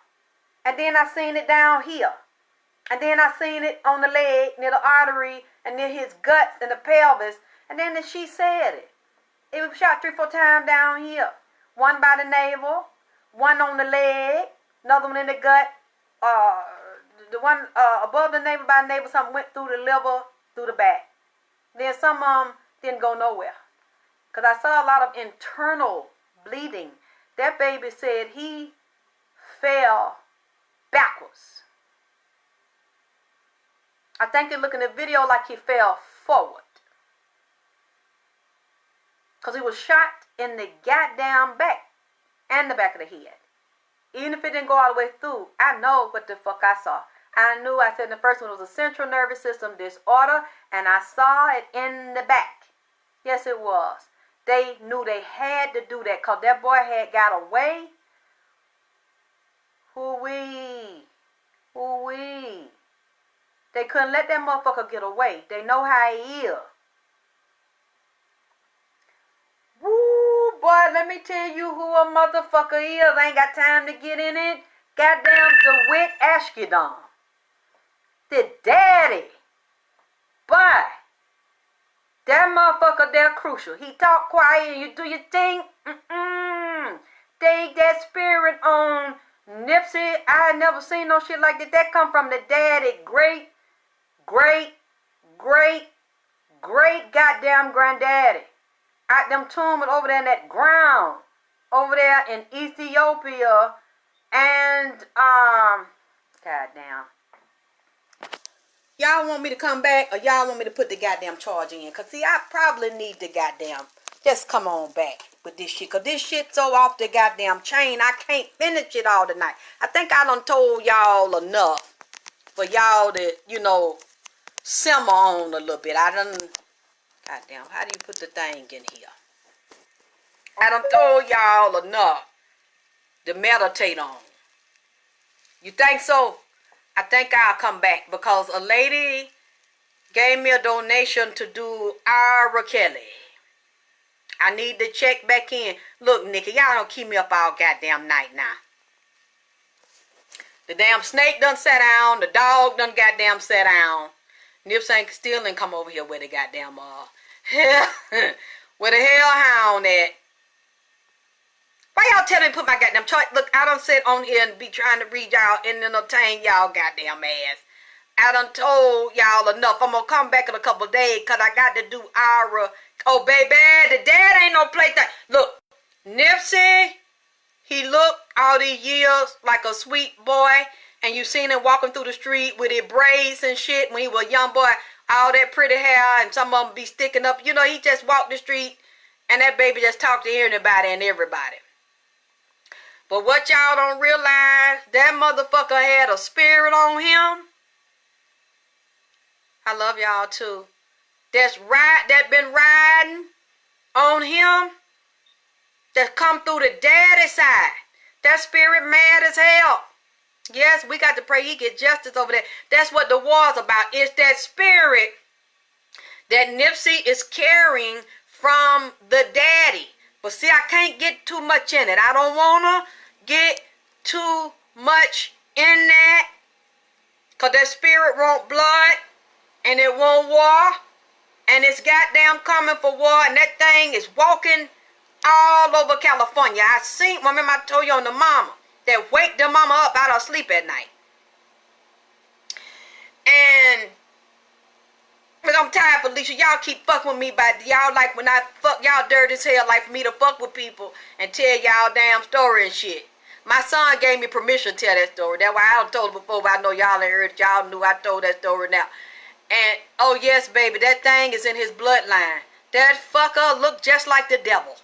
Speaker 2: And then I seen it down here. And then I seen it on the leg, near the artery, and near his guts and the pelvis. And then she said it. It was shot 3 or 4 times down here. 1 by the navel, 1 on the leg, another one in the gut. The one above the navel, by the navel, something went through the liver, through the back. Then some of them didn't go nowhere. Because I saw a lot of internal bleeding. That baby said he fell backwards. I think they're looking at the video like he fell forward. Because he was shot in the goddamn back and the back of the head. Even if it didn't go all the way through, I know what the fuck I saw. I knew, I said in the first one, it was a central nervous system disorder, and I saw it in the back. Yes, it was. They knew they had to do that because that boy had got away. Hoo-wee. Hoo-wee. They couldn't let that motherfucker get away. They know how he is. Woo, boy, let me tell you who a motherfucker is. I ain't got time to get in it. Goddamn DeWitt Ashkedon. The daddy. Boy, that motherfucker there crucial. He talk quiet and you do your thing. Take that spirit on NIPSEY. I had never seen no shit like that. That come from the daddy. Great goddamn granddaddy. Out them tombs over there in that ground. Over there in Ethiopia. And, goddamn. Y'all want me to come back or y'all want me to put the goddamn charge in? Because, see, I probably need to goddamn just come on back with this shit. Because this shit's so off the goddamn chain. I can't finish it all tonight. I think I done told y'all enough for y'all to, you know, simmer on a little bit. I done, goddamn, how do you put the thing in here? I done told y'all enough to meditate on. You think so? I think I'll come back because a lady gave me a donation to do R. Kelly. I need to check back in. Look, Nikki, y'all don't keep me up all goddamn night now. The damn snake done sat down. The dog done goddamn sat down. NIPSEY still didn't come over here with the goddamn where the hellhound at? Why y'all tell me to put my goddamn choice? Look, I done sit on here and be trying to read y'all and entertain y'all goddamn ass. I done told y'all enough. I'm gonna come back in a couple days because I got to do Ira. Oh, baby, the dad ain't no plaything. Look, NIPSEY, he looked all these years like a sweet boy. And you seen him walking through the street with his braids and shit when he was a young boy. All that pretty hair and some of them be sticking up. You know, he just walked the street and that baby just talked to anybody and everybody. But what y'all don't realize, that motherfucker had a spirit on him. I love y'all too. That been riding on him. That come through the daddy side. That spirit mad as hell. Yes, we got to pray he get justice over there. That's what the war's about. It's that spirit that NIPSEY is carrying from the daddy. But see, I can't get too much in it. I don't want to get too much in that. Because that spirit want blood. And it want war. And it's goddamn coming for war. And that thing is walking all over California. I seen, remember I told you on the mama. That wake the mama up out of sleep at night. And I'm tired, Felicia. Y'all keep fucking with me, but y'all like when I fuck y'all dirty as hell, like for me to fuck with people and tell y'all damn story and shit. My son gave me permission to tell that story. That's why I done told it before, but I know y'all ain't heard it. Y'all knew I told that story now. And oh yes, baby, that thing is in his bloodline. That fucker looked just like the devil.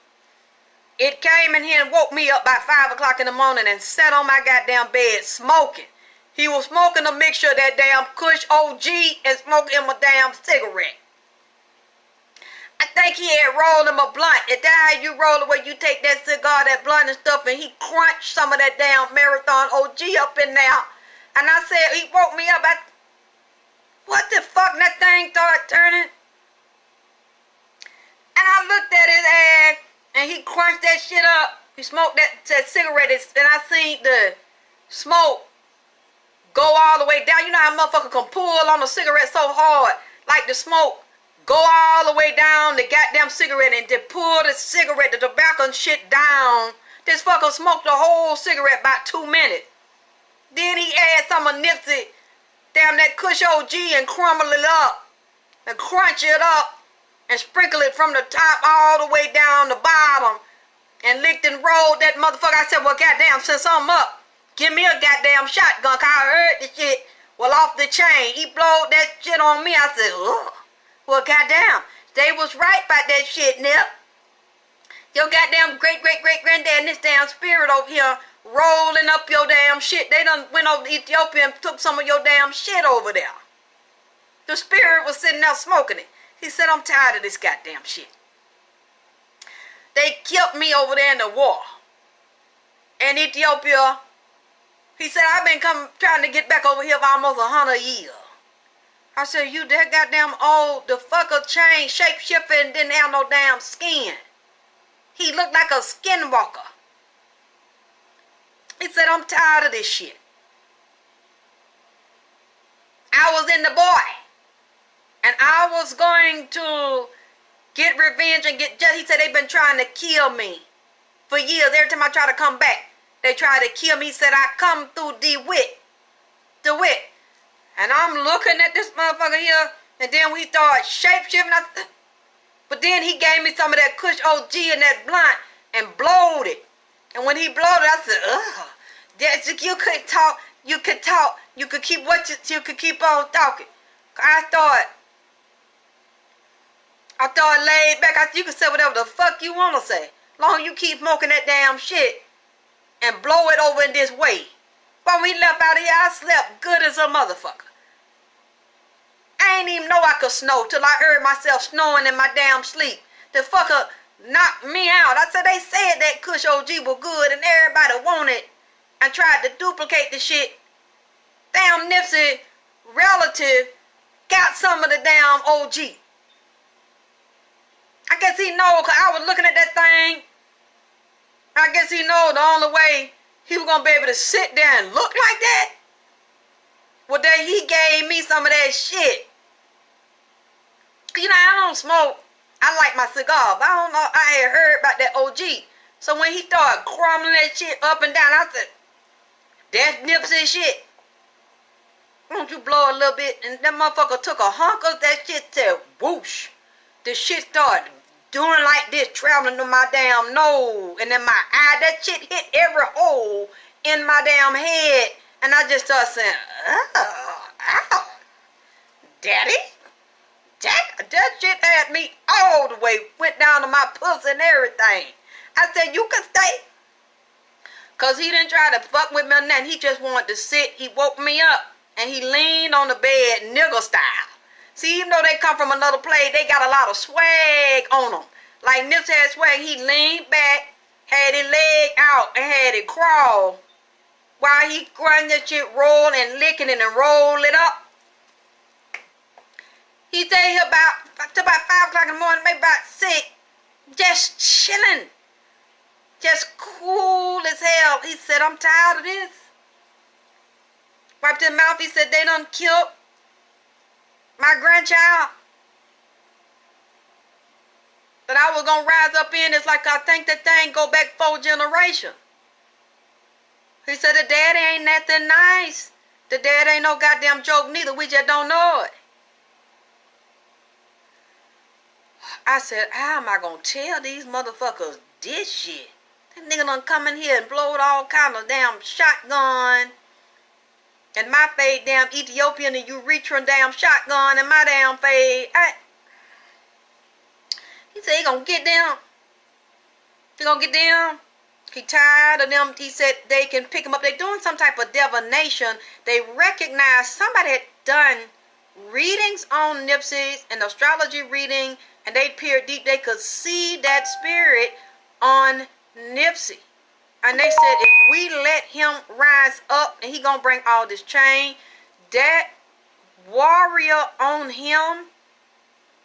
Speaker 2: It came in here and woke me up by 5 o'clock in the morning and sat on my goddamn bed smoking. He was smoking a mixture of that damn Kush OG and smoking him a damn cigarette. I think he had rolled him a blunt. Is that how you roll it, where you take that cigar, that blunt and stuff, and he crunched some of that damn Marathon OG up in there. And I said, he woke me up. What the fuck? That thing started turning. And I looked at his ass. And he crunched that shit up. He smoked that cigarette, and I seen the smoke go all the way down. You know how a motherfucker can pull on a cigarette so hard, like the smoke go all the way down the goddamn cigarette, and to pull the cigarette, the tobacco and shit down. This fucker smoked the whole cigarette about 2 minutes. Then he add some of NIPSEY, damn that Kush OG, and crumble it up and crunch it up. And sprinkle it from the top all the way down the bottom. And licked and rolled that motherfucker. I said, well, goddamn, send something up. Give me a goddamn shotgun. Cause I heard the shit well off the chain. He blowed that shit on me. I said, ugh. Well, goddamn. They was right about that shit, Nip. Your goddamn great-great-great-granddad and this damn spirit over here rolling up your damn shit. They done went over to Ethiopia and took some of your damn shit over there. The spirit was sitting there smoking it. He said, I'm tired of this goddamn shit. They killed me over there in the war. In Ethiopia. He said, I've been trying to get back over here for almost 100 years. I said, you that goddamn old, the fucker changed, shape-shifter and didn't have no damn skin. He looked like a skinwalker. He said, I'm tired of this shit. I was in the boy. And I was going to get revenge and get justice. He said they've been trying to kill me for years. Every time I try to come back, they try to kill me. He said I come through DeWitt. And I'm looking at this motherfucker here. And then we started shape-shifting. But then he gave me some of that Kush OG and that blunt and blowed it. And when he blowed it, I said, ugh. You could talk. You could talk. You could keep you could keep on talking. I thought laid back. I said, you can say whatever the fuck you want to say. Long as you keep smoking that damn shit and blow it over in this way. When we left out of here, I slept good as a motherfucker. I ain't even know I could snore till I heard myself snoring in my damn sleep. The fucker knocked me out. I said, they said that Kush OG was good and everybody wanted and tried to duplicate the shit. Damn NIPSEY relative got some of the damn OG. I guess he know, because I was looking at that thing. I guess he know the only way he was going to be able to sit there and look like that was that he gave me some of that shit. You know, I don't smoke. I like my cigar, but I don't know. I had heard about that OG. So when he started crumbling that shit up and down, I said, that's Nipsey shit. Won't you blow a little bit? And that motherfucker took a hunk of that shit to whoosh. The shit started doing like this, traveling to my damn nose. And in my eye, that shit hit every hole in my damn head. And I just started saying, oh, ow, daddy? That shit had me all the way, went down to my pussy and everything. I said, you can stay. Because he didn't try to fuck with me or nothing. He just wanted to sit. He woke me up. And he leaned on the bed nigga style. See, even though they come from another place, they got a lot of swag on them. Like Nipsey had swag. He leaned back, had his leg out, and had it crawl. While he grinding that shit, rolling and licking it and roll it up. He stayed here till about 5 o'clock in the morning, maybe about 6. Just chilling. Just cool as hell. He said, I'm tired of this. Wiped his mouth. He said, they done killed my grandchild. That I was going to rise up in. It's like I think that thing go back 4 generations. He said, the daddy ain't nothing nice. The daddy ain't no goddamn joke neither. We just don't know it. I said, how am I going to tell these motherfuckers this shit? That nigga done come in here and blowed all kind of damn shotgun. And my fade damn Ethiopian and Eritrean damn shotgun and my damn fade. He said he gonna get down. He gonna get down. He tired of them. He said they can pick him up. They doing some type of divination. They recognize somebody had done readings on Nipsey, an astrology reading, and they peered deep. They could see that spirit on Nipsey. And they said if we let him rise up and he gonna bring all this change, that warrior on him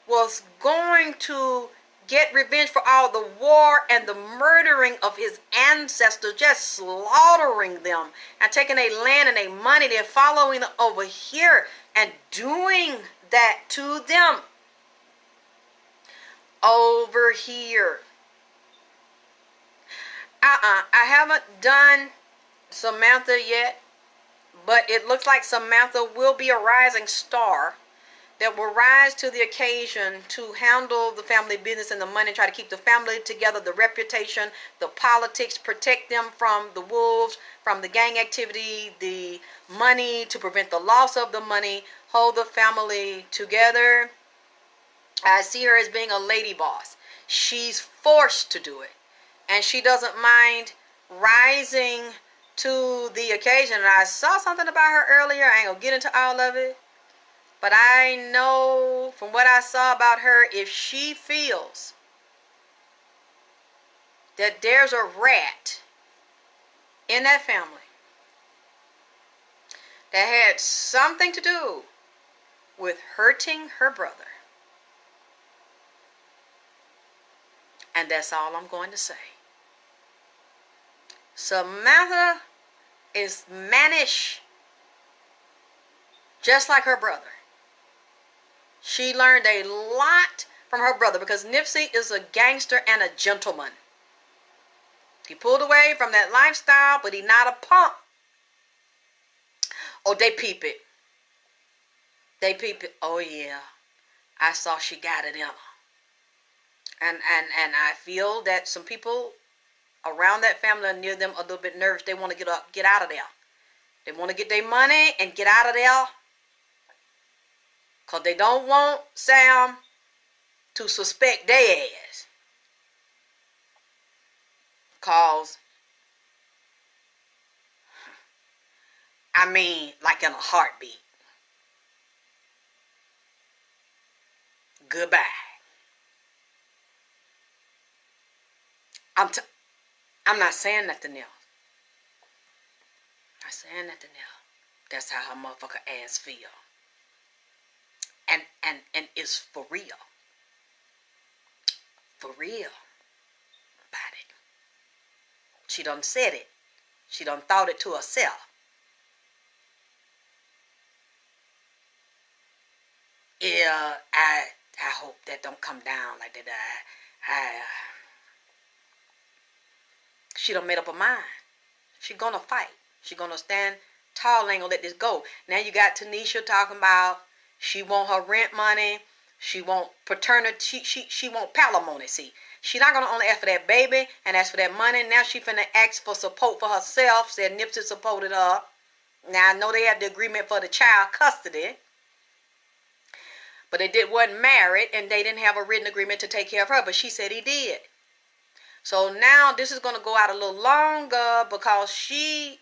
Speaker 2: was going to get revenge for all the war and the murdering of his ancestors, just slaughtering them and taking their land and their money, then following them over here and doing that to them over here. I haven't done Samantha yet, but it looks like Samantha will be a rising star that will rise to the occasion to handle the family business and the money, try to keep the family together, the reputation, the politics, protect them from the wolves, from the gang activity, the money, to prevent the loss of the money, hold the family together. I see her as being a lady boss. She's forced to do it. And she doesn't mind rising to the occasion. And I saw something about her earlier. I ain't going to get into all of it. But I know from what I saw about her, if she feels that there's a rat in that family that had something to do with hurting her brother. And that's all I'm going to say. Samantha is mannish, just like her brother. She learned a lot from her brother because Nipsey is a gangster and a gentleman. He pulled away from that lifestyle, but he's not a punk. Oh, they peep it. They peep it. Oh, yeah. I saw she got it in her. And I feel that some people around that family are near them a little bit nervous. They want to get out of there. They want to get their money and get out of there. Because they don't want Sam to suspect their ass. Because, I mean, like in a heartbeat. Goodbye. I'm not saying nothing else. I'm not saying nothing else. That's how her motherfucker ass feel. And it's for real. for real about it. She done said it. She done thought it to herself. Yeah, I hope that don't come down like that. She done made up her mind. She gonna fight. She gonna stand tall. Ain't gonna let this go. Now you got Tanisha talking about she want her rent money. She want paternity. She want palimony. See, she not gonna only ask for that baby and ask for that money. Now she finna ask for support for herself. Said NIPSEY supported her. Now I know they have the agreement for the child custody, but they wasn't married and they didn't have a written agreement to take care of her. But she said he did. So now this is gonna go out a little longer because she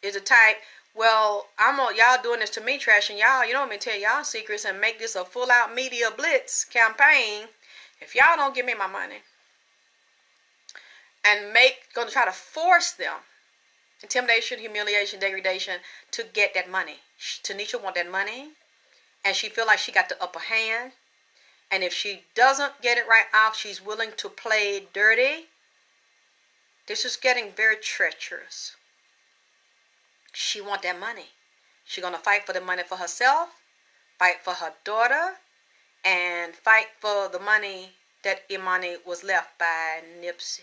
Speaker 2: is a type. Well, y'all doing this to me, trashing y'all. You don't want me to tell y'all secrets and make this a full-out media blitz campaign. If y'all don't give me my money and gonna try to force them, intimidation, humiliation, degradation, to get that money. Tanisha want that money, and she feel like she got the upper hand. And if she doesn't get it right off, she's willing to play dirty. This is getting very treacherous. She want that money. She's going to fight for the money for herself, fight for her daughter, and fight for the money that Imani was left by NIPSEY.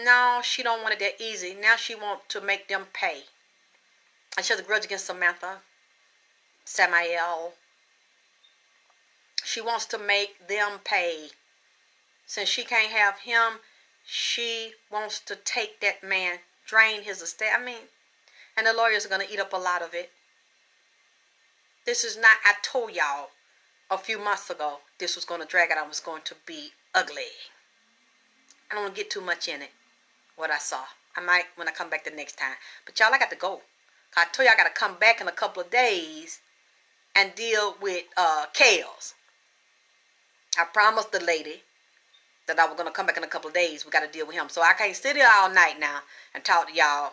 Speaker 2: No, she don't want it that easy. Now she want to make them pay. And she has a grudge against Samantha, Samael. She wants to make them pay. Since she can't have him, she wants to take that man, drain his estate. And the lawyers are going to eat up a lot of it. This is not, I told y'all a few months ago, this was going to drag out. I was going to be ugly. I don't want to get too much in it, what I saw. I might when I come back the next time. But y'all, I got to go. I told you I got to come back in a couple of days and deal with Kales. I promised the lady that I was going to come back in a couple of days. We got to deal with him. So I can't sit here all night now and talk to y'all.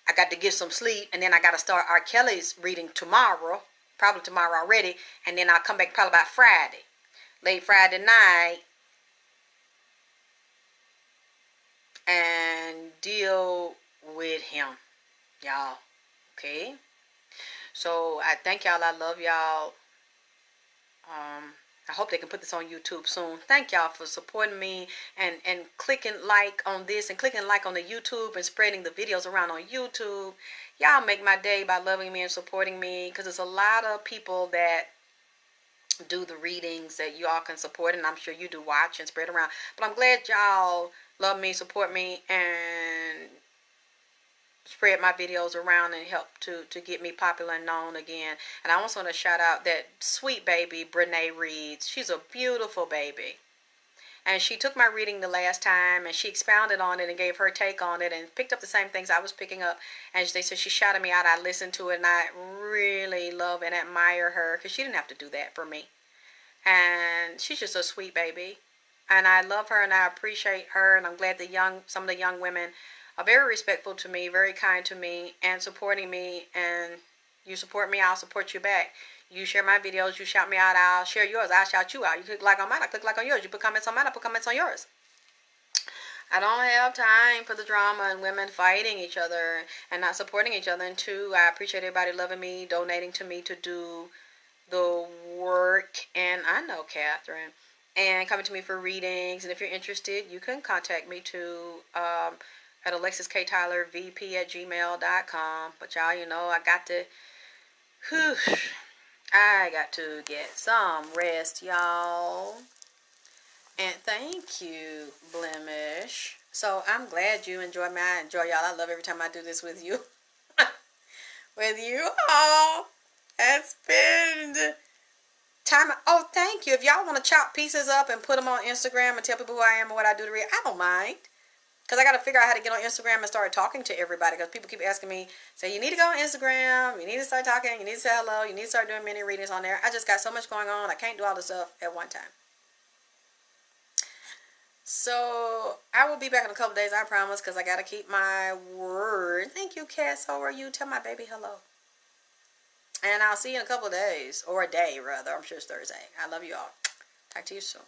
Speaker 2: I got to get some sleep. And then I got to start R. Kelly's reading tomorrow. Probably tomorrow already. And then I'll come back probably about Friday. Late Friday night. And deal with him. Y'all. Okay? So I thank y'all. I love y'all. I hope they can put this on YouTube soon. Thank y'all for supporting me and clicking like on this and clicking like on the YouTube and spreading the videos around on YouTube. Y'all make my day by loving me and supporting me, because there's a lot of people that do the readings that you all can support, and I'm sure you do watch and spread around. But I'm glad y'all love me, support me, and spread my videos around and help to get me popular and known again. And I also want to shout out that sweet baby Brene Reeds. She's a beautiful baby, and she took my reading the last time and she expounded on it and gave her take on it and picked up the same things I was picking up. And they said she shouted me out. I listened to it and I really love and admire her, because she didn't have to do that for me. And she's just a sweet baby, and I love her and I appreciate her. And I'm glad some of the young women are very respectful to me, very kind to me, and supporting me. And you support me, I'll support you back. You share my videos, you shout me out, I'll share yours. I'll shout you out. You click like on mine, I click like on yours. You put comments on mine, I put comments on yours. I don't have time for the drama and women fighting each other and not supporting each other. And two, I appreciate everybody loving me, donating to me to do the work. And I know Catherine. And coming to me for readings. And if you're interested, you can contact me too. At alexysktylorvp@gmail.com. But y'all, you know, I got to get some rest, y'all. And thank you, Blemish. So I'm glad you enjoy me. I enjoy y'all. I love every time I do this with you. With you all. I spend time. Oh, thank you. If y'all want to chop pieces up and put them on Instagram and tell people who I am and what I do to read, I don't mind. Because I got to figure out how to get on Instagram and start talking to everybody. Because people keep asking me, say, you need to go on Instagram. You need to start talking. You need to say hello. You need to start doing mini readings on there. I just got so much going on. I can't do all this stuff at one time. So I will be back in a couple days, I promise. Because I got to keep my word. Thank you, Cass. How are you? Tell my baby hello. And I'll see you in a couple of days. Or a day, rather. I'm sure it's Thursday. I love you all. Talk to you soon.